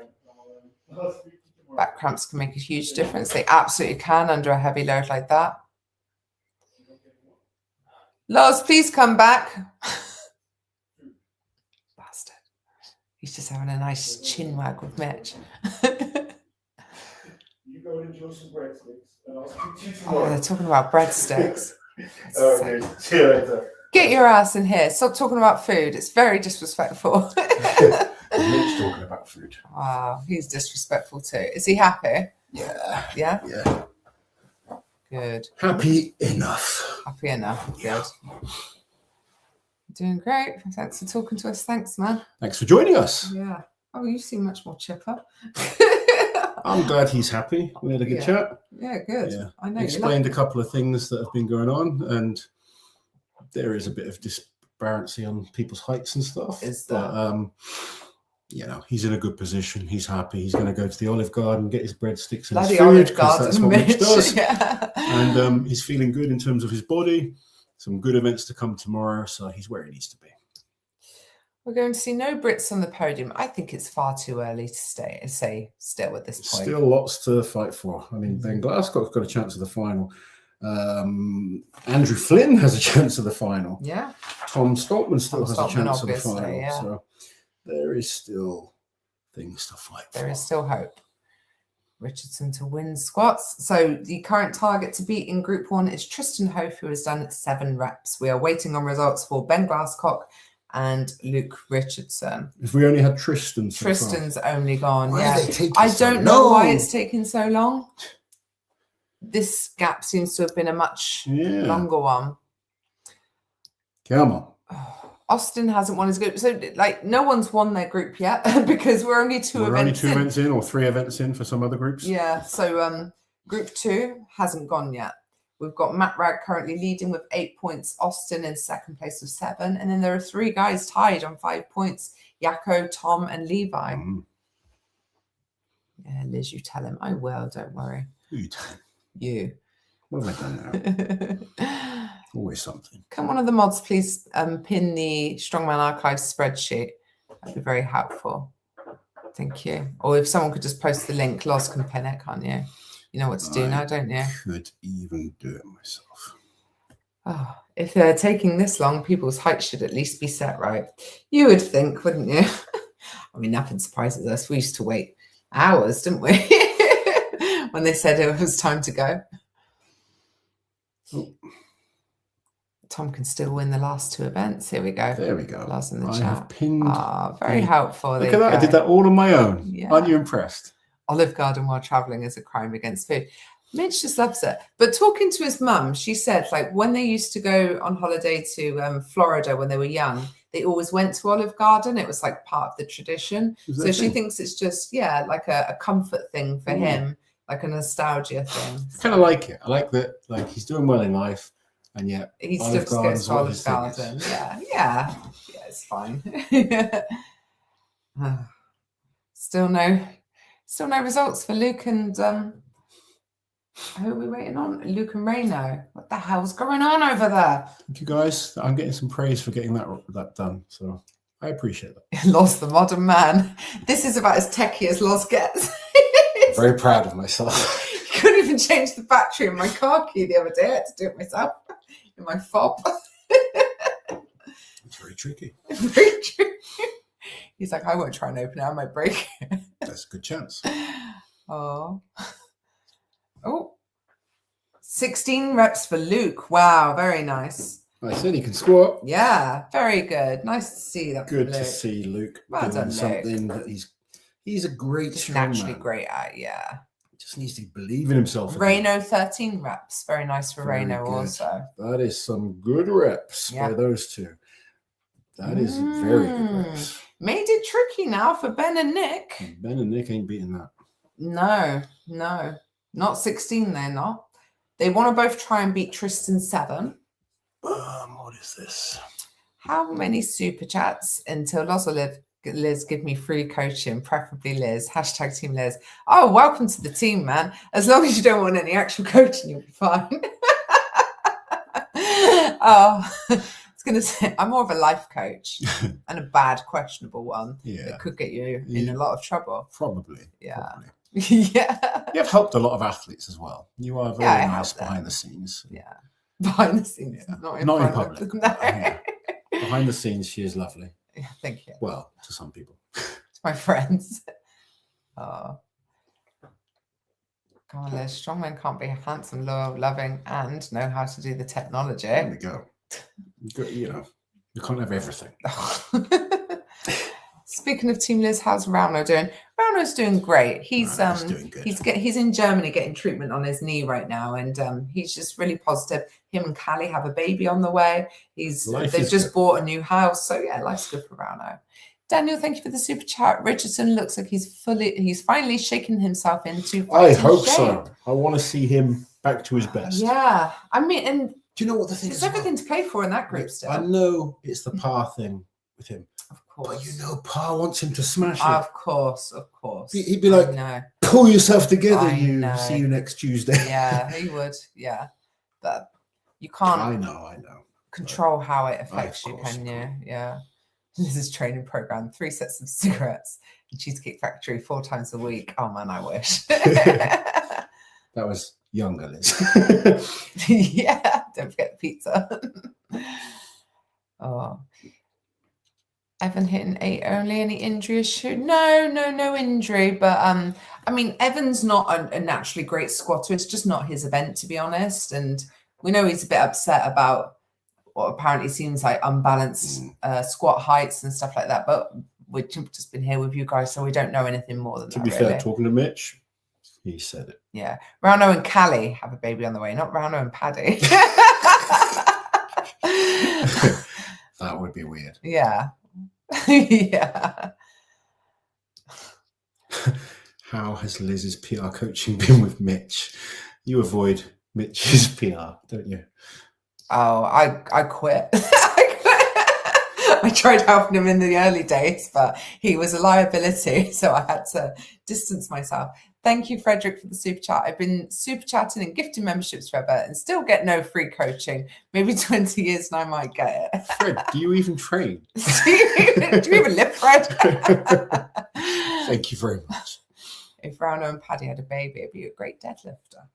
Back cramps can make a huge difference. They absolutely can under a heavy load like that. Lars, please come back. Bastard. He's just having a nice chin wag with Mitch. You go and enjoy some breadsticks, and I'll speak to you Oh, tomorrow. they're talking about breadsticks. Okay, see you later. Get your ass in here. Stop talking about food. It's very disrespectful. Mitch talking about food. Wow, he's disrespectful too. Is he happy? Yeah. Yeah? Yeah. Good. Happy enough. Happy enough. Good. Doing great. Thanks for talking to us. Thanks, man. Thanks for joining us. Yeah. Oh, you seem much more chipper. I'm glad he's happy. We had a good chat. Yeah, good. Yeah. I know. Explained a couple of things that have been going on, and there is a bit of disparity on people's heights and stuff. Is there? But, you know, he's in a good position. He's happy. He's going to go to the Olive Garden, get his breadsticks and Bloody his food, Olive 'cause Garden, that's what Mitch does. Yeah. And he's feeling good in terms of his body. Some good events to come tomorrow, so he's where he needs to be. We're going to see no Brits on the podium. I think it's far too early to say still at this point. Still lots to fight for. I mean, Ben Glasgow's got a chance of the final. Andrew Flynn has a chance of the final. Yeah. Tom Stoltman still has a Stoltman, chance of the obviously, final. yeah. So there is still things to fight There for. is still hope. Richardson to win squats. So the current target to beat in Group 1 is Tristan Hof, who has done 7 reps. We are waiting on results for Ben Glasscock and Luke Richardson. If we only had Tristan so Tristan's only gone. Why Yeah, are they taking I so don't know why long? it's taking so long. This gap seems to have been a much longer one. Come on. Austin hasn't won his group, so like no one's won their group yet because we're only two events in, or 3 events in for some other groups. Yeah, so Group 2 hasn't gone yet. We've got Matt Ragg currently leading with 8 points, Austin in second place with 7, and then there are 3 guys tied on 5 points: Yako, Tom, and Levi. Yeah, Liz, you tell him. I will. Don't worry. Who you tell him? You. What have I done now? Always something. Can one of the mods please pin the Strongman Archive spreadsheet? That'd be very helpful. Thank you. Or if someone could just post the link, Loz can pin it, can't you? You know what to do now, don't you? I could even do it myself. Oh, if they're taking this long, people's height should at least be set right. You would think, wouldn't you? I mean, nothing surprises us. We used to wait hours, didn't we? When they said it was time to go. Oh. Tom can still win the last 2 events. Here we go. There we go. Last in the I chat. have pinned. Very helpful. Look at that. I did that all on my own. Yeah. Aren't you impressed? Olive Garden while traveling is a crime against food. Mitch just loves it. But talking to his mum, she said, like, when they used to go on holiday to Florida when they were young, they always went to Olive Garden. It was like part of the tradition. So she thinks it's just, like a comfort thing for him, like a nostalgia thing. I kind of like it. I like that, like, he's doing well in life, and yet he still goes to Olive Garden. Yeah, it's fine. Still no results for Luke and who are we waiting on? Luke and Reno. What the hell's going on over there? Thank you guys. I'm getting some praise for getting that done, so I appreciate that. Loz the modern man. This is about as techie as Loz gets. Very proud of myself. Couldn't even change the battery in my car key the other day. I had to do it myself in my fob. It's very tricky. Very tricky. He's like, I won't try and open it. I might break it. That's a good chance. Oh, 16 reps for Luke. Wow, very nice. I said he can squat. Yeah, very good. Nice to see that. Good to see Luke Well doing done, something that he's a great just strongman. naturally great at. Yeah. Just needs to believe in himself. Reno 13 reps. Very nice for Very Reno good. Also. That is some good reps by those 2. That is very good reps. Made it tricky now for Ben and Nick. Ben and Nick ain't beating that. No. Not 16, they're not. They want to both try and beat Tristan 7. What is this? How many super chats until Loz or Liz give me free coaching, preferably Liz. # Team Liz. Oh, welcome to the team, man. As long as you don't want any actual coaching, you'll be fine. Oh, I was going to say, I'm more of a life coach and a bad, questionable one that could get you in a lot of trouble. Probably. Yeah. Probably. Yeah. You've helped a lot of athletes as well. You are very nice behind the scenes. Yeah. Behind the scenes. Yeah. Not in public. No. Yeah. Behind the scenes, she is lovely. Yeah, thank you. Well, to some people. To my friends. Oh. Come on, Liz. Strongmen can't be handsome, loyal, loving, and know how to do the technology. There we go. You know, you can't have everything. Speaking of Team Liz, how's Rauno doing? Rauno's doing great. He's doing good. He's in Germany getting treatment on his knee right now, and he's just really positive. Him and Callie have a baby on the way. They've just bought a new house, so yeah, life's good for Rauno. Daniel, thank you for the super chat. Richardson looks like he's finally shaken himself into. I hope so. I want to see him back to his best. Yeah, I mean, and do you know what the thing is? There's everything to play for in that group still. I know it's the par thing with him. Of course. But you know, Pa wants him to smash it. Of course. He'd be like, pull yourself together, see you next Tuesday. Yeah, he would. Yeah. But you can't I know. control how it affects you, can you? Yeah. This is training program, 3 sets of cigarettes and Cheesecake Factory 4 times a week. Oh man, I wish. That was younger, Liz. Yeah, don't forget the pizza. Oh. Evan hitting 8 only. Any injury issue? No injury. But I mean, Evan's not a naturally great squatter. It's just not his event, to be honest. And we know he's a bit upset about what apparently seems like unbalanced squat heights and stuff like that. But we've just been here with you guys, so we don't know anything more than that. To be fair, talking to Mitch, he said it. Yeah. Rano and Callie have a baby on the way, not Rano and Paddy. That would be weird. Yeah. Yeah. How has Liz's PR coaching been with Mitch? You avoid Mitch's PR, don't you? Oh, I quit. I tried helping him in the early days, but he was a liability, so I had to distance myself. Thank you, Frederick, for the super chat. I've been super chatting and gifting memberships forever and still get no free coaching. Maybe 20 years and I might get it. Fred, do you even train? do you even live, Fred? Thank you very much. If Rano and Paddy had a baby, it'd be a great deadlifter.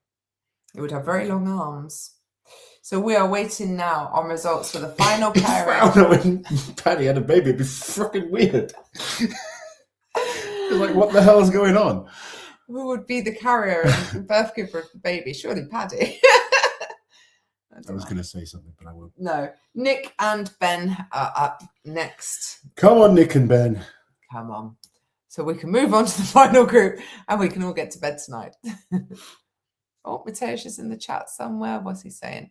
It would have very long arms. So we are waiting now on results for the final pairing. Rano and Paddy had a baby, it'd be fucking weird. It's like, what the hell is going on? Who would be the carrier and birth giver of the baby? Surely Paddy. I was going to say something, but I won't. No. Nick and Ben are up next. Come on, Nick and Ben. Come on. So we can move on to the final group and we can all get to bed tonight. Oh, Mateus is in the chat somewhere. What's he saying?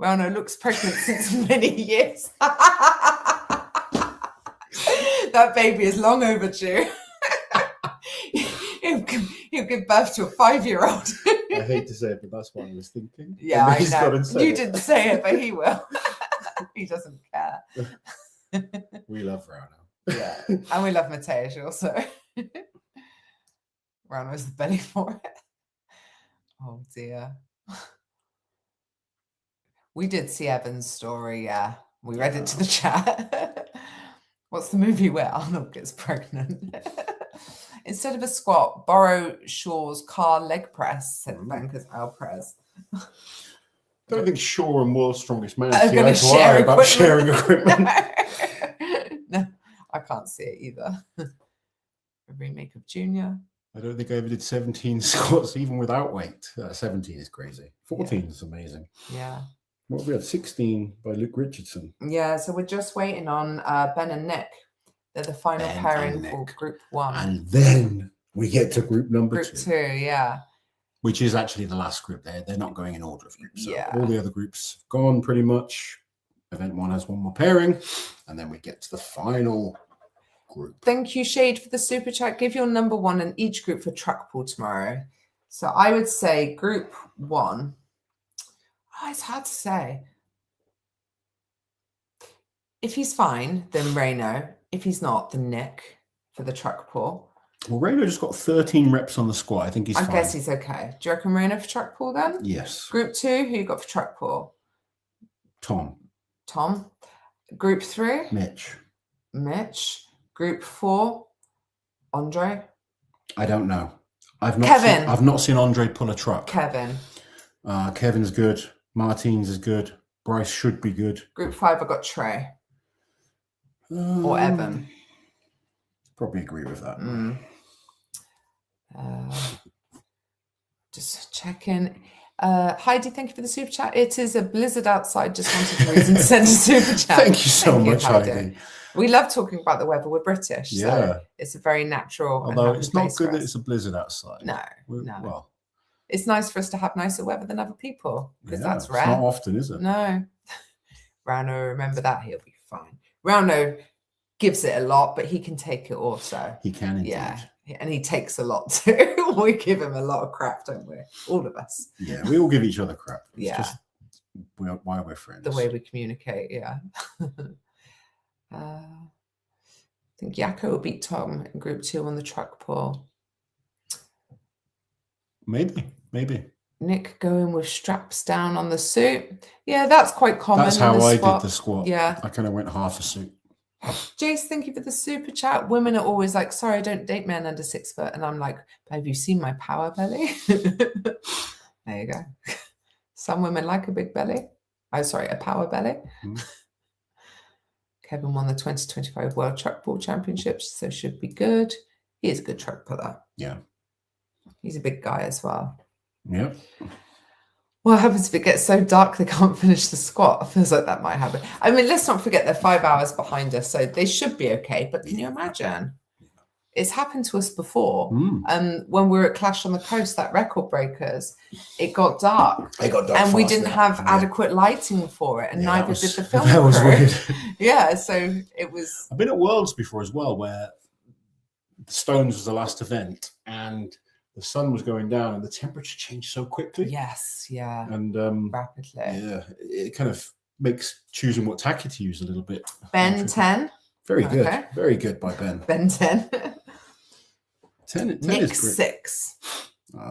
Rano looks pregnant since many years. That baby is long overdue. He'll give birth to a 5-year-old. I hate to say it, but that's what I was thinking. Yeah, I know. You didn't say it, but he will. He doesn't care. We love Rano. Yeah, and we love Mateus also. Rano's the belly for it. Oh dear. We did see Evan's story, yeah. We read it to the chat. What's the movie where Arnold gets pregnant? Instead of a squat, borrow Shaw's car leg press, said the bankers Alprez. I don't think Shaw and World's Strongest Man are going to share about sharing equipment. No, I can't see it either. A remake of Junior. I don't think I ever did 17 squats even without weight. 17 is crazy. 14 is amazing. Yeah. What we had? 16 by Luke Richardson. Yeah, so we're just waiting on Ben and Nick. They're the final pairing for Group 1. And then we get to group number Group 2, yeah. Which is actually the last group. They're not going in order of groups. So yeah. All the other groups have gone pretty much. Event 1 has one more pairing. And then we get to the final group. Thank you, Shade, for the super chat. Give your number 1 in each group for track pool tomorrow. So I would say Group 1. Oh, it's hard to say. If he's fine, then Reno. If he's not, then Nick for the track pool. Well, Reno just got 13 reps on the squat. I think he's fine. I guess he's okay. Do you reckon Reno for track pool then? Yes. Group 2, who you got for track pool? Tom. Group 3? Mitch. Group 4? Andre? I don't know. I've not seen Andre pull a truck. Kevin. Kevin's good. Martins is good. Bryce should be good. Group 5, I got Trey. Or Evan. Probably agree with that. Just checking. Heidi, thank you for the super chat. It is a blizzard outside. Just wanted to reason to send a super chat. Thank you so much, Heidi. We love talking about the weather. We're British, so it's a very natural. Although it's not good that it's a blizzard outside. No. Well, it's nice for us to have nicer weather than other people because that's rare. It's not often, is it? No. Rano, remember that. He'll be fine. Rano gives it a lot, but he can take it also. He can indeed. Yeah. And he takes a lot too. We give him a lot of crap, don't we? All of us. Yeah, we all give each other crap. It's just why we're friends. The way we communicate, yeah. I think Yako will beat Tom in Group 2 on the truck pull. Maybe. Nick going with straps down on the suit. Yeah, that's quite common. That's how I did the squat. Yeah. I kind of went half a suit. Jace, thank you for the super chat. Women are always like, sorry, I don't date men under 6 foot. And I'm like, have you seen my power belly? There you go. Some women like a big belly. Oh, sorry, a power belly. Kevin won the 2025 World Truck Ball Championships, so should be good. He is a good truck putter. Yeah. He's a big guy as well. Yep. What happens if it gets so dark they can't finish the squat? Feels like that might happen. I mean, let's not forget they're 5 hours behind us, so they should be okay. But can you imagine? It's happened to us before. When we were at Clash on the Coast, that record breakers, it got dark. And we didn't have adequate lighting for it, and neither did the film That was crew. weird. Yeah, so it was. I've been at Worlds before as well, where Stones was the last event, and the sun was going down, and the temperature changed so quickly. Yes, yeah. And rapidly. Yeah, it kind of makes choosing what tacky to use a little bit. Ben 10. Very good. Very good by Ben. Ben 10. 10 Nick is great. 6.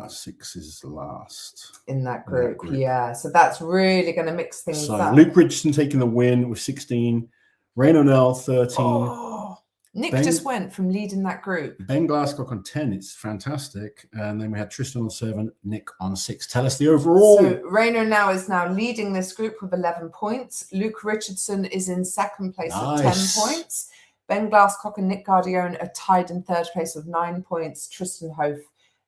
6 is the last. In that group, yeah. So that's really going to mix things up. Luke Richardson taking the win with 16. Rain O'Neill, 13. Oh, Nick just went from leading that group. Ben Glasscock on 10. It's fantastic. And then we had Tristan on 7, Nick on 6. Tell us the overall. So Rainer now is leading this group with 11 points. Luke Richardson is in second place with 10 points. Ben Glasscock and Nick Guardione are tied in third place with 9 points. Tristan Hof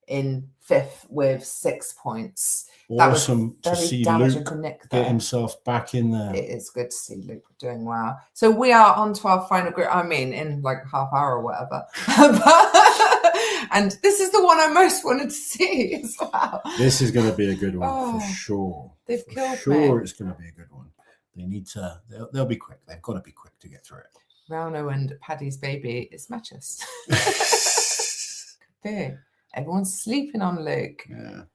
in 5th with 6 points. Awesome that was to see Luke to Nick get himself back in there. It is good to see Luke doing well. So we are on to our final group. I mean, in like a half hour or whatever. And this is the one I most wanted to see as well. This is going to be a good one for sure. They've killed me. Sure, it's going to be a good one. They need to. They'll be quick. They've got to be quick to get through it. Rauno and Paddy's baby is matches. Could be. Everyone's sleeping on Luke. Yeah.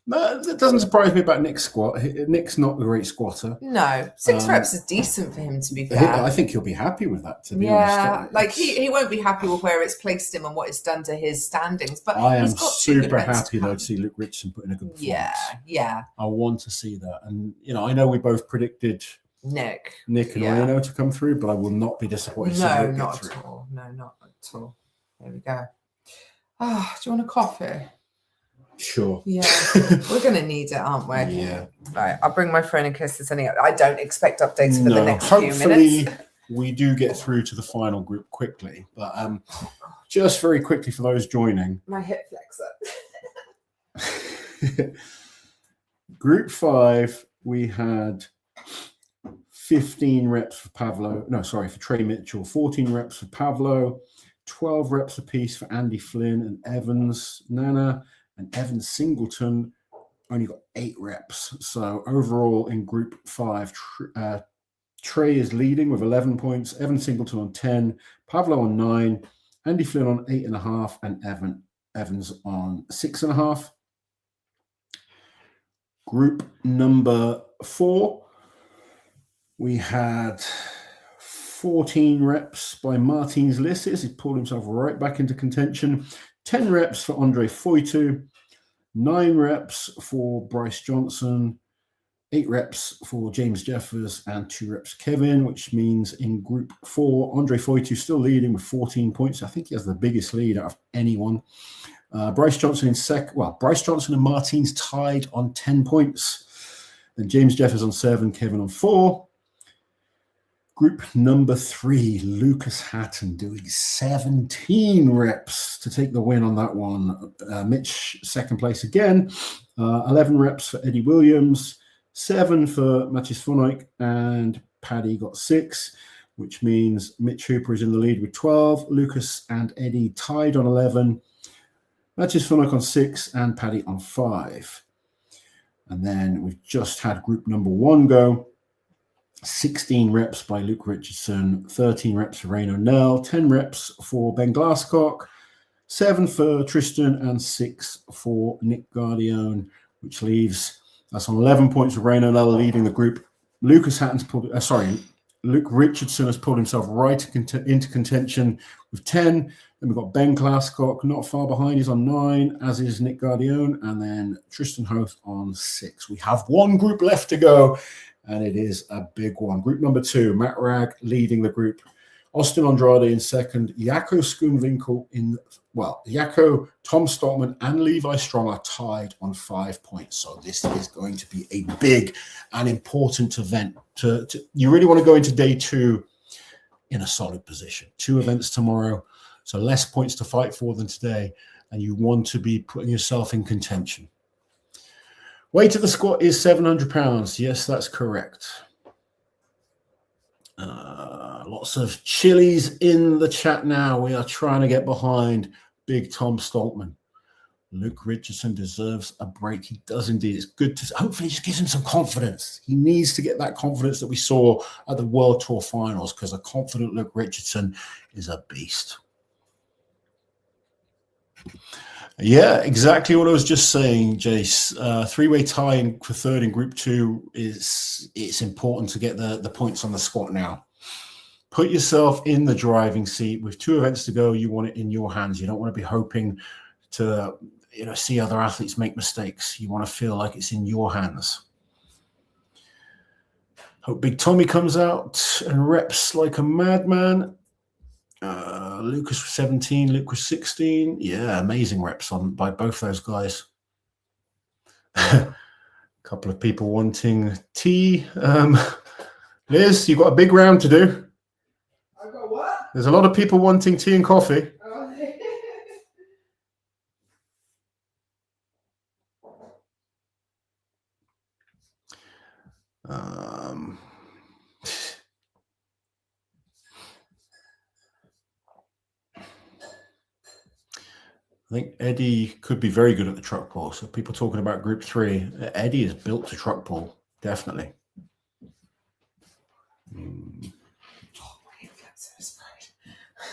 No, that doesn't surprise me about Nick's squat. Nick's not a great squatter. No, 6 reps is decent for him, to be fair. I think he'll be happy with that, to be honest. Yeah, like he won't be happy with where it's placed him and what it's done to his standings. But I am he's got super happy, though, to see Luke Richardson put in a good performance. Yeah. I want to see that. And, I know we both predicted Nick and Reno to come through, but I will not be disappointed. No, not at all. No, not at all. There we go. Oh, do you want a coffee? Sure. Yeah, we're going to need it, aren't we? Yeah. Right, I'll bring my phone in case there's any. I don't expect updates for the next few minutes. Hopefully, we do get through to the final group quickly. But just very quickly for those joining. My hip flexor. Group 5, we had 15 reps for for Trey Mitchell, 14 reps for Pavlo, 12 reps apiece for Andy Flynn and Evans Nana. And Evan Singleton only got 8 reps. So overall in Group 5, Trey is leading with 11 points. Evan Singleton on 10, Pavlo on 9, Andy Flynn on 8.5, and Evans on 6.5. Group number 4, we had 14 reps by Martins Lisses. He pulled himself right back into contention. 10 reps for Andre Foytu, 9 reps for Bryce Johnson, 8 reps for James Jeffers, and 2 reps Kevin, which means in Group 4, Andre Foytu still leading with 14 points. I think he has the biggest lead out of anyone. Bryce Johnson in second. Well, Bryce Johnson and Martins tied on 10 points. Then James Jeffers on 7, Kevin on 4. Group number 3, Lucas Hatton doing 17 reps to take the win on that one. Mitch, second place again. 11 reps for Eddie Williams, 7 for Mattis Fonoik, and Paddy got 6, which means Mitch Hooper is in the lead with 12. Lucas and Eddie tied on 11. Mattis Fonoik on 6, and Paddy on 5. And then we've just had group number 1 go. 16 reps by Luke Richardson, 13 reps for Rain O'Neill, 10 reps for Ben Glasscock, 7 for Tristan, and 6 for Nick Guardione, which leaves us on 11 points with Rain O'Neill leading the group. Luke Richardson has pulled himself right into contention with 10. Then we've got Ben Glasscock not far behind. He's on 9, as is Nick Guardione, and then Tristan Hoth on 6. We have one group left to go, and it is a big one. Group number 2, Matt Ragg leading the group. Austin Andrade in second. Jaco Schoonwinkel Jaco, Tom Stockman, and Levi Strong are tied on 5 points. So this is going to be a big and important event. You really want to go into day 2 in a solid position. 2 events tomorrow, so less points to fight for than today, and you want to be putting yourself in contention. Weight of the squat is 700 pounds. Yes, that's correct. Lots of chilies in the chat now. We are trying to get behind Big Tom Stoltman. Luke Richardson deserves a break. He does indeed. It's good to hopefully just gives him some confidence. He needs to get that confidence that we saw at the World Tour Finals, because a confident Luke Richardson is a beast. Yeah, exactly what I was just saying, Jace. 3-way tie for third in Group 2 it's important to get the points on the squat now. Put yourself in the driving seat. With 2 events to go, you want it in your hands. You don't want to be hoping to see other athletes make mistakes. You want to feel like it's in your hands. Hope Big Tommy comes out and reps like a madman. Lucas was 17, Luke was 16. Yeah, amazing reps by both those guys. A couple of people wanting tea. Liz, you've got a big round to do. I've got what? There's a lot of people wanting tea and coffee. I think Eddie could be very good at the truck pull. So people talking about Group 3, Eddie is built to truck pull, definitely. Oh, my hips are sprayed.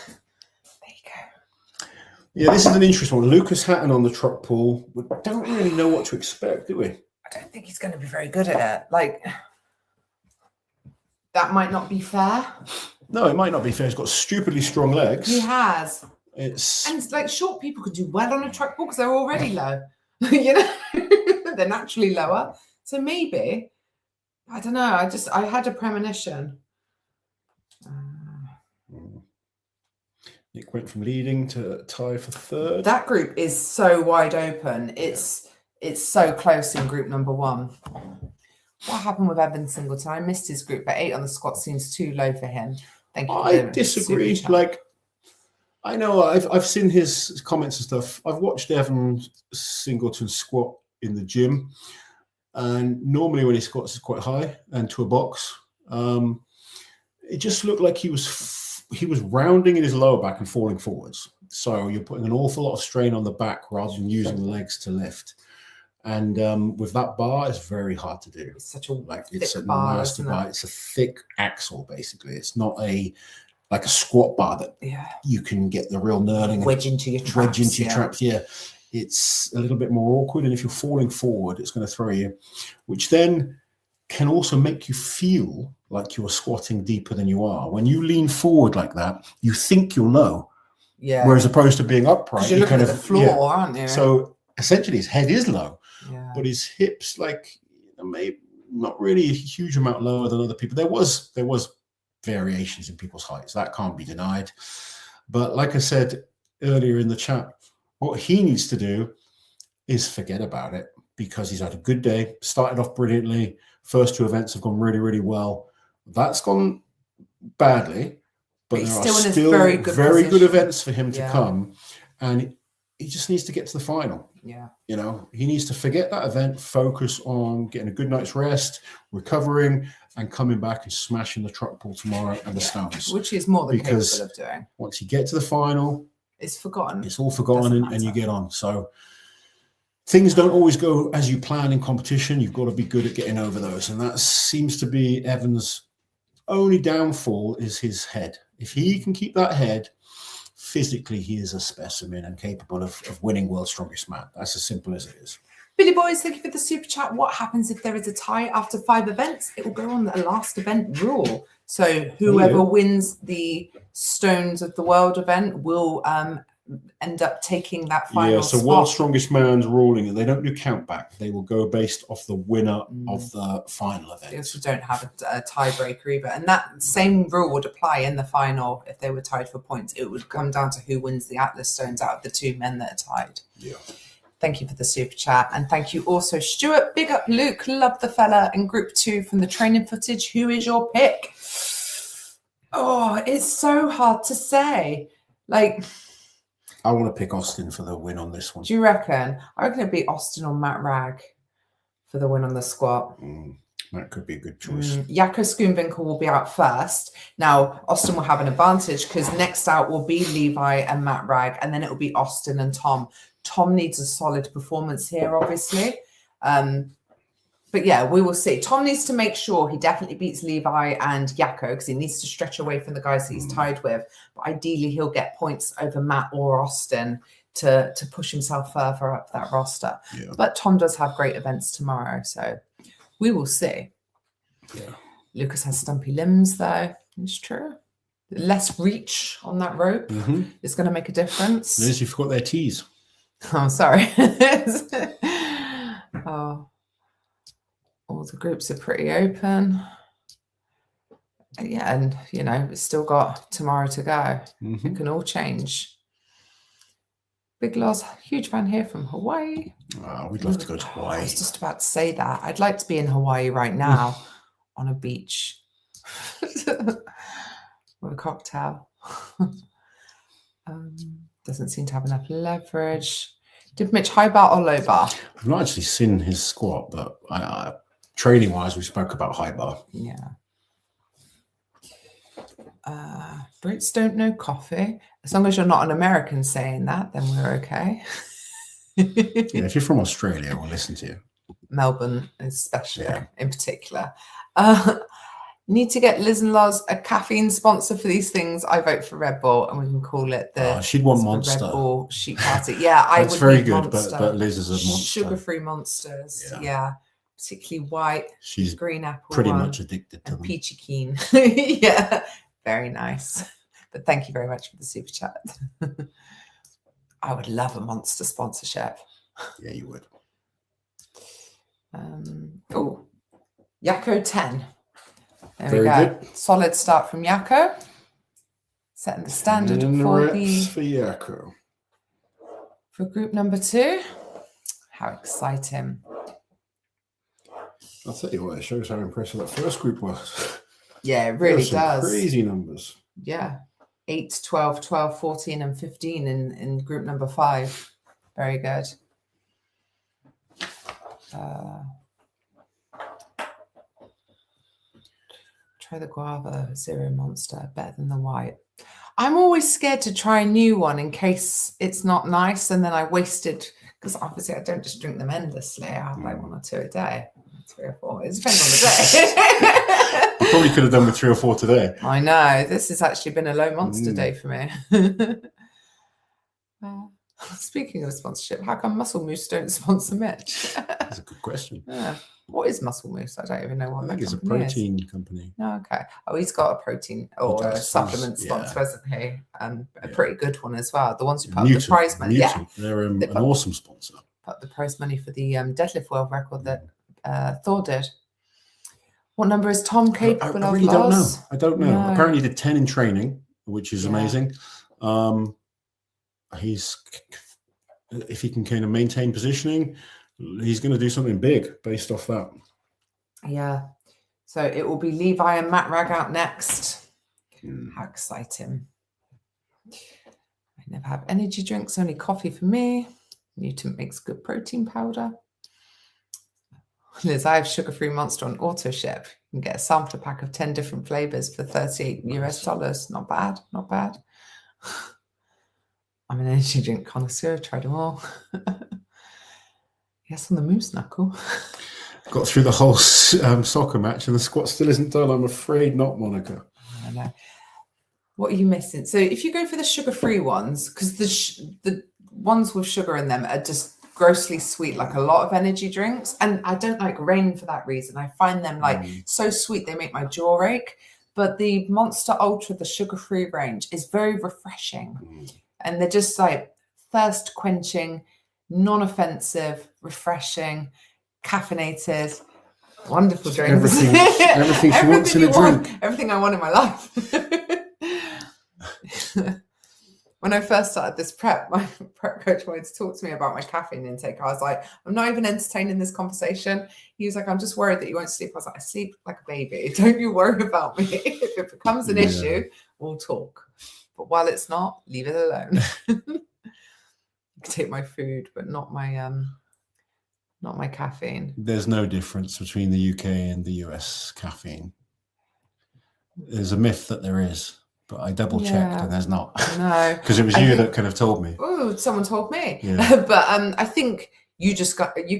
There you go. Yeah, this is an interesting one. Lucas Hatton on the truck pull. We don't really know what to expect, do we? I don't think he's going to be very good at it. Like, that might not be fair. No, it might not be fair. He's got stupidly strong legs. He has. And it's like short people could do well on a truck pull because they're already low. They're naturally lower. So maybe, I don't know. I had a premonition. Nick went from leading to tie for third. That group is so wide open. It's so close in group number 1. What happened with Evan Singleton? I missed his group, but 8 on the squat seems too low for him. Thank you. I disagree. Like, I know I've seen his comments and stuff. I've watched Evan Singleton squat in the gym, and normally when he squats is quite high and to a box. It just looked like he was rounding in his lower back and falling forwards. So you're putting an awful lot of strain on the back rather than using the legs to lift. And with that bar, it's very hard to do. It's such a it's a bar, nasty bar. It's a thick axle, basically. It's not like a squat bar that you can get the real knurling wedge into your traps. Yeah, it's a little bit more awkward, and if you're falling forward, it's going to throw you, which then can also make you feel like you're squatting deeper than you are. When you lean forward like that, you think you'll know. Yeah. Whereas opposed to being upright, you're looking at the floor, aren't you? So essentially, his head is low, but his hips, maybe not really a huge amount lower than other people. There was variations in people's heights. That can't be denied. But like I said earlier in the chat, what he needs to do is forget about it, because he's had a good day, started off brilliantly. First 2 events have gone really, really well. That's gone badly, but there are still very good events for him to come. And he just needs to get to the final. Yeah. He needs to forget that event, focus on getting a good night's rest, recovering, and coming back and smashing the truck pull tomorrow and the stones. Which is more than capable of doing. Once you get to the final, it's forgotten. It's all forgotten, and you get on. So things don't always go as you plan in competition. You've got to be good at getting over those. And that seems to be Evan's only downfall, is his head. If he can keep that head, physically he is a specimen and capable of winning World's Strongest Man. That's as simple as it is. Billy Boys, thank you for the super chat. What happens if there is a tie after 5 events? It will go on the last event rule. So whoever wins the Stones of the World event will end up taking that final spot. World's Strongest Man's ruling, and they don't do count back. They will go based off the winner of the final event. They also don't have a tiebreaker either. And that same rule would apply in the final if they were tied for points. It would come down to who wins the Atlas Stones out of the 2 men that are tied. Yeah. Thank you for the super chat. And thank you also, Stuart. Big up Luke. Love the fella in group 2 from the training footage. Who is your pick? Oh, it's so hard to say. Like, I want to pick Austin for the win on this one. do you reckon? I reckon it'd be Austin or Matt Ragg for the win on the squat. That could be a good choice. Jaco Schoonwinkel will be out first. Now, Austin will have an advantage because next out will be Levi and Matt Ragg, and then it will be Austin and Tom. Tom needs a solid performance here, obviously. But yeah, we will see. Tom needs to make sure he definitely beats Levi and Jaco because he needs to stretch away from the guys that he's tied with. But ideally, he'll get points over Matt or Austin to push himself further up that roster. Yeah. But Tom does have great events tomorrow, so we will see. Yeah. Lucas has stumpy limbs, though. It's true. Less reach on that rope is going to make a difference. Liz, you forgot their tees. Oh, sorry. All the groups are pretty open. Yeah, and, you know, it's still got tomorrow to go. It can all change. Big Loz, huge fan here from Hawaii. Oh, we'd love to go to Hawaii. I was just about to say that. I'd like to be in Hawaii right now on a beach with a cocktail. Doesn't seem to have enough leverage. Did Mitch high bar or low bar? I've not actually seen his squat, but training-wise, we spoke about high bar. Yeah. Brits don't know coffee. As long as you're not an American saying that, then we're okay. Yeah, if you're from Australia, we'll listen to you. Melbourne, especially, in particular. Need to get Liz and Loz a caffeine sponsor for these things. I vote for Red Bull, and we can call it the she'd want Monster. Red Bull Sheep Party. Yeah, I would. That's very good, Monster. but Liz is a Monster. Sugar-free Monsters. Yeah. Particularly white. She's green apple. Pretty much addicted to them. Peachy keen. Yeah, very nice. But thank you very much for the super chat. I would love a Monster sponsorship. Yeah, you would. Jaco 10. There Very we go. good. Solid start from Jaco. Setting the standard for Jaco. For group number 2. How exciting. I'll tell you what, it shows how impressive that first group was. Yeah, it really does. Crazy numbers. Yeah. 8, 12, 12, 14, and 15 in group number 5. Very good. Try the guava zero Monster, better than the white. I'm always scared to try a new one in case it's not nice and then I wasted, because obviously I don't just drink them endlessly. I have like 1 or 2 a day, 3 or 4. It depends on the day. You probably could have done with 3 or 4 today. I know. This has actually been a low Monster day for me. Speaking of sponsorship, how come Muscle Moose don't sponsor Mitch? That's a good question. Yeah. What is Muscle Moose? I don't even know what I think it's a protein company. Oh, okay. Oh, he's got a protein or a supplement sponsor, hasn't he? And a pretty good one as well. The ones who put up the prize money. Yeah. They're an awesome sponsor. Put the prize money for the deadlift world record that Thor did. What number is Tom capable of? I really don't know. I don't know. No. Apparently he did 10 in training, which is amazing. If he can kind of maintain positioning, he's going to do something big based off that. Yeah. So it will be Levi and Matt Ragg out next. How exciting. I never have energy drinks, only coffee for me. Newton makes good protein powder. Liz, I have sugar-free Monster on auto ship. You can get a sampler pack of 10 different flavors for $38 US. Not bad. Not bad. I'm an energy drink connoisseur. Tried them all. Yes, on the moose knuckle. Got through the whole soccer match and the squat still isn't done. I'm afraid not, Monica. I know. What are you missing? So if you go for the sugar-free ones, because the ones with sugar in them are just grossly sweet, like a lot of energy drinks. And I don't like Reign for that reason. I find them like so sweet they make my jaw ache. But the Monster Ultra, the sugar-free range, is very refreshing. And they're just like thirst quenching, non-offensive, refreshing, caffeinated, wonderful drinks. Everything she wants in a drink. Everything I want in my life. when I first started this prep, my prep coach wanted to talk to me about my caffeine intake. I was like, I'm not even entertaining this conversation. He was like, I'm just worried that you won't sleep. I was like, I sleep like a baby. Don't you worry about me. If it becomes an issue, we'll talk. But while it's not, leave it alone. You can take my food, but not my caffeine. There's no difference between the UK and the US caffeine. There's a myth that there is. But I double checked and there's not. No. Because it was you that could have told me. Oh, someone told me. Yeah. But I think you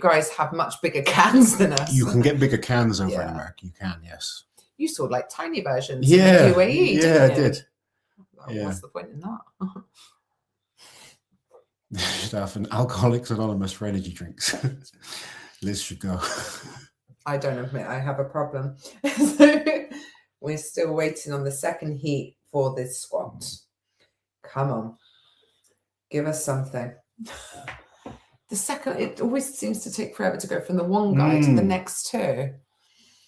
guys have much bigger cans than us. You can get bigger cans over in America. You can, yes. You saw like tiny versions in the UAE, yeah, I did. What's the point in that? You should have an Alcoholics Anonymous for energy drinks. Liz should go. I don't admit I have a problem. So we're still waiting on the second heat for this squat. Come on. Give us something. The second, it always seems to take forever to go from the one guy to the next two.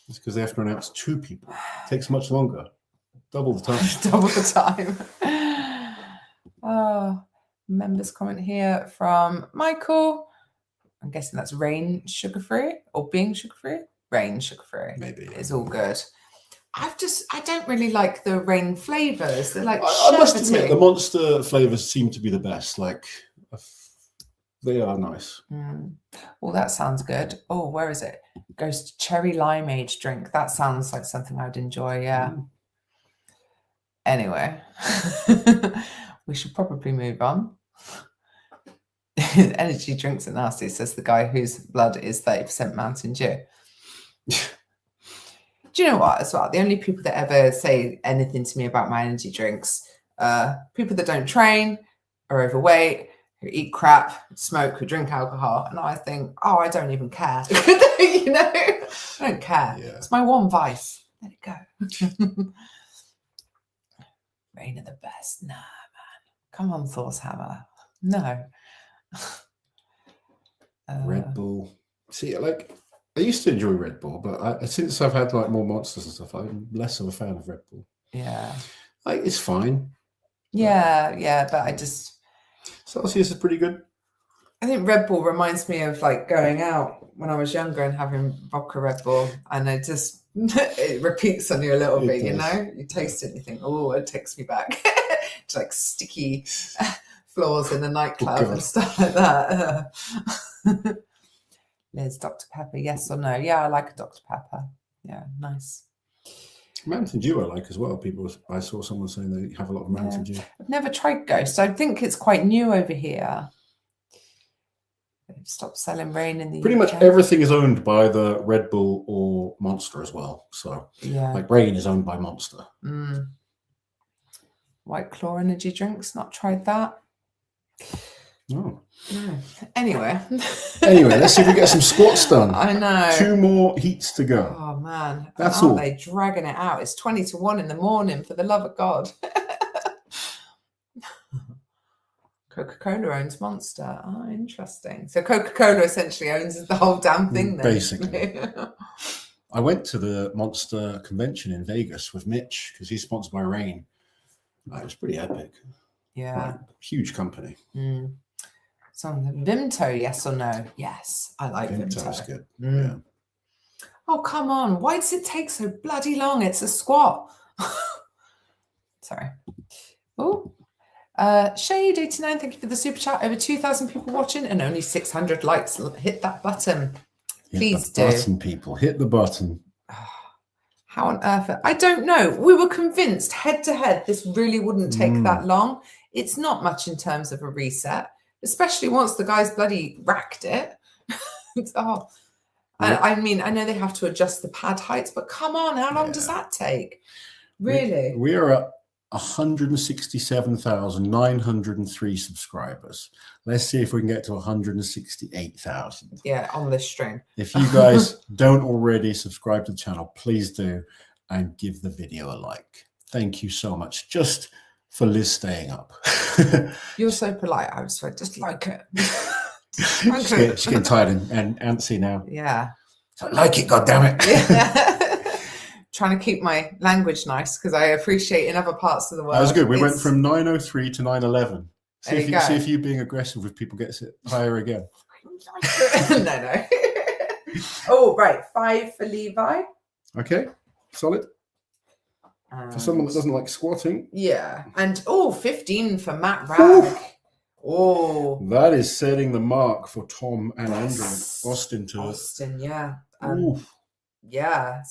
It's because they have to announce 2 people. It takes much longer. Double the time. Double the time. Oh, members comment here from Michael. I'm guessing that's Rain sugar-free or being sugar-free? Rain sugar-free. Maybe. It's all good. I don't really like the Rain flavors. They're like I must admit, the Monster flavors seem to be the best. Like, they are nice. Well, that sounds good. Oh, where is it? Ghost cherry limeade drink. That sounds like something I'd enjoy. Yeah. Anyway, we should probably move on. Energy drinks are nasty, says the guy whose blood is 30% Mountain Dew. Do you know what, as well? The only people that ever say anything to me about my energy drinks, people that don't train, are overweight, who eat crap, smoke, who drink alcohol. And I think, oh, I don't even care. You know, I don't care. Yeah. It's my one vice. Let it go. Rain are the best. Nah, man. Come on, Thor's Hammer. No. Red Bull. See, like, I used to enjoy Red Bull, but since I've had like more Monsters and stuff, I'm less of a fan of Red Bull. Yeah. Like, it's fine. Yeah, but I just... Celsius is pretty good. I think Red Bull reminds me of like going out when I was younger and having vodka Red Bull, and it just it repeats on you a little bit, you know? You taste it and you think, oh, it takes me back to like sticky floors in the nightclub and stuff like that. Liz, Dr. Pepper, yes or no? Yeah, I like a Dr. Pepper. Yeah, nice. Mountain Dew I like as well. I saw someone saying they have a lot of Mountain Dew. I've never tried Ghost. I think it's quite new over here. They've stopped selling Rain in the Pretty UK. much everything is owned by the Red Bull or Monster as well. So like Rain is owned by Monster. White Claw energy drinks, not tried that. No. Anyway, let's see if we get some squats done. I know. 2 more heats to go. Oh man, that's all. They dragging it out. It's 20 to 1 in the morning. For the love of God. Coca-Cola owns Monster. Oh, interesting. So Coca-Cola essentially owns the whole damn thing then. Basically. I went to the Monster convention in Vegas with Mitch because he's sponsored by Rain. It was pretty epic. Yeah. Like, huge company. So Vimto, yes or no? Yes, I like Vimto. Vimto's good. Yeah. Oh, come on. Why does it take so bloody long? It's a squat. Sorry. Oh, Shade 89, thank you for the super chat. Over 2,000 people watching and only 600 likes. Hit that button. Please do. Button, people. Hit the button. How on earth? I don't know. We were convinced head to head this really wouldn't take that long. It's not much in terms of a reset, especially once the guys bloody racked it. I mean, I know they have to adjust the pad heights, but come on, how long does that take? Really? We are at 167,903 subscribers. Let's see if we can get to 168,000. Yeah, on this stream. If you guys don't already subscribe to the channel, please do and give the video a like. Thank you so much. Just for Liz staying up. You're so polite. I was like, just like it. She's getting tired and antsy now. Yeah. So like it, goddammit. trying to keep my language nice because I appreciate in other parts of the world. That was good. We went from 903 to 911. There you go. See if you being aggressive with people gets it higher again. No. Oh, right. 5 for Levi. Okay, solid. For someone that doesn't like squatting. Yeah. And 15 for Matt Rag. Oh, that is setting the mark for Tom and Andrew. Austin, yeah. Yeah.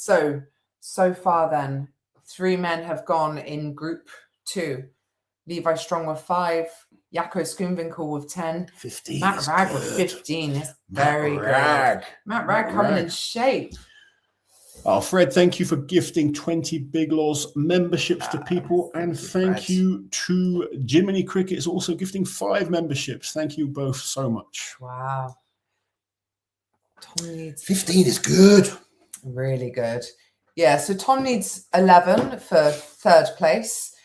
So far then, 3 men have gone in group 2. Levi Strong with 5, Jaco Schoonwinkel with 10, 15. Matt Rag with 15. Is very good. Matt Rag coming in shape. Oh, Fred, thank you for gifting 20 Big Laws memberships to people. And thank you to Jiminy Cricket is also gifting 5 memberships. Thank you both so much. Wow. Tom needs 15 is good. Really good. Yeah, so Tom needs 11 for 3rd place.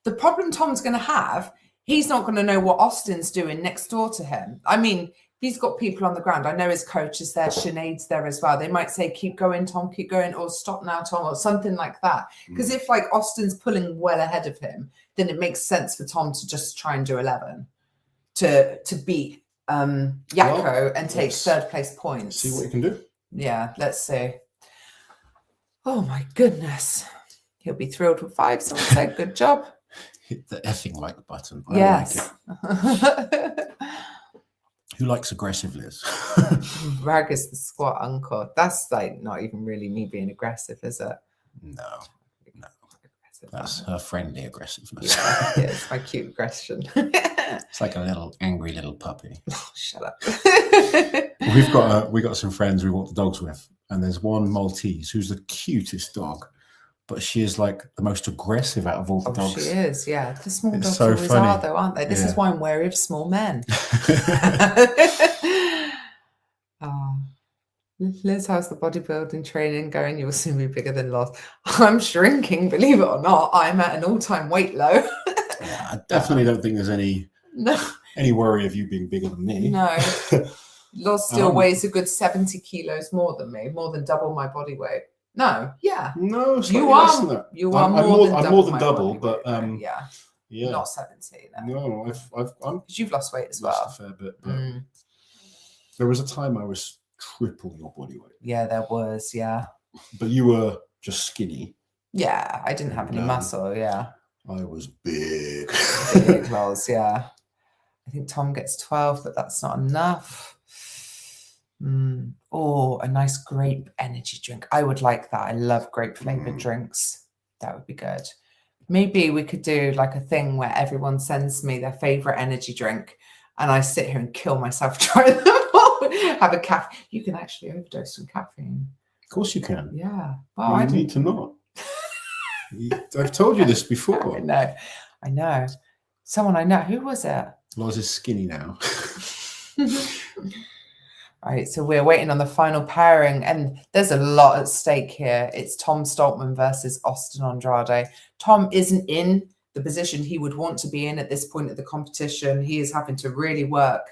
The problem Tom's going to have, he's not going to know what Austin's doing next door to him. I mean, he's got people on the ground. I know his coach is there. Sinead's there as well. They might say, keep going, Tom, keep going, or stop now, Tom, or something like that. Because if like Austin's pulling well ahead of him, then it makes sense for Tom to just try and do 11 to beat Jaco and take 3rd place points. See what you can do. Yeah, let's see. Oh my goodness. He'll be thrilled with 5. Someone said, good job. Hit the effing like button. Yes. Like it. Who likes aggressive, Liz? Rag is the squat uncle. That's like not even really me being aggressive, is it? No. That's her friendly aggressiveness. Yeah, it's my cute aggression. It's like a little angry little puppy. Oh, shut up. we got some friends we walk the dogs with, and there's one Maltese who's the cutest dog, but she is like the most aggressive out of all the dogs. She is, yeah. The small dogs so always funny. are, though, aren't they? This is why I'm wary of small men. Oh. Liz, how's the bodybuilding training going? You'll soon be bigger than Loz. I'm shrinking, believe it or not. I'm at an all-time weight low. Yeah, I definitely don't think there's any worry of you being bigger than me. No. Loz still weighs a good 70 kilos more than me, more than double my body weight. No, yeah. No, you are. Less than that. You are I'm more than double, but yeah, not 70. No, because you've lost weight as well. A fair bit. But there was a time I was triple your body weight. Yeah, there was. Yeah. But you were just skinny. Yeah, I didn't have any muscle. Yeah. I was big. Big Loz, yeah. I think Tom gets 12, but that's not enough. Oh, a nice grape energy drink. I would like that. I love grape flavored drinks. That would be good. Maybe we could do like a thing where everyone sends me their favorite energy drink and I sit here and kill myself trying them all. Have a caffeine. You can actually overdose on caffeine. Of course you can. Yeah. Well, I need to not. I've told you this before. I know. Someone I know. Who was it? Loz is skinny now. Right, so we're waiting on the final pairing, and there's a lot at stake here. It's Tom Stoltman versus Austin Andrade. Tom isn't in the position he would want to be in at this point of the competition. He is having to really work.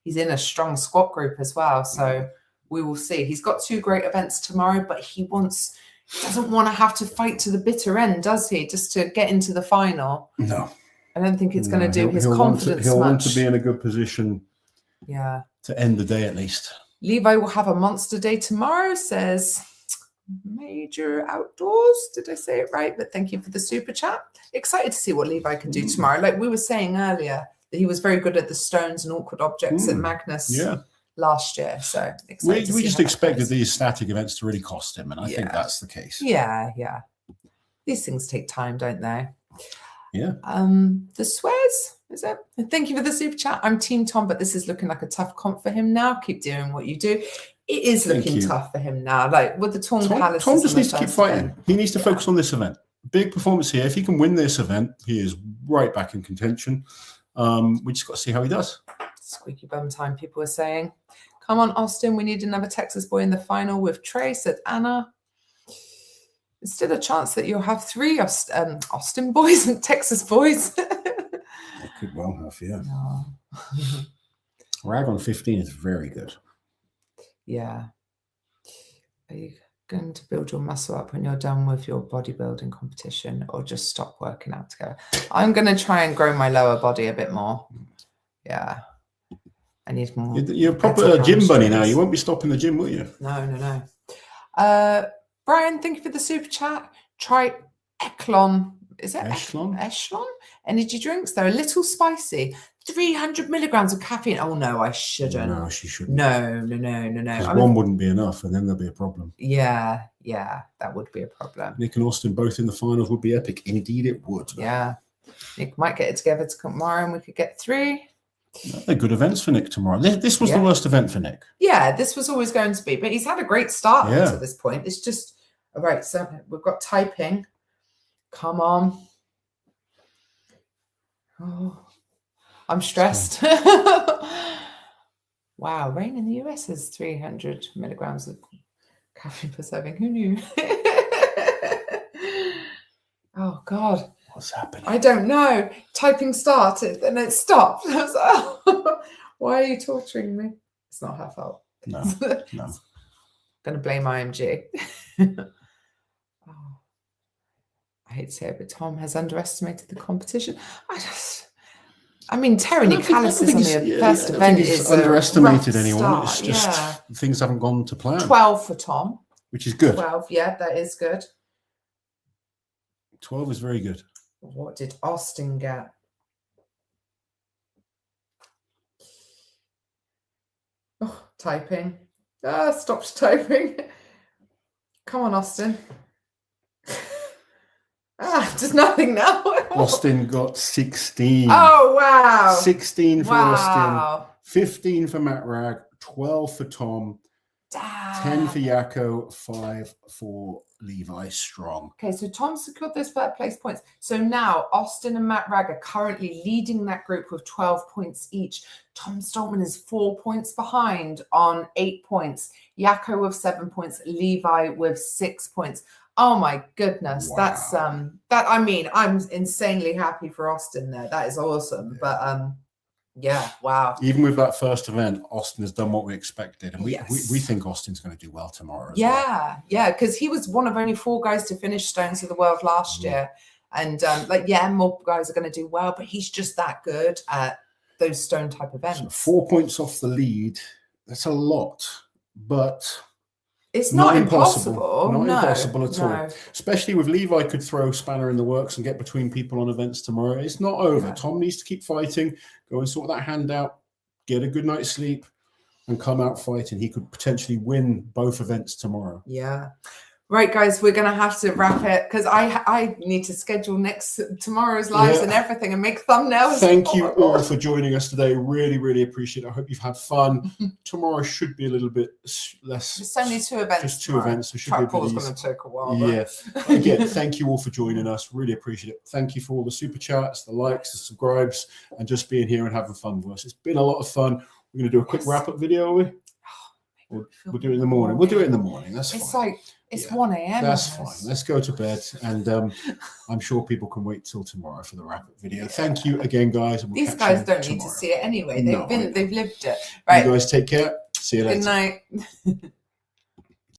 He's in a strong squat group as well, so we will see. He's got 2 great events tomorrow, but he doesn't want to have to fight to the bitter end, does he? Just to get into the final. No. I don't think it's going to do his confidence He'll much. want to be in a good position. Yeah. To end the day at least. Levi will have a monster day tomorrow, says Major Outdoors. Did I say it right? But thank you for the super chat. Excited to see what Levi can do tomorrow. Like we were saying earlier, that he was very good at the stones and awkward objects at Magnus last year. So excited we just expected these static events to really cost him, and I think that's the case. Yeah. These things take time, don't they? Yeah. The swears, is it? Thank you for the super chat. I'm Team Tom, but this is looking like a tough comp for him now. Keep doing what you do. It is looking tough for him now. Like with the torn palace. Tom just needs to keep fighting. He needs to focus on this event. Big performance here. If he can win this event, he is right back in contention. We just got to see how he does. Squeaky bum time, people are saying. Come on, Austin. We need another Texas boy in the final with Trey, said Anna. There's still a chance that you'll have 3 Austin boys and Texas boys. I could well have, yeah. No. Rag on 15 is very good. Yeah. going to build your muscle up when you're done with your bodybuilding competition, or just stop working out together? I'm going to try and grow my lower body a bit more. Yeah. I need more. You're a proper gym bunny now. You won't be stopping the gym, will you? No. Brian, thank you for the super chat. Try Echelon. Is it Echelon? Echelon? Energy drinks. They're a little spicy. 300 milligrams of caffeine. Oh, no, I shouldn't. No, she shouldn't. No. Because one wouldn't be enough, and then there'll be a problem. Yeah, that would be a problem. Nick and Austin both in the finals would be epic. Indeed, it would. Yeah. Nick might get it together tomorrow, and we could get 3. They're good events for Nick tomorrow. This was the worst event for Nick. Yeah, this was always going to be, but he's had a great start to this point. It's just, all right, so we've got typing. Come on. Oh, I'm stressed. Wow, rain in the US is 300 milligrams of caffeine per serving. Who knew? Oh, God. What's happening? I don't know. Typing started and it stopped. I was like, oh, why are you torturing me? It's not her fault. No. Going to blame IMG. Oh, I hate to say it, but Tom has underestimated the competition. I mean, Terry Nicalis is on the first event. Is underestimated anyone. Start. It's just things haven't gone to plan. 12 for Tom. Which is good. 12, yeah, that is good. 12 is very good. What did Austin get? Oh, typing. Stopped typing. Come on, Austin. Just nothing now. Austin got 16. Oh, wow. 16 for Austin. 15 for Matt Ragg. 12 for Tom. 10 for Yako. 5 for Levi Strong. Okay, so Tom secured those third place points. So now Austin and Matt Ragg are currently leading that group with 12 points each. Tom Stoltman is 4 points behind on 8 points. Yako with 7 points. Levi with 6 points. Oh my goodness. Wow. That's I mean, I'm insanely happy for Austin there. That is awesome. Yeah. But yeah, wow. Even with that first event, Austin has done what we expected. And we think Austin's going to do well tomorrow as well. Yeah, because he was one of only 4 guys to finish Stones of the World last year. And more guys are going to do well, but he's just that good at those stone type events. So 4 points off the lead. That's a lot, but it's not impossible. Not impossible at all. Especially with Levi could throw spanner in the works and get between people on events tomorrow. It's not over. Yeah. Tom needs to keep fighting, go and sort that hand out, get a good night's sleep, and come out fighting. He could potentially win both events tomorrow. Yeah. Right, guys, we're going to have to wrap it because I need to schedule tomorrow's lives and everything and make thumbnails. Thank you all for joining us today. Really, really appreciate it. I hope you've had fun. Tomorrow should be a little bit less. It's only 2 events. Just 2 events. So should be going to take a while. Yeah. Again, thank you all for joining us. Really appreciate it. Thank you for all the super chats, the likes, the subscribes, and just being here and having fun with us. It's been a lot of fun. We're going to do a quick wrap-up video, are we? We'll do it in the morning. We'll do it in the morning. That's fine. It's 1 a.m. That's fine. Let's go to bed. And I'm sure people can wait till tomorrow for the wrap-up video. Thank you again, guys. And These guys don't need to see it anyway. They've lived it. Right. You guys take care. See you later. Good night.